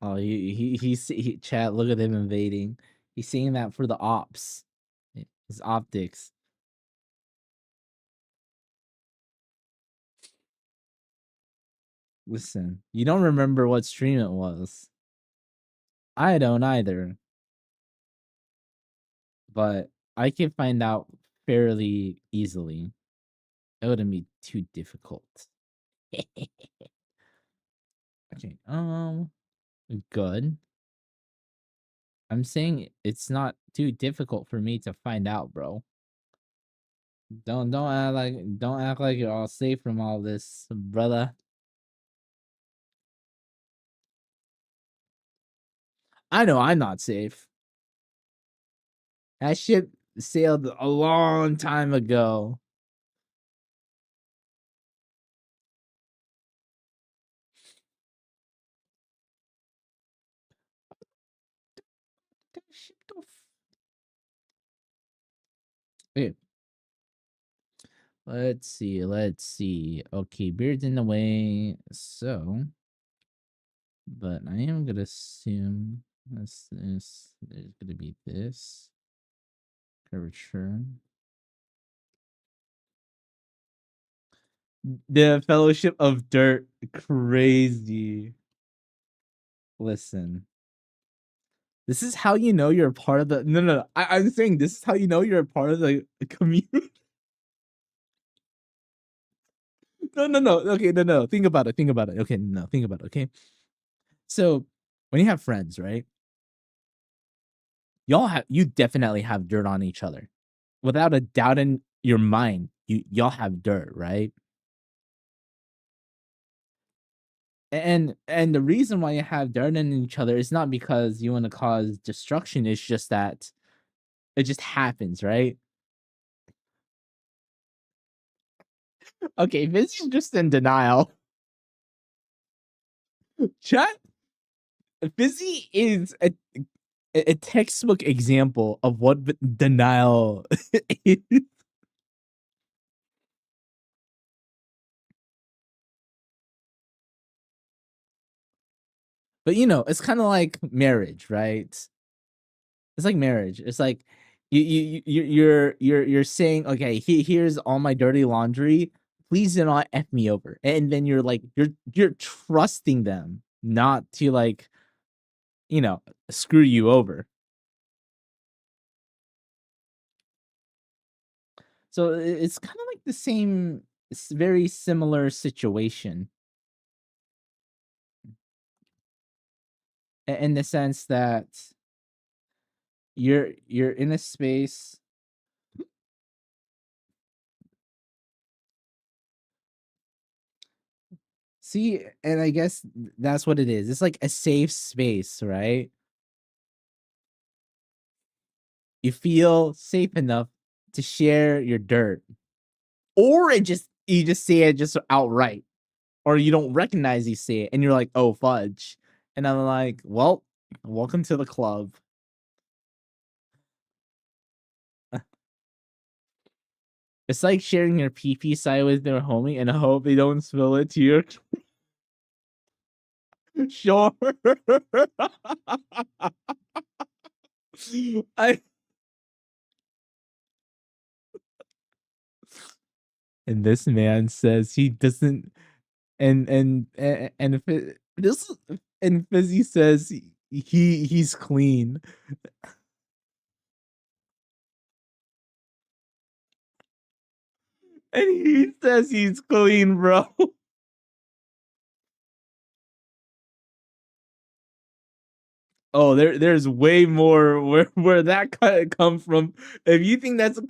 Oh, he chat. Look at him invading. He's saying that for the ops, his optics. Listen, you don't remember what stream it was. I don't either, but I can find out fairly easily. It wouldn't be too difficult. Okay, good. I'm saying it's not too difficult for me to find out, bro. Don't act like you're all safe from all this, brother. I know I'm not safe. That ship sailed a long time ago. That ship don't. Okay. Let's see. Okay, beard's in the way, so. But I am gonna assume this. There's gonna be this curvature. The Fellowship of Dirt, crazy. Listen, this is how you know you're a part of the. No. I'm saying this is how you know you're a part of the community. No. Okay, no. Think about it. Okay, no, think about it. Okay, so when you have friends, right? You definitely have dirt on each other, without a doubt in your mind. Y'all have dirt, right? And the reason why you have dirt in each other is not because you want to cause destruction. It's just that it just happens, right? Okay, this is just in denial. Chat. Fizzy is a textbook example of what denial is. But it's kind of like marriage, right? It's like marriage. It's like you're saying, okay, here's all my dirty laundry. Please do not f me over. And then you're trusting them not to screw you over. So it's kind of like the same, very similar situation in the sense that you're in a space. See, and I guess that's what it is. It's like a safe space, right? You feel safe enough to share your dirt, or you just say it just outright, or you don't recognize you say it, and you're like, "Oh fudge," and I'm like, "Well, welcome to the club." It's like sharing your PP side with their homie and hope they don't spill it to your. Sure. I and this man says he doesn't, and if this and Fizzy says he's clean. And he says he's clean, bro. Oh, there's way more where that come from. If you think that's a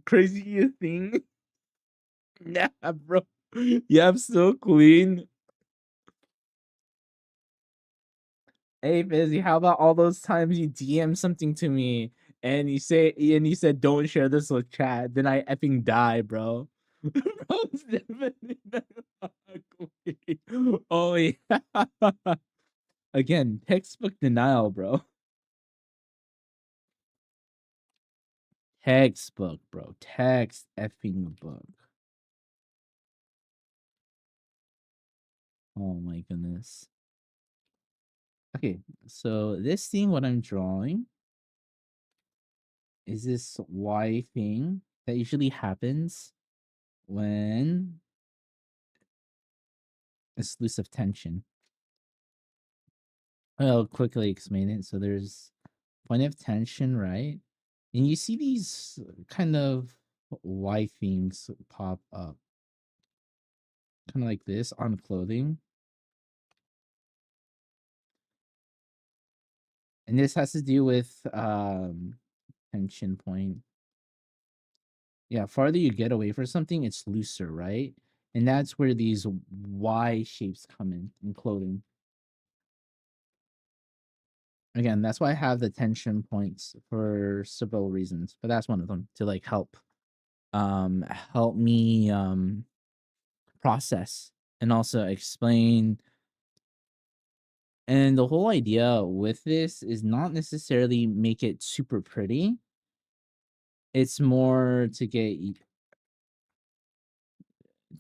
crazy thing, nah, bro. Yeah, I'm still clean. Hey, Busy, how about all those times you DM something to me and you said don't share this with chat, then I effing die, bro. Bro's definitely not clean. Oh yeah. Again, textbook denial, bro. Textbook, bro. Text effing book. Oh my goodness. Okay, so this thing, what I'm drawing is this Y thing that usually happens when it's loose of tension. I'll quickly explain it. So there's point of tension, right? And you see these kind of Y things pop up, kind of like this on clothing. And this has to do with tension point. Yeah, farther you get away from something, it's looser, right? And that's where these Y shapes come in clothing. Again, that's why I have the tension points for several reasons, but that's one of them, to like help help me process and also explain. And the whole idea with this is not necessarily make it super pretty. It's more to get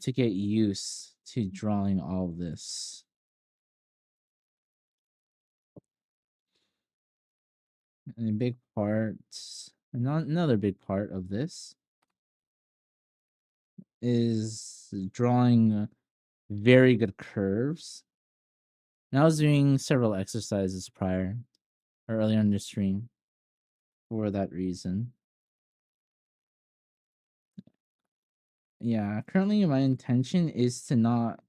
used to drawing all of this. And a big part, another big part of this is drawing very good curves. And I was doing several exercises prior or earlier in the stream for that reason. Yeah, currently my intention is to not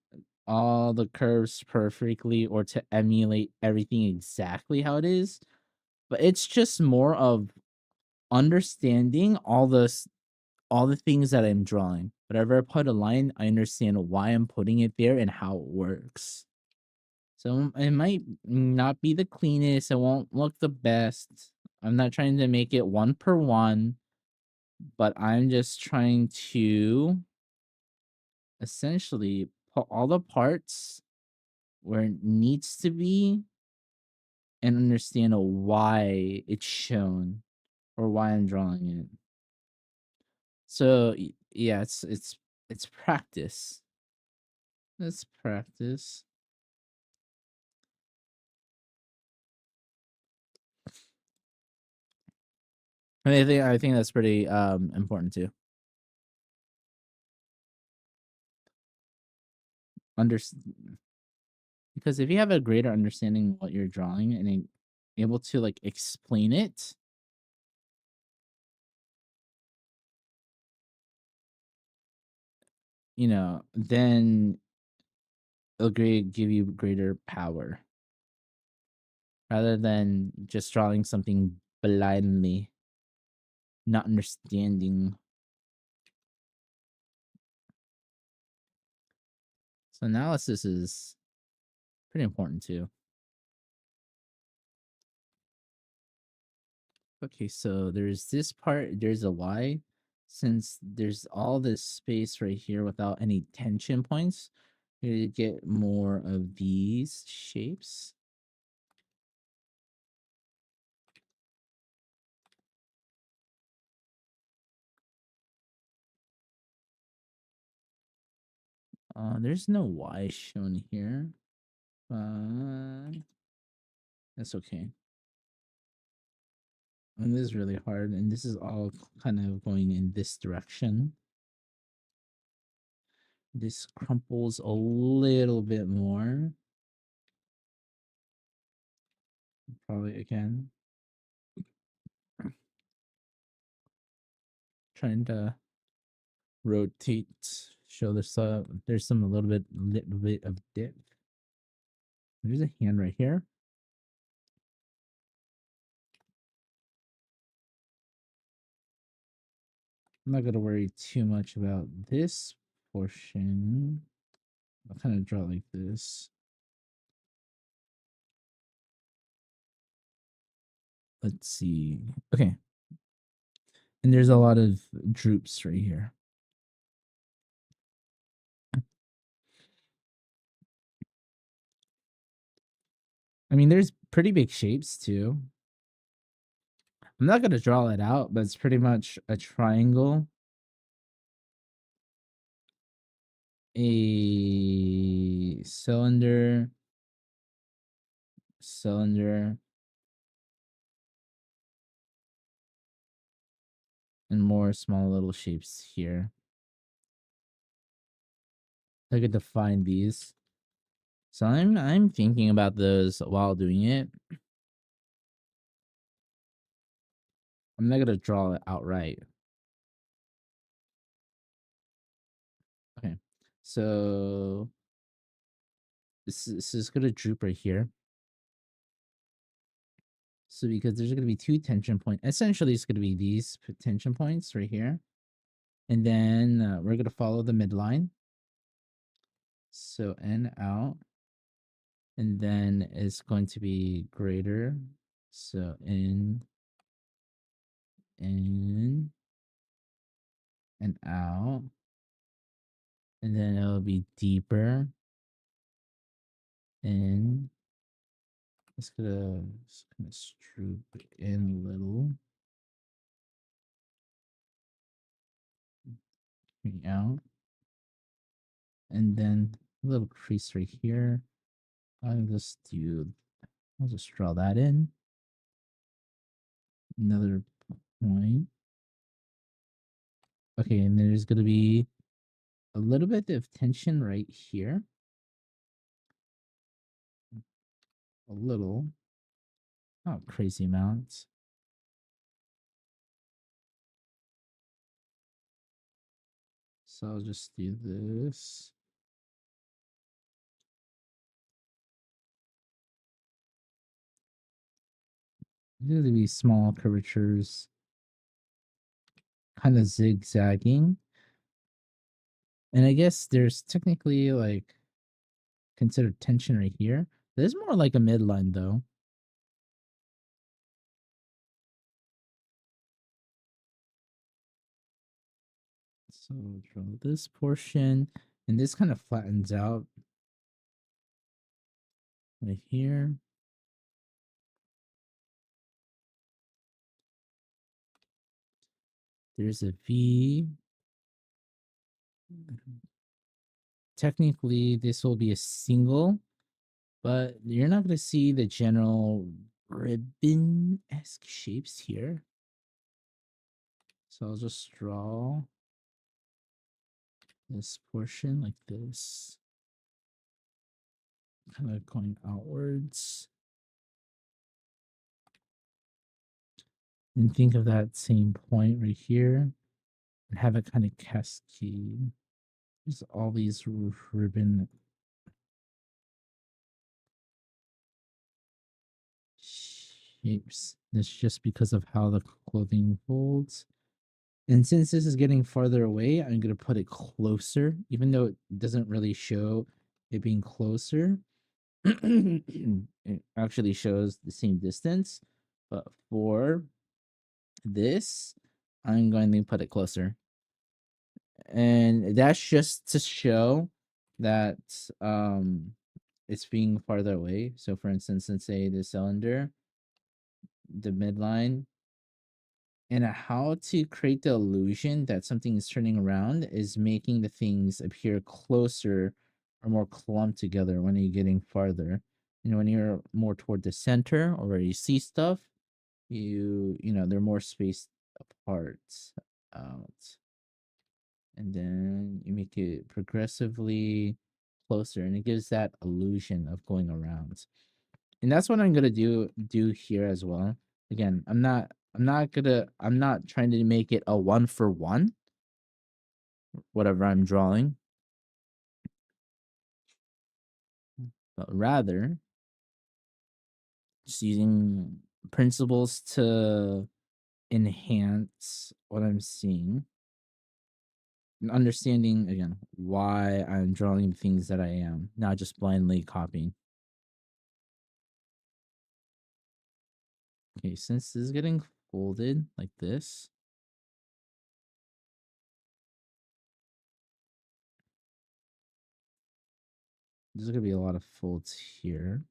all the curves perfectly or to emulate everything exactly how it is, but it's just more of understanding all the things that I'm drawing. Whatever I put a line, I understand why I'm putting it there and how it works. So it might not be the cleanest, it won't look the best. I'm not trying to make it one per one, but I'm just trying to essentially put all the parts where it needs to be and understand why it's shown or why I'm drawing it. So yeah, it's practice. It's practice. I think that's pretty important too. Because if you have a greater understanding of what you're drawing and able to like explain it, then it'll give you greater power rather than just drawing something blindly, not understanding. So analysis is pretty important too. Okay, so there's this part, there's a Y. Since there's all this space right here without any tension points, you get more of these shapes. There's no Y shown here, but that's okay. And this is really hard, and this is all kind of going in this direction. This crumples a little bit more. probably again. Trying to rotate, show there's some little bit of dip. There's a hand right here. I'm not gonna worry too much about this portion. I'll kind of draw it like this. Let's see. Okay. And there's a lot of droops right here. I mean, there's pretty big shapes too. I'm not gonna draw it out, but it's pretty much a triangle, a cylinder, and more small little shapes here. I could define these. So I'm thinking about those while doing it. I'm not gonna draw it outright. Okay, so this is gonna droop right here. So because there's gonna be two tension points, essentially it's gonna be these tension points right here, and then we're gonna follow the midline. So N out, and then it's going to be greater. So in, and out, and then it'll be deeper. In, it's gonna droop in a little. Out, and then a little crease right here. I'll just draw that in. Another point. Okay, and there's gonna be a little bit of tension right here. A little, not crazy amounts. So I'll just do this. There's gonna be small curvatures, kind of zigzagging. And I guess there's technically like considered tension right here. There's more like a midline though. So draw this portion, and this kind of flattens out right here. There's a V. Technically, this will be a single, but you're not going to see the general ribbon-esque shapes here. So I'll just draw this portion like this, kind of going outwards. And think of that same point right here and have it kind of cascade. There's all these ribbon shapes. That's just because of how the clothing folds. And since this is getting farther away, I'm going to put it closer, even though it doesn't really show it being closer. It actually shows the same distance. But for this, I'm going to put it closer. And that's just to show that it's being farther away. So for instance, let's say the cylinder, the midline, and how to create the illusion that something is turning around is making the things appear closer or more clumped together when you're getting farther. When you're more toward the center or where you see stuff, you know they're more spaced apart out. And then you make it progressively closer, and it gives that illusion of going around. And that's what I'm gonna do here as well. Again, I'm not trying to make it a 1-for-1, whatever I'm drawing, but rather just using principles to enhance what I'm seeing and understanding again why I'm drawing the things that I am, not just blindly copying. Okay, since this is getting folded like this, there's gonna be a lot of folds here.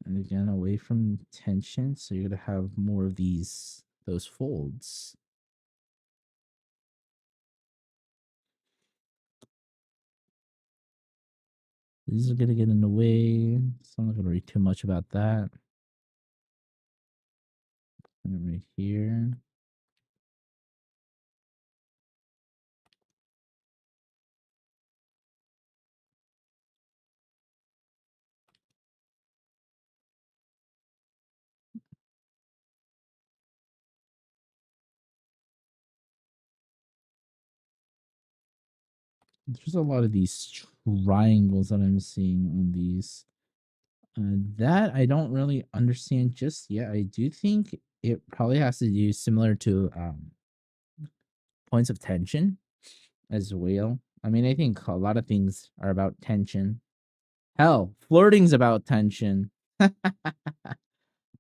And again, away from tension, so you're gonna have more of those folds. These are gonna get in the way, so I'm not gonna read too much about that. And right here. There's a lot of these triangles that I'm seeing on these. That I don't really understand just yet. I do think it probably has to do similar to points of tension as well. I mean, I think a lot of things are about tension. Hell, flirting's about tension. I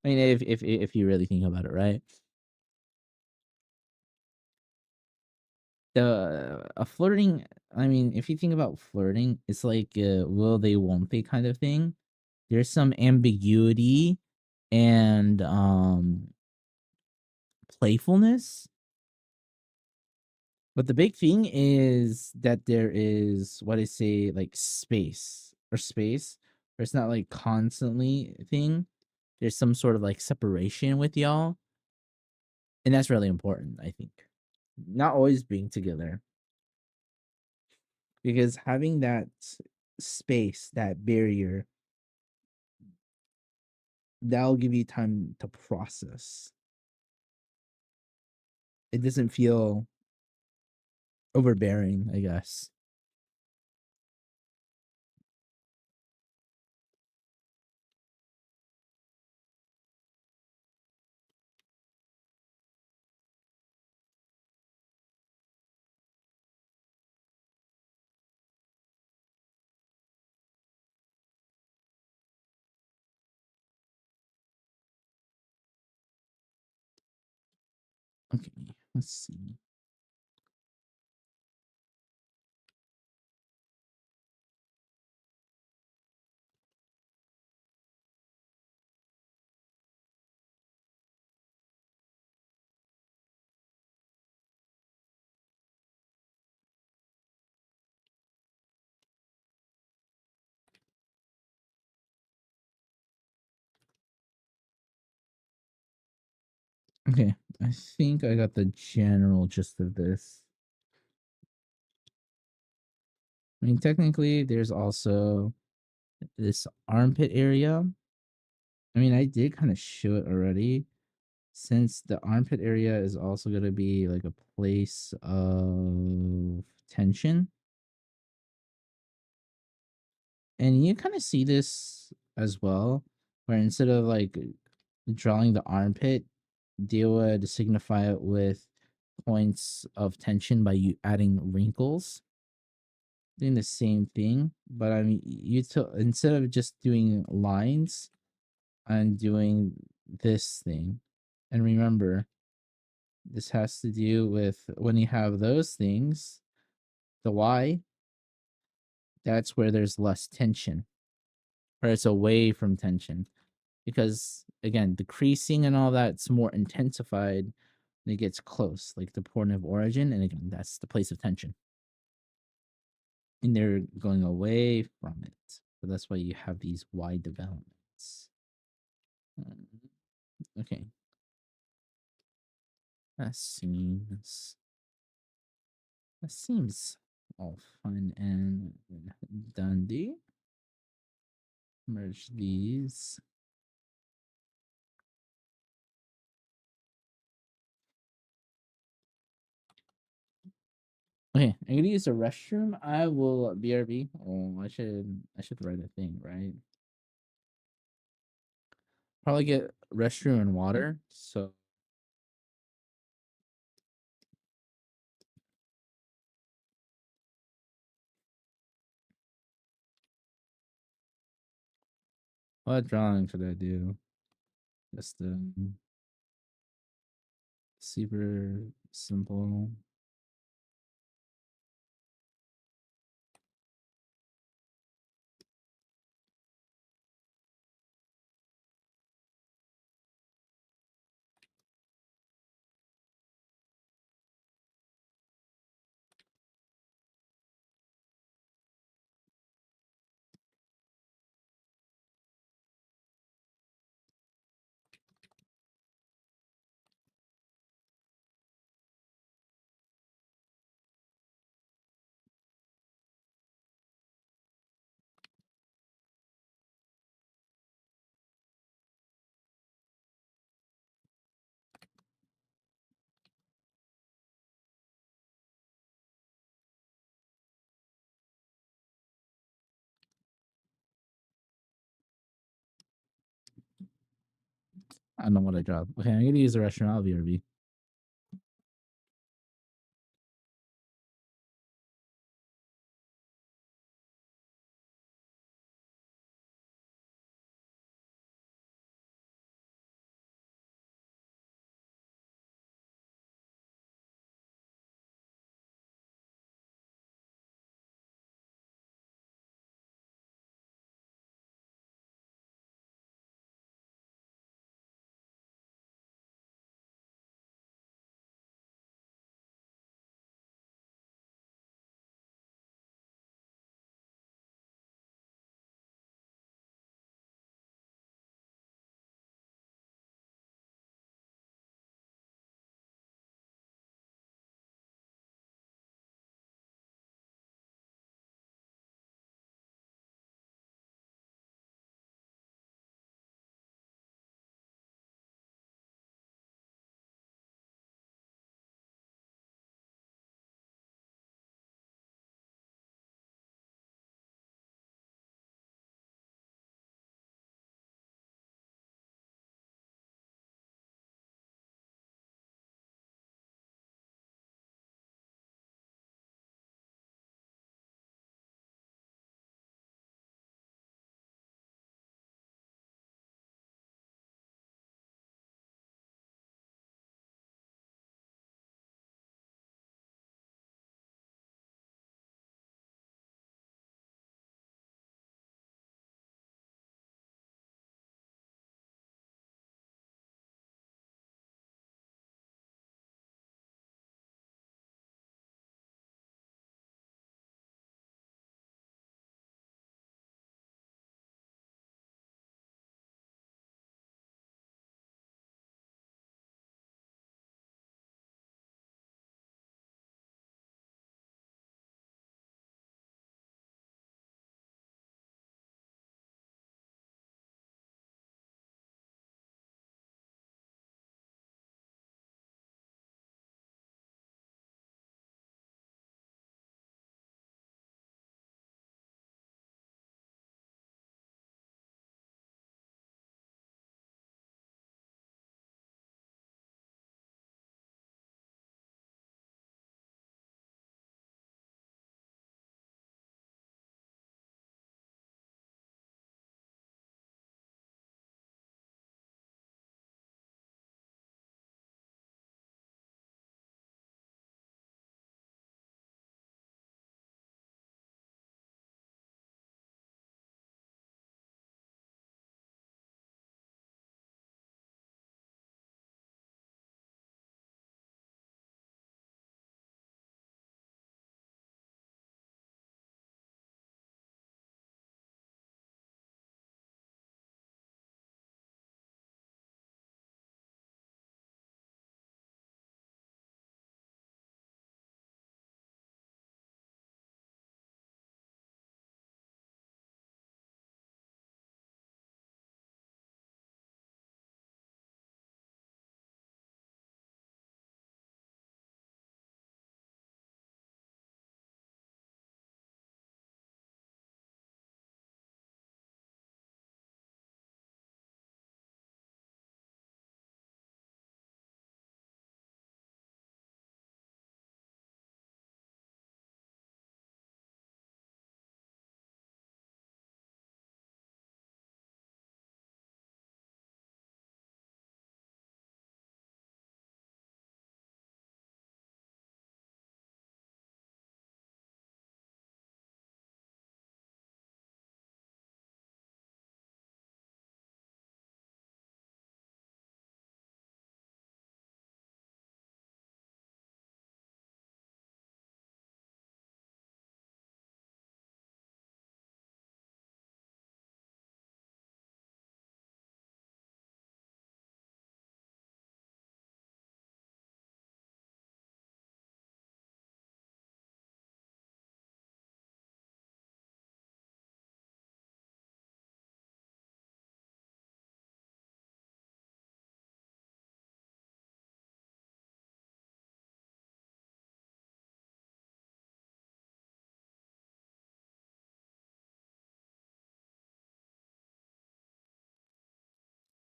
mean, if you really think about it, right? The a flirting. I mean, if you think about flirting, it's like will they, won't they kind of thing. There's some ambiguity and playfulness. But the big thing is that there is what I say, like space, where it's not like constantly thing. There's some sort of like separation with y'all. And that's really important, I think. Not always being together. Because having that space, that barrier, that'll give you time to process. It doesn't feel overbearing, I guess. Okay, let's see. Okay, I think I got the general gist of this. I mean, technically, there's also this armpit area. I mean, I did kind of show it already, since the armpit area is also going to be like a place of tension. And you kind of see this as well, where instead of like drawing the armpit, they would signify it with points of tension by you adding wrinkles. Doing the same thing, but I mean, instead of just doing lines, I'm doing this thing. And remember, this has to do with when you have those things, the Y, that's where there's less tension, or it's away from tension. Because again, the creasing and all that's more intensified when it gets close, like the point of origin. And again, that's the place of tension. And they're going away from it. So that's why you have these Y developments. Okay. That seems all fine and dandy. Merge these. Okay, I'm gonna use the restroom. I will BRB. Oh, I should write a thing, right? Probably get restroom and water. So what drawing should I do? Just super simple. I don't know what I dropped. Okay, I'm gonna use the restroom. I'll BRB.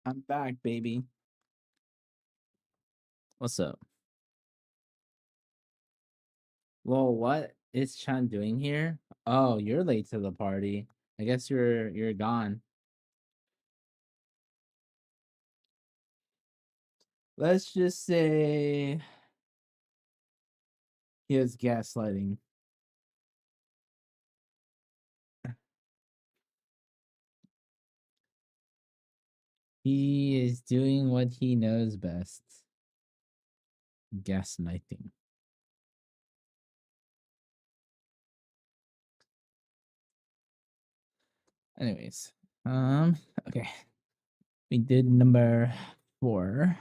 I'm back, baby. What's up? Well, what is Chan doing here? Oh, you're late to the party. I guess you're gone. Let's just say he was gaslighting. He is doing what he knows best. Gaslighting. Anyways, okay. We did number 4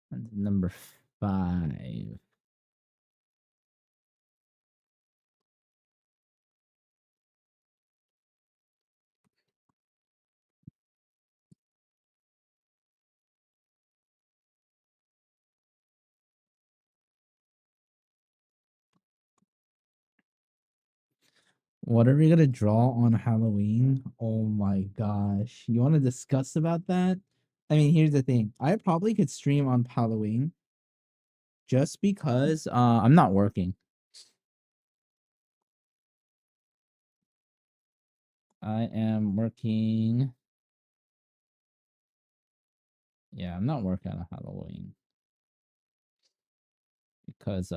and number 5. What are we gonna draw on Halloween? Oh my gosh. You want to discuss about that? I mean, here's the thing. I probably could stream on Halloween just because I'm not working. I am working. Yeah, I'm not working on Halloween because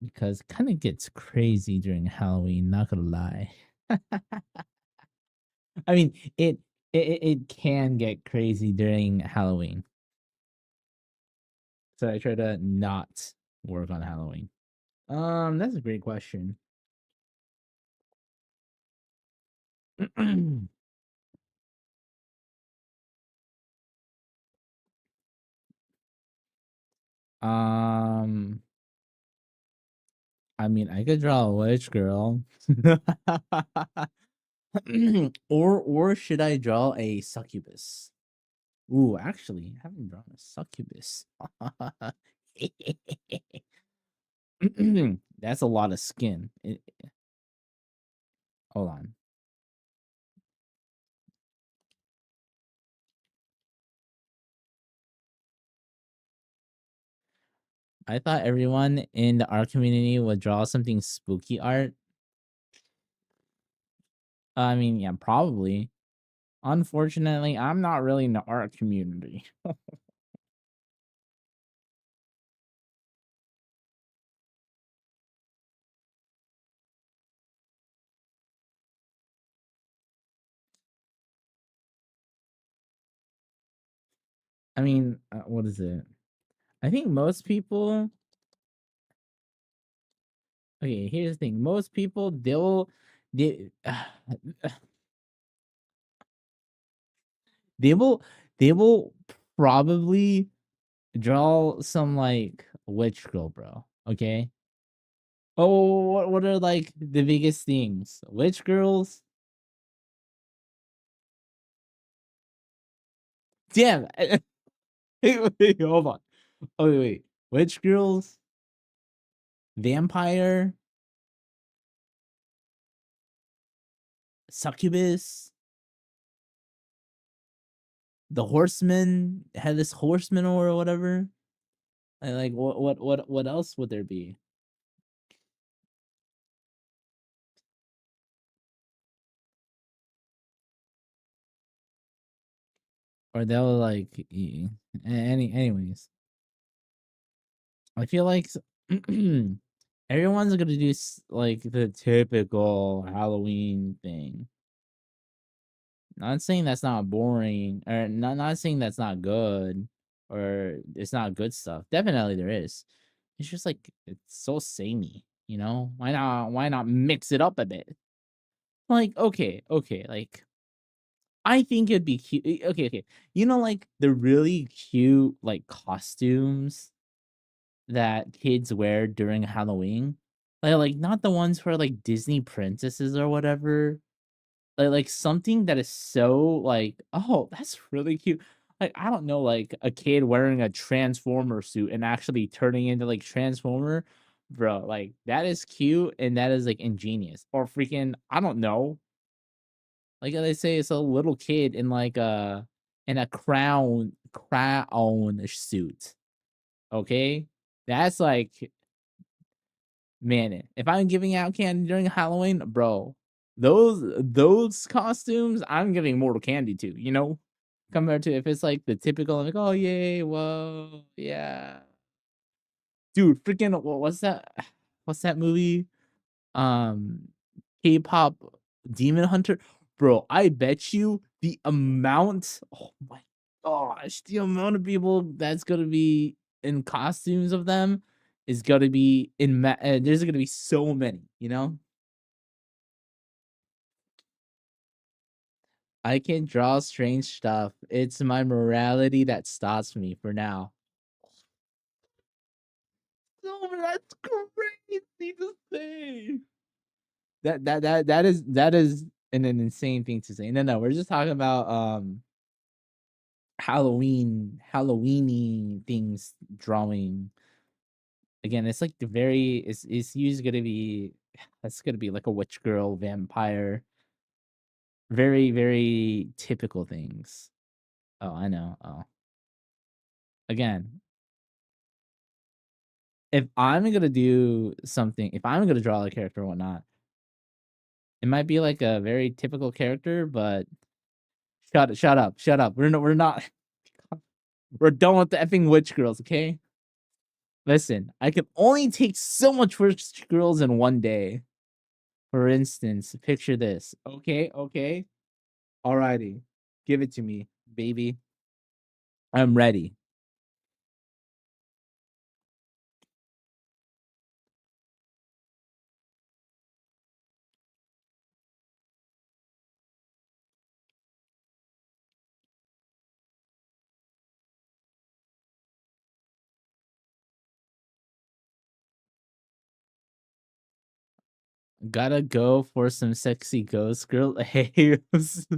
it kind of gets crazy during Halloween, not gonna lie. I mean, it can get crazy during Halloween. So I try to not work on Halloween. That's a great question. um, I mean, I could draw a witch girl. or should I draw a succubus? Ooh, actually, I haven't drawn a succubus. That's a lot of skin. Hold on. I thought everyone in the art community would draw something spooky art. I mean, yeah, probably. Unfortunately, I'm not really in the art community. I mean, what is it? I think most people. Okay, here's the thing. Most people they they will they will probably draw some like witch girl, bro. Okay. Oh, what are like the biggest things? Witch girls. Damn. Wait, hold on. Oh wait. Witch girls, vampire, succubus, the horseman, headless horseman or whatever. Like what else would there be? Or they'll like anyways. I feel like everyone's gonna do like the typical Halloween thing. Not saying that's not boring, or not saying that's not good, or it's not good stuff. Definitely there is. It's just like it's so samey, you know? Why not mix it up a bit? Like, okay, like I think it'd be cute. Okay. You know, like the really cute like costumes that kids wear during Halloween? Like not the ones for like Disney princesses or whatever. Like something that is so like, oh, that's really cute. Like I don't know, like a kid wearing a Transformer suit and actually turning into like Transformer, bro. Like that is cute and that is like ingenious. Or freaking, I don't know. Like they say, it's a little kid in like in a crown suit. Okay, that's like, man. If I'm giving out candy during Halloween, bro, those costumes, I'm giving Mortal Candy to. You know, compared to if it's like the typical, like, oh yay, whoa, yeah, dude, freaking what's that? What's that movie? K-pop Demon Hunter, bro. I bet you the amount. Oh my gosh, the amount of people that's gonna be in costumes of them is gonna be in. There's gonna be so many. You know, I can draw strange stuff. It's my morality that stops me for now. No, that's crazy to say. That is an insane thing to say. No, we're just talking about Halloweeny things drawing. Again, it's like the very it's usually gonna be that's gonna be like a witch girl, vampire, very, very typical things. Oh, I know. Oh. Again, if I'm gonna do something, if I'm gonna draw a character or whatnot, it might be like a very typical character, but shut up. We're not we're done with the effing witch girls, okay? Listen, I can only take so much witch girls in one day. For instance, picture this. Okay. Alrighty. Give it to me, baby. I'm ready. Gotta go for some sexy ghost girl. Hey, ghost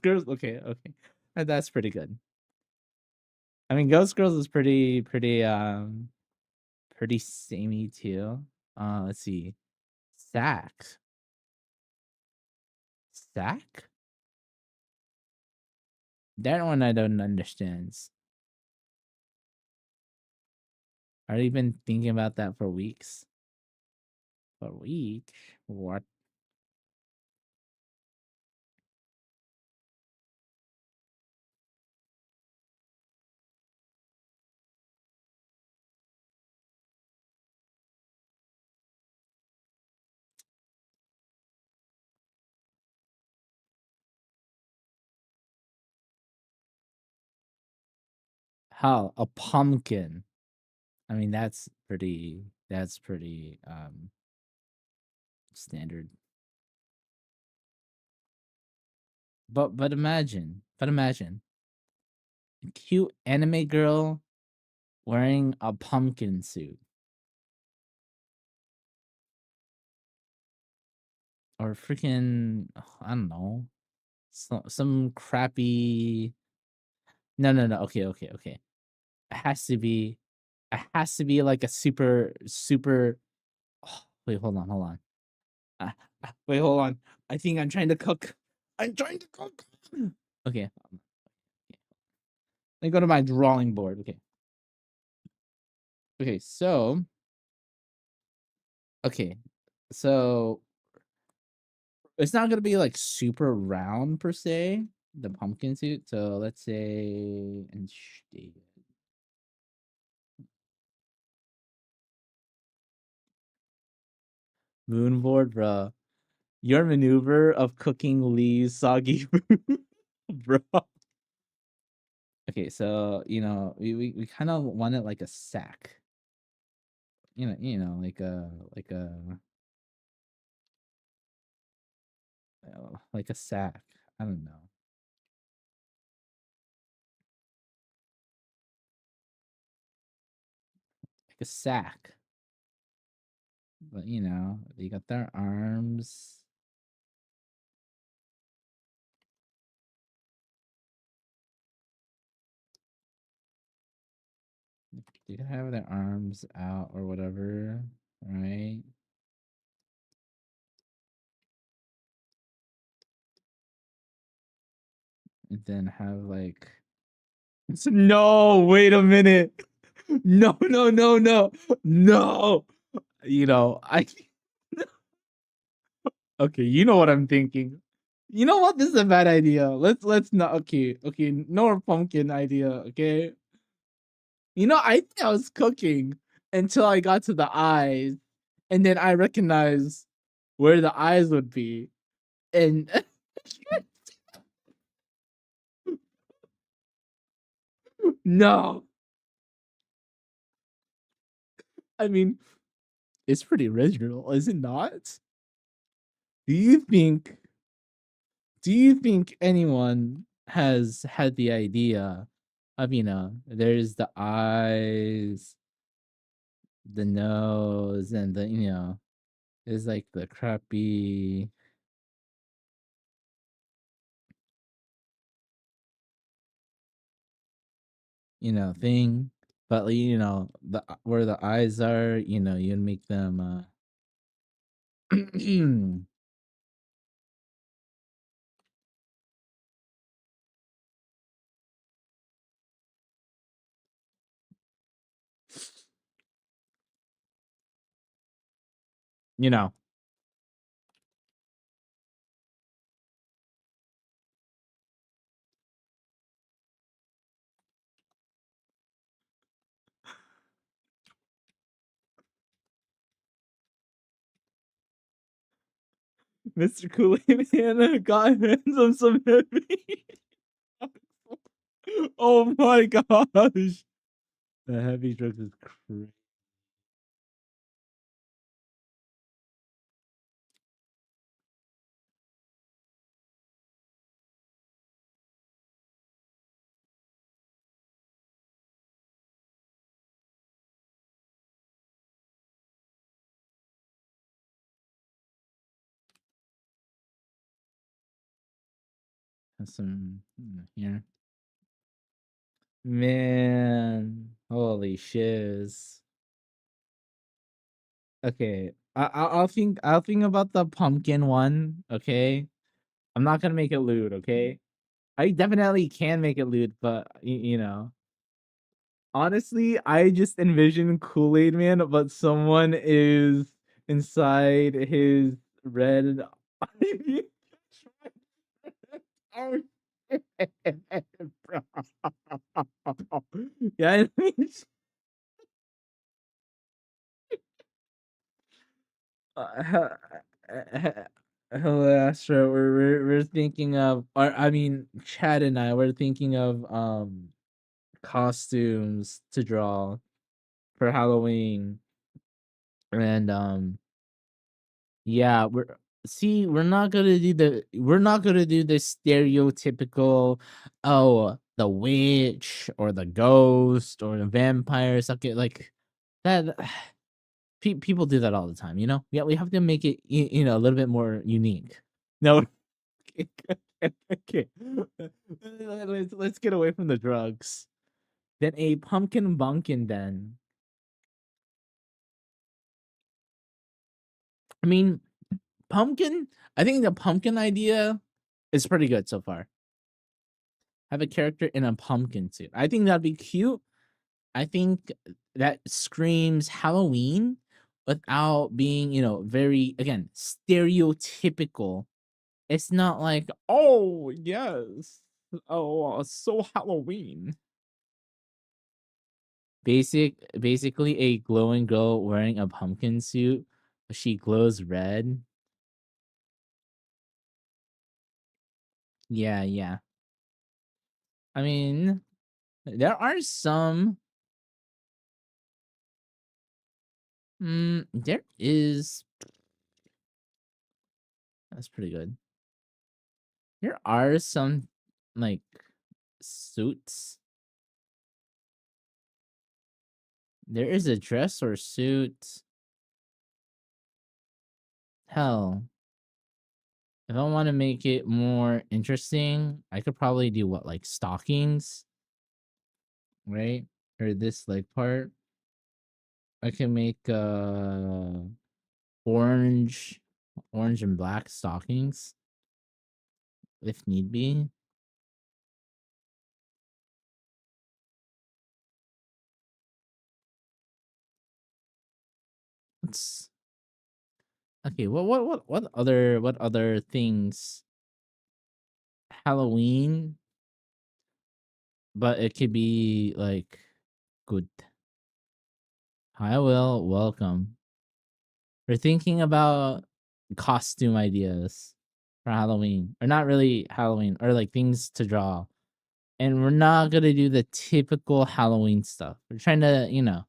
girls. Okay. That's pretty good. I mean, ghost girls is pretty samey too. Let's see. Sack. Sack? That one I don't understand. I've been thinking about that for weeks. For weeks? What? How? A pumpkin. I mean, that's pretty standard. But imagine a cute anime girl wearing a pumpkin suit. Or freaking, I don't know, some crappy. No. Okay. It has to be. It has to be like a super. Oh, wait, hold on. Uh, Wait, hold on. I think I'm trying to cook. I'm trying to cook. Okay, let me go to my drawing board. Okay. Okay, so it's not gonna be like super round per se. The pumpkin suit. So let's say instead. Moonboard, bro. Your maneuver of cooking Lee's soggy food, bro. Okay, so we kind of want it like a sack. Like a sack. I don't know. Like a sack. But they got their arms. They can have their arms out or whatever, right? and then have like no, wait a minute. No, no, no, no, no. You know, I okay, you know what I'm thinking. You know what? This is a bad idea. Let's not okay, no more pumpkin idea, okay? You know, I think I was cooking until I got to the eyes, and then I recognized where the eyes would be. And no. I mean, it's pretty original, is it not? Do you think do you think anyone has had the idea of, there's the eyes, the nose, and there's like the crappy, thing. But like, the where the eyes are, you'd make them you know, Mr. Kool-Aid Man got hands on some heavy. Oh my gosh. The heavy drugs is crazy. Have some here. Man, holy shiz. Okay, I'll think about the pumpkin one. Okay, I'm not gonna make it lewd. Okay, I definitely can make it lewd, but honestly, I just envision Kool-Aid Man, but someone is inside his red. Oh, bro. Yeah, I mean, uh, hello, Astro. We're thinking of, or I mean, Chad and I. We're thinking of costumes to draw for Halloween, and yeah, we're not gonna do the stereotypical, oh, the witch or the ghost or the vampire, something like that. People do that all the time, Yeah, we have to make it, a little bit more unique. No, okay. Let's get away from the drugs. Then a pumpkin bunkin. Then I mean, pumpkin. I think the pumpkin idea is pretty good so far. Have a character in a pumpkin suit. I think that'd be cute. I think that screams Halloween without being, very, again, stereotypical. It's not like, oh, yes. Oh, so Halloween. Basically a glowing girl wearing a pumpkin suit. She glows red. Yeah, yeah. I mean, there are some. There is. That's pretty good. There are some like suits. There is a dress or suit. Hell, if I want to make it more interesting, I could probably do what, like stockings, right? Or this leg part. I can make orange orange and black stockings if need be. It's okay. What other things? Halloween, but it could be like good. Hi, Will. Welcome. We're thinking about costume ideas for Halloween, or not really Halloween, or like things to draw. And we're not gonna do the typical Halloween stuff. We're trying to,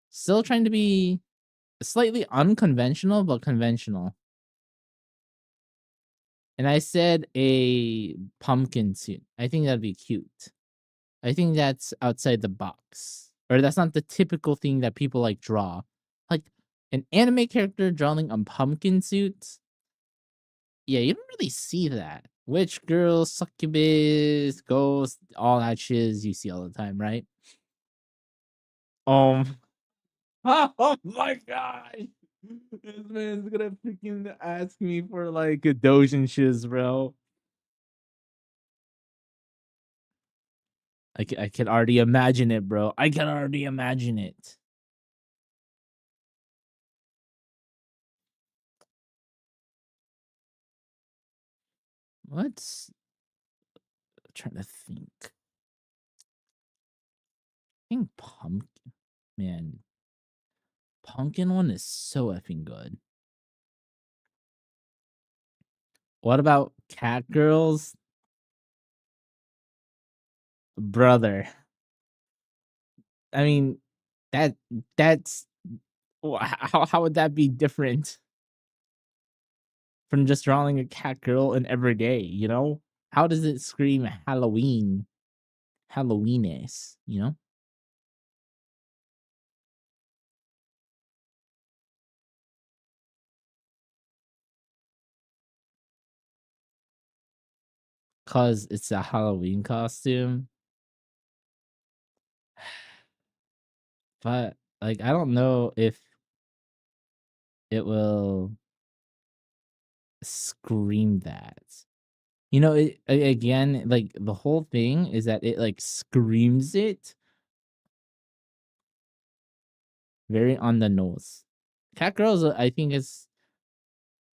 still trying to be slightly unconventional, but conventional. And I said a pumpkin suit. I think that'd be cute. I think that's outside the box. Or that's not the typical thing that people like draw. Like an anime character drawing a pumpkin suit. Yeah, you don't really see that. Witch girl, succubus, ghost, all that shiz you see all the time, right? Um Oh my gosh. This man's gonna freaking ask me for like a Dojin shiz, bro. I can already imagine it, bro. I can already imagine it. Let's try to think. I think pumpkin, man. Pumpkin one is so effing good. What about cat girls? Brother. I mean, that that's how would that be different from just drawing a cat girl in every day, you know? How does it scream Halloween? Halloweeness, you know? Cause it's a Halloween costume. But like I don't know if it will scream that. You know, again, like the whole thing is that it like screams it very on the nose. Cat girls, I think is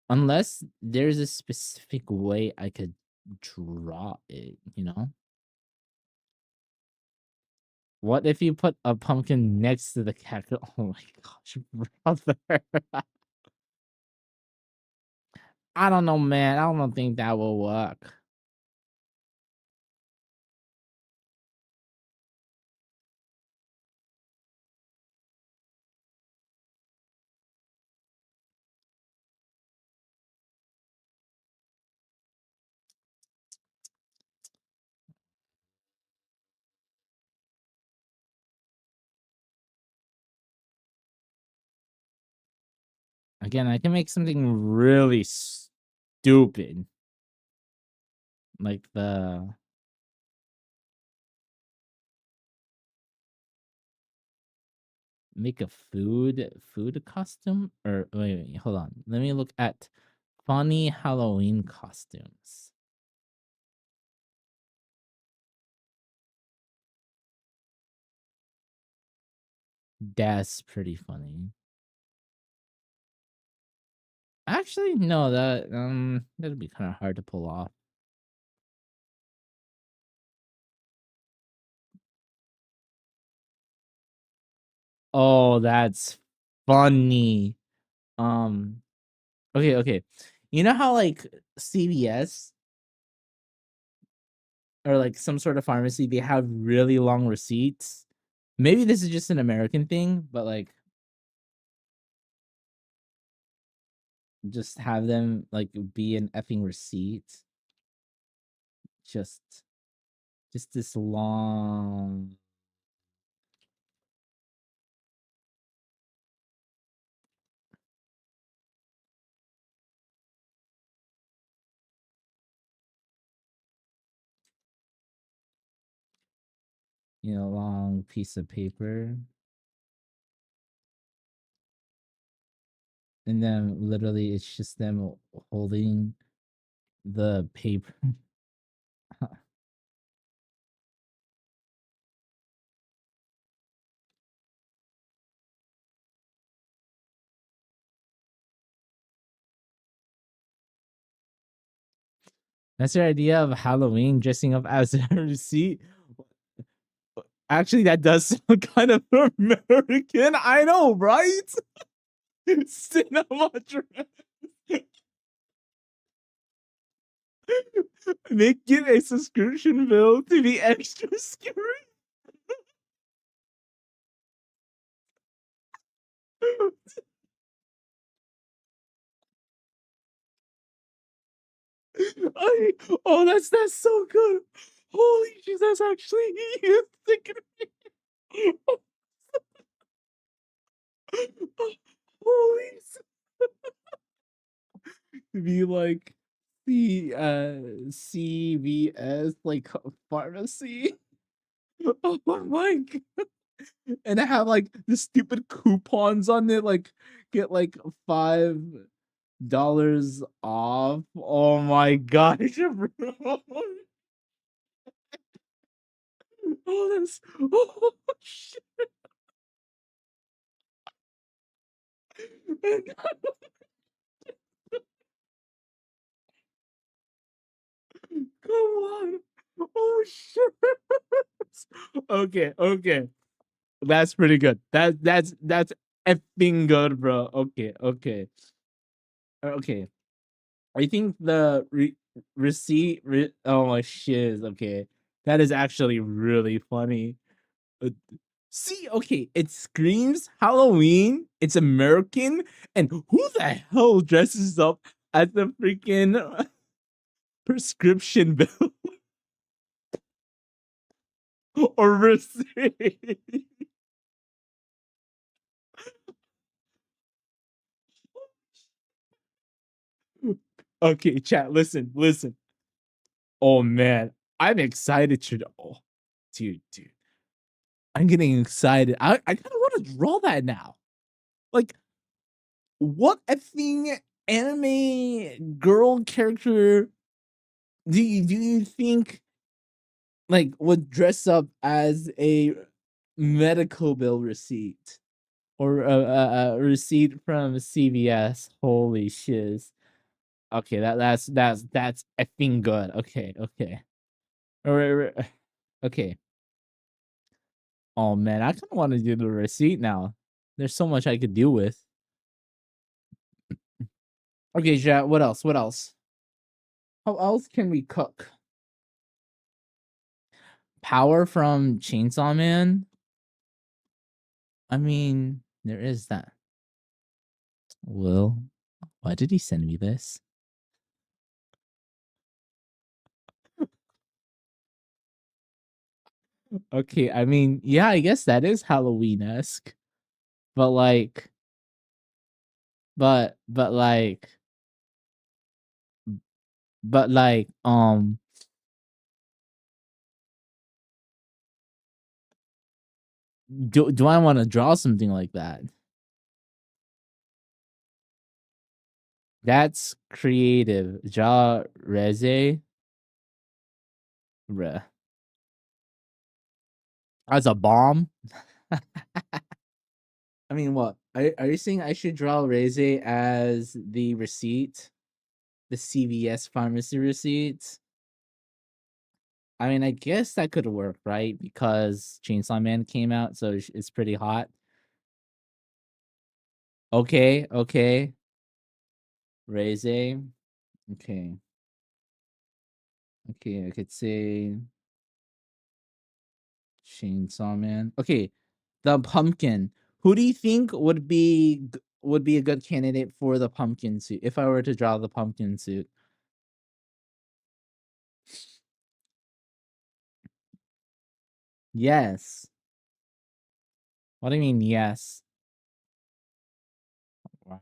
unless there's a specific way I could draw it, you know? What if you put a pumpkin next to the cat girl? Oh my gosh, brother. I don't know, man. I don't think that will work. Again, I can make something really stupid. Like the make a food costume or wait, hold on. Let me look at funny Halloween costumes. That's pretty funny. Actually, no, that'd be kind of hard to pull off. Oh, that's funny. Um, okay. You know how like CVS or like some sort of pharmacy, they have really long receipts. Maybe this is just an American thing, but like just have them like be an effing receipt. Just just this long. Long piece of paper. And then literally it's just them holding the paper. That's your idea of Halloween dressing up as a receipt? Actually, that does sound kind of American. I know, right? Cinema dress. Make it a subscription bill to be extra scary. Oh, that's so good. Holy shit, that's actually he is thinking of me. Holy be like CVS like pharmacy. Oh my god. And I have like the stupid coupons on it, like get like $5 off. Oh my gosh, bro. Oh, that's oh shit. Come on. Oh shit. Okay. That's pretty good. That's effing good, bro. Okay. I think the receipt. Oh my shit. Okay, that is actually really funny. Uh, See, okay, it screams Halloween. It's American, and who the hell dresses up as the freaking prescription bill or receipt? Okay, chat. Listen. Oh man, I'm excited to. Oh, dude. I'm getting excited. I kind of want to draw that now. Like, what effing anime girl character do you think like would dress up as a medical bill receipt or a receipt from CVS? Holy shiz. Okay, that's effing good. Okay. Okay. Oh man, I kind of want to do the receipt now. There's so much I could do with. Okay, chat. What else? How else can we cook? Power from Chainsaw Man? I mean, there is that. Will, why did he send me this? Okay, I mean, yeah, I guess that is Halloween-esque. But like but like do I want to draw something like that? That's creative. Draw reze. Bruh. As a bomb? I mean, what? Are you saying I should draw reze as the receipt? The CVS pharmacy receipts? I mean, I guess that could work, right? Because Chainsaw Man came out, so it's pretty hot. Okay. Reze. Okay. I could say Chainsaw Man. Okay, the pumpkin. Who do you think would be a good candidate for the pumpkin suit if I were to draw the pumpkin suit? Yes. What do you mean yes? What?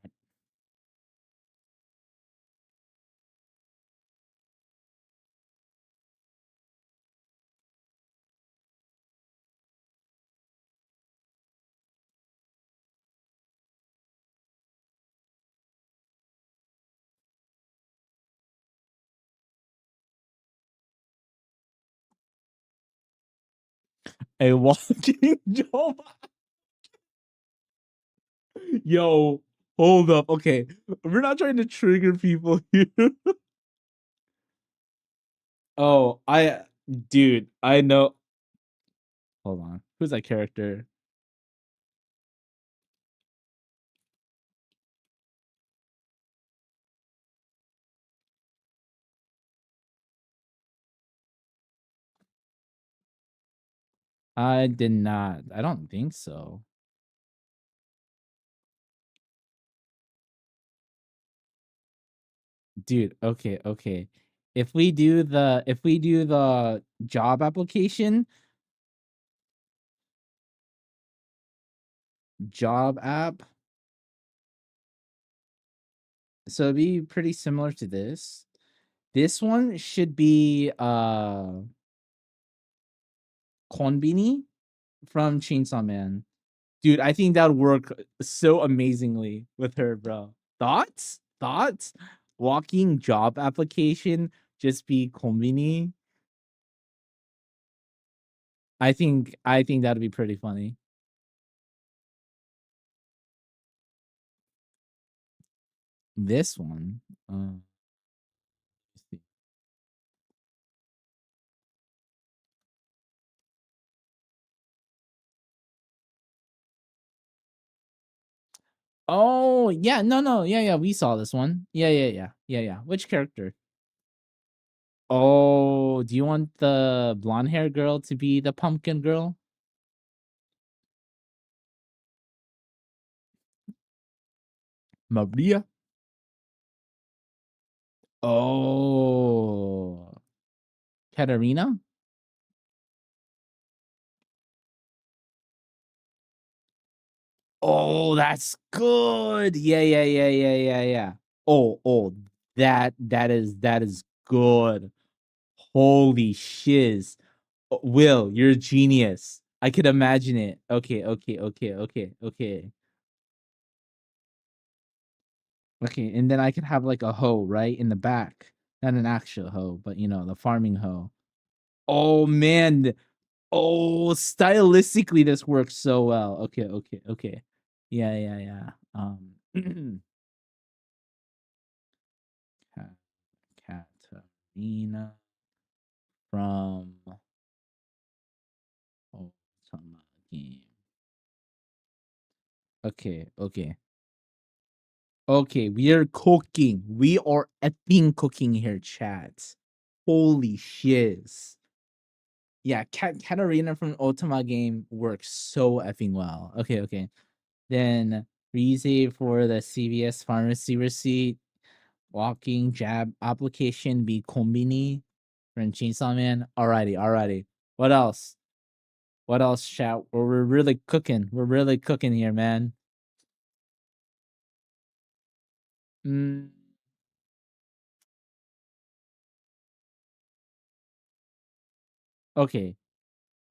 A walking job. Yo, hold up. Okay, we're not trying to trigger people here. Oh, dude, I know. Hold on. Who's that character? I did not. I don't think so. Dude, okay. If we do the job application, job app, so it'd be pretty similar to this. This one should be Konbini from Chainsaw Man. Dude, I think that would work so amazingly with her, bro. Thoughts? Thoughts? Walking job application just be Konbini. I think that'd be pretty funny. This one. Let's see. Oh, yeah, no. Yeah, we saw this one. Yeah. Which character? Oh, do you want the blonde hair girl to be the pumpkin girl? Maria? Oh, Katarina? Oh, that's good. Yeah. Oh, that is good. Holy shiz. Will, you're a genius. I could imagine it. Okay. Okay, and then I could have like a hoe right in the back. Not an actual hoe, but the farming hoe. Oh man. Oh, stylistically this works so well. Okay. Yeah. Katarina from Ultima game. Okay. Okay, we are cooking. We are effing cooking here, chat. Holy shiz. Yeah, Katarina from Ultima game works so effing well. Okay. Then Rize for the CVS pharmacy receipt. Walking jab application be Kombini from Chainsaw Man. Alrighty. What else? What else, chat? We're really cooking. We're really cooking here, man. Mm, okay.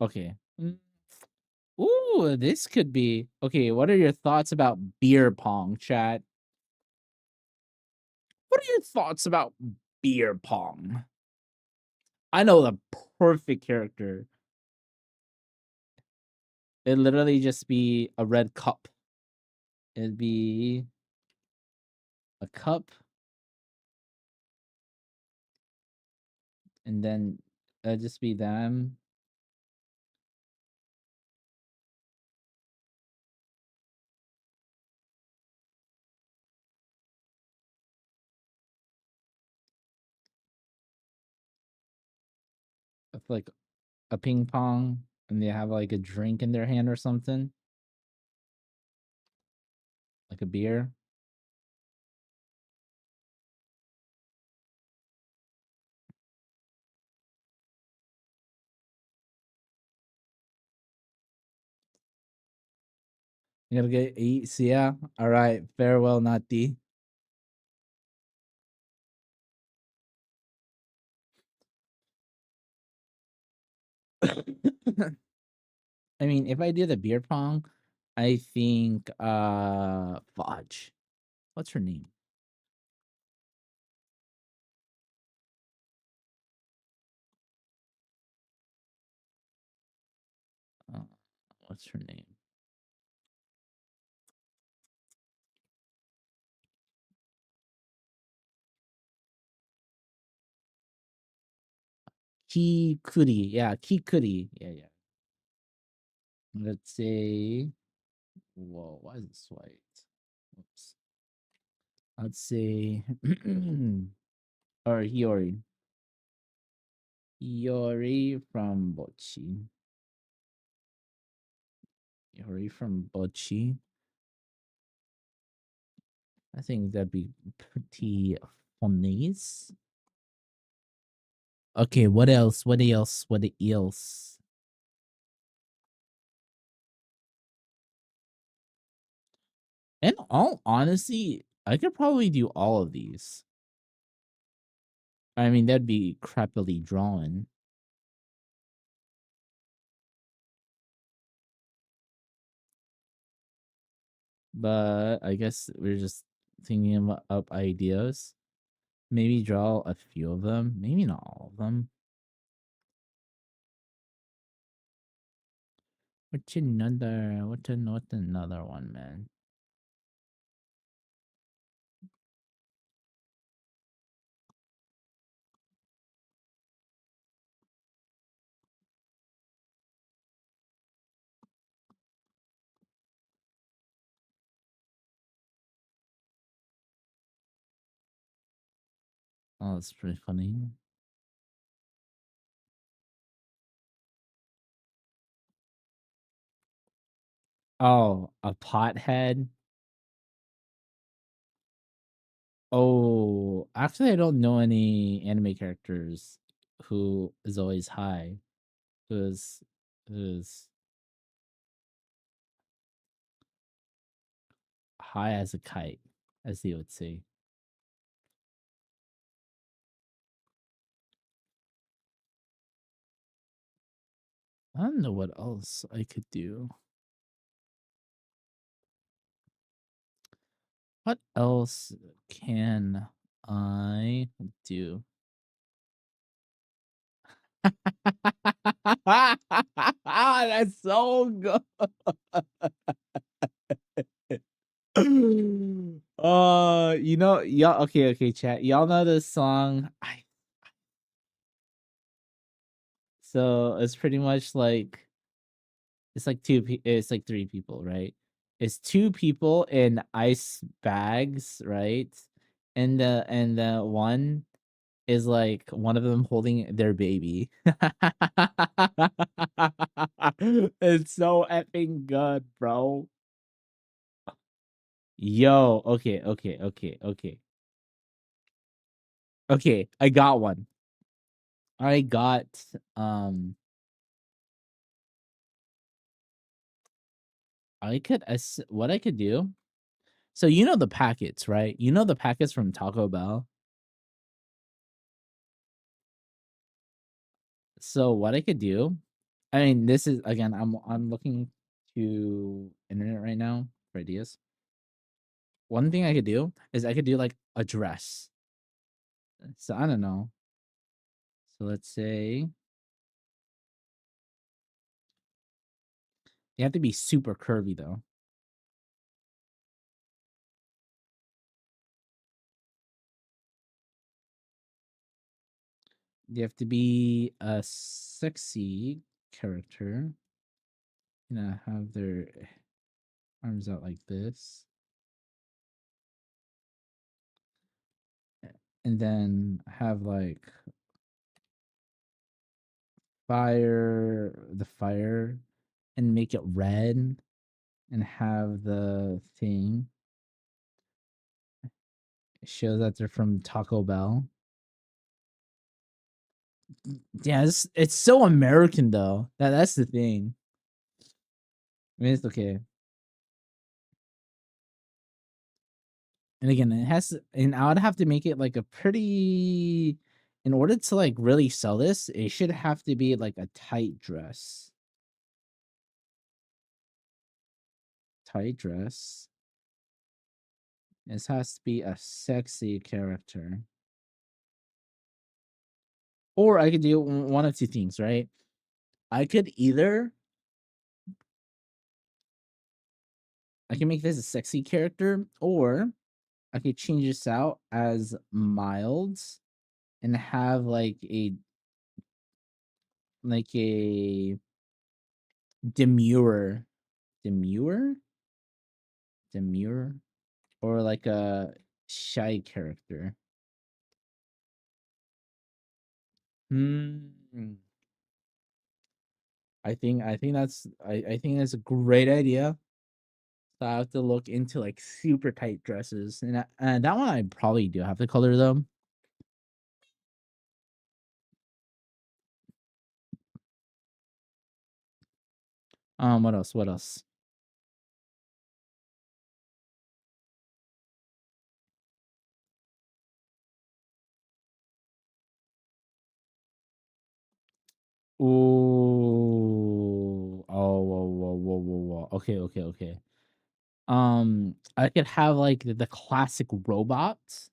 Mm, ooh, this could be okay. What are your thoughts about beer pong, chat? What are your thoughts about beer pong? I know the perfect character. It'd literally just be a red cup. It'd be a cup, and then it'd just be them. With like a ping pong, and they have like a drink in their hand or something, like a beer. You gotta get eat. See ya. All right. Farewell, Nati. I mean, if I do the beer pong, I think Fudge. What's her name? Uh, what's her name? Kikuri. Yeah, Kikuri. Yeah. Let's say, whoa, why is it white? Oops. Let's say, or Hiyori. Hiyori from Bochi. Hiyori from Bochi. I think that'd be pretty funny. Okay, what else? What else? What else? In all honesty, I could probably do all of these. I mean, that'd be crappily drawn. But I guess we're just thinking up ideas. Maybe draw a few of them. Maybe not all of them. What's another one, man? Oh, that's pretty funny. Oh, a pothead. Oh, actually, I don't know any anime characters who is always high. Who's high as a kite, as they would say. I don't know what else I could do. What else can I do? That's so good. Y'all. Okay, chat. Y'all know this song. So it's pretty much like it's like it's like three people, right? It's two people in ice bags, right? And the one is like one of them holding their baby. It's so effing good, bro. Yo, okay. Okay, I got one. I got what I could do. So you know the packets, right? You know the packets from Taco Bell. So what I could do, I mean, this is again, I'm looking to internet right now for ideas. One thing I could do is I could do like a dress. So I don't know. So let's say you have to be super curvy though. You have to be a sexy character. Have their arms out like this. And then have like the fire and make it red and have the thing show that they're from Taco Bell. Yeah, it's so American though. That's the thing. I mean, it's okay. And again, and I would have to make it like a pretty, in order to like really sell this, it should have to be like a tight dress. Tight dress. This has to be a sexy character. Or I could do one of two things, right? I can make this a sexy character, or I could change this out as mild and have like a like a demure, demure, demure, or like a shy character. Hmm. I think that's a great idea. So I have to look into like super tight dresses, and that one I probably do have to color them. What else? What else? Ooh. Oh, whoa, whoa, whoa, whoa, whoa. Okay, okay, okay. I could have like the classic robots.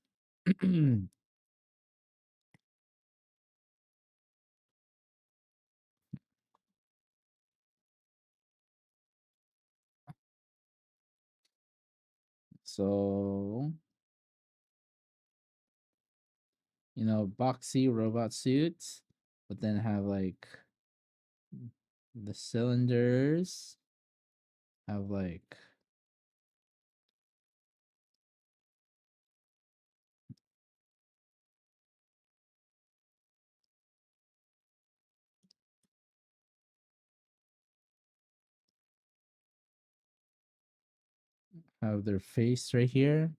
So, boxy robot suits, but then have like the cylinders, have like have their face right here.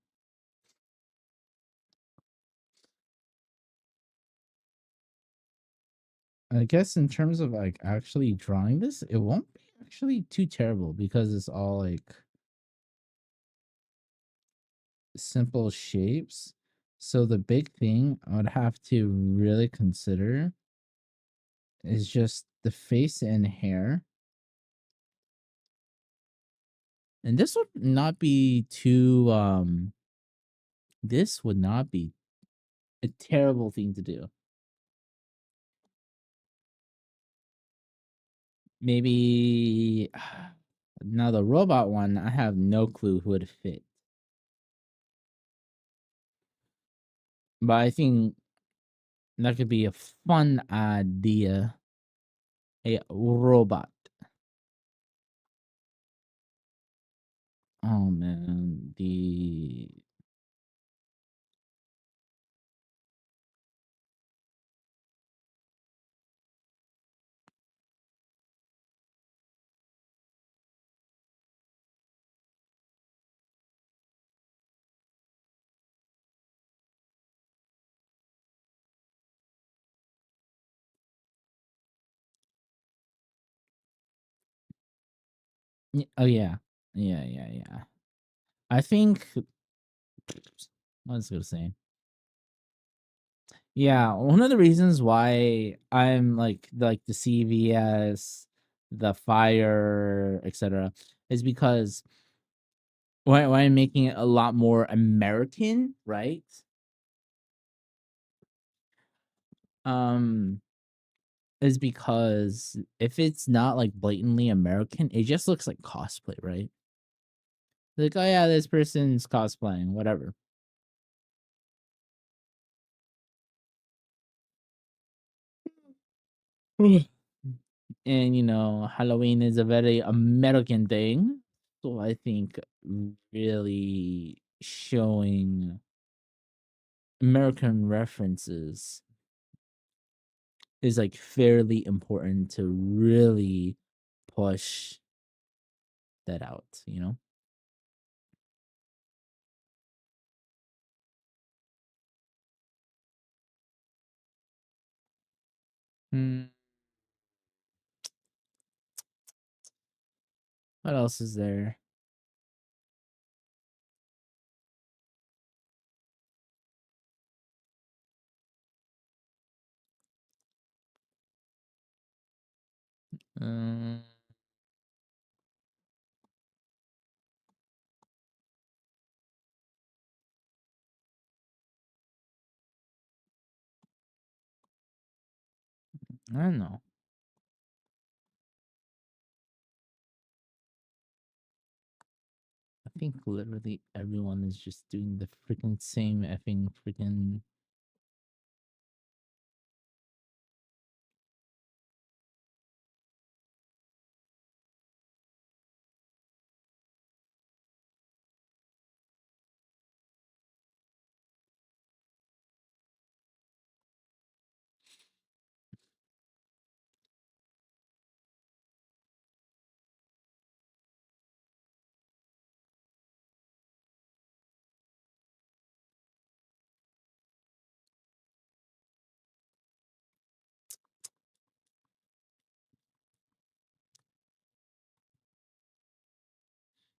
I guess in terms of like actually drawing this, it won't be actually too terrible because it's all like simple shapes. So the big thing I would have to really consider is just the face and hair. And this would not be too this would not be a terrible thing to do. Maybe now the robot one, I have no clue who would fit. But I think that could be a fun idea. A robot. Oh man, oh yeah. Yeah, yeah, yeah. I think what was I gonna say? Yeah, one of the reasons why I'm like the CVS, the fire, etc., is because why I'm making it a lot more American, right? Um, is because if it's not like blatantly American, it just looks like cosplay, right? Like, oh yeah, this person's cosplaying, whatever. And Halloween is a very American thing. So I think really showing American references is like fairly important to really push that out. Hmm. What else is there? Um, I don't know. I think literally everyone is just doing the freaking same effing freaking.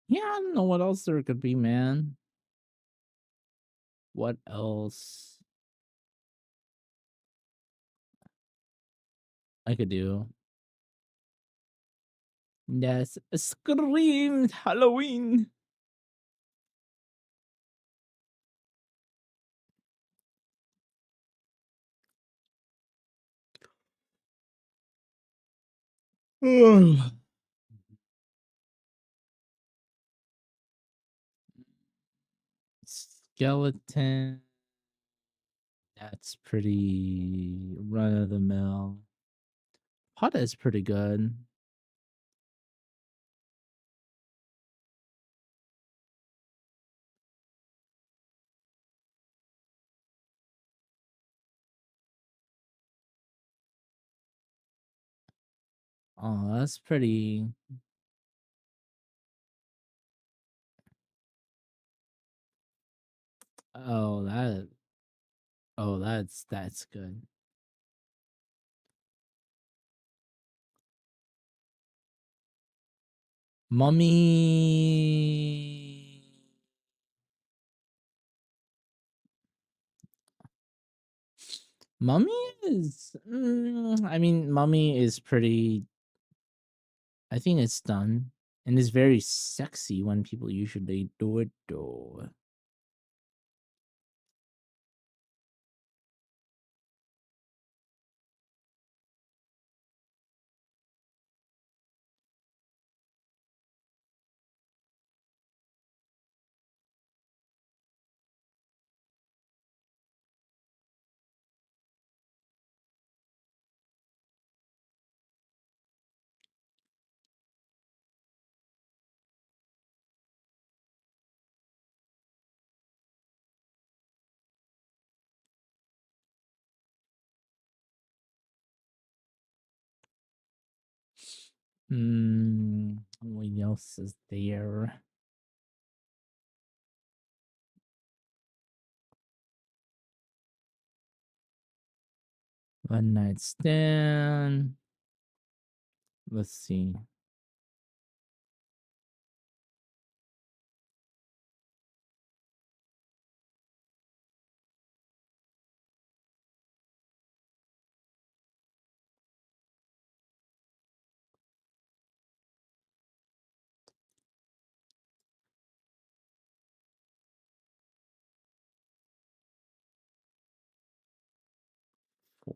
Yeah, I don't know what else there could be, man. What else I could do? Yes, screamed Halloween. Skeleton. That's pretty run of the mill. Pata is pretty good. Oh, that's pretty. Oh, that. Oh, that's good. Mummy. Mummy is. I mean, Mummy is pretty. I think it's done and is very sexy when people usually do it though. What else is there? One night stand. Let's see.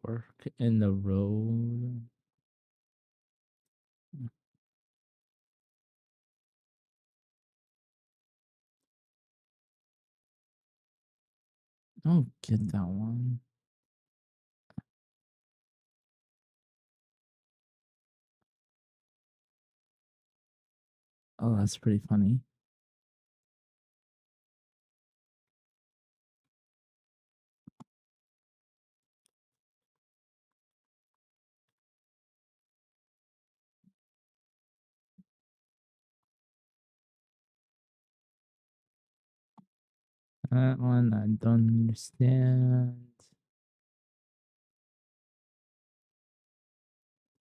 Fork in the road. I don't get that one. Oh, that's pretty funny. That one I don't understand.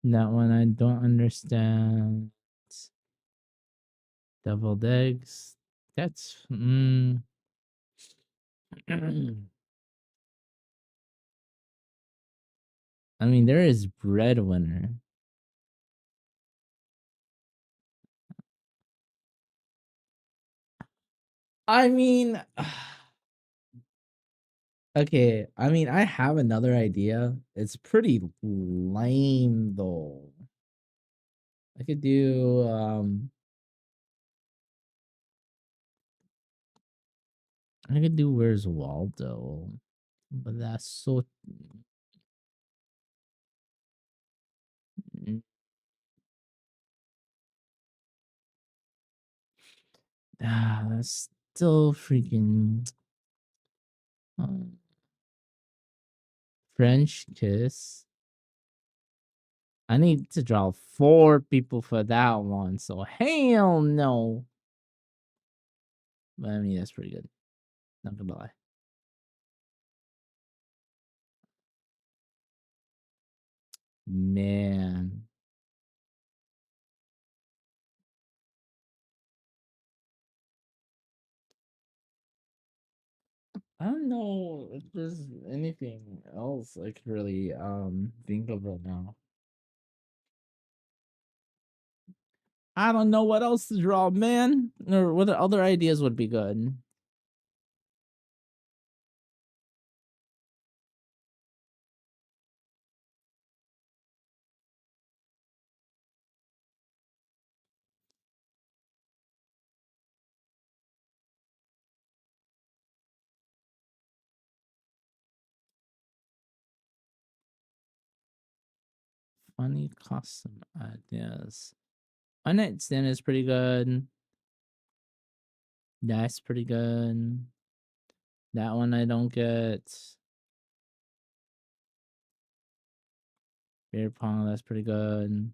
That one I don't understand. Deviled eggs. That's I mean, there is breadwinner. I mean, okay. I mean, I have another idea. It's pretty lame though. I could do Where's Waldo? But that's so mm, that's still freaking um, French kiss. I need to draw 4 people for that one, so hell no. But I mean, that's pretty good. Not gonna lie. Man. I don't know if there's anything else I could really think of right now. I don't know what else to draw, man. Or what other ideas would be good. Funny custom ideas. My nightstand is pretty good. That's pretty good. That one I don't get. Beer pong, that's pretty good.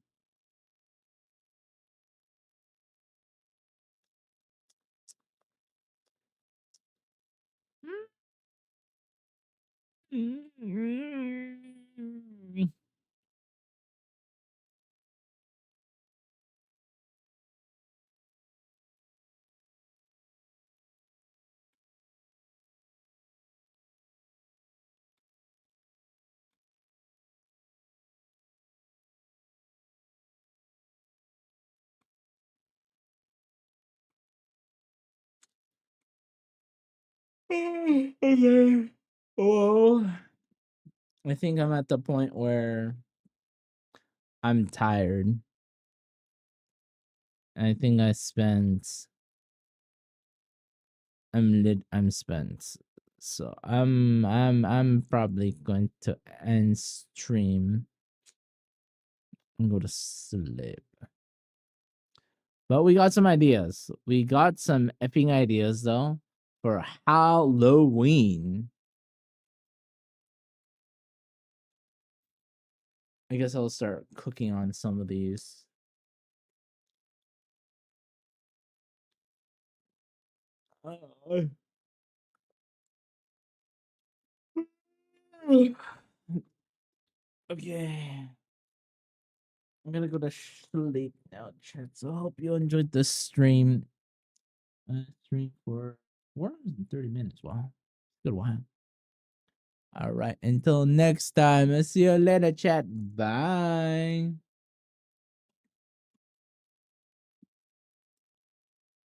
Okay. Well, I think I'm at the point where I'm tired. I think I spent I'm spent. So I'm probably going to end stream and go to sleep. But we got some ideas. We got some effing ideas though for Halloween. I guess I'll start cooking on some of these. Okay. I'm gonna go to sleep now, chat. So I hope you enjoyed this stream. Stream for 4 hours and 30 minutes. Wow. Good while. All right. Until next time. I'll see you later, chat. Bye.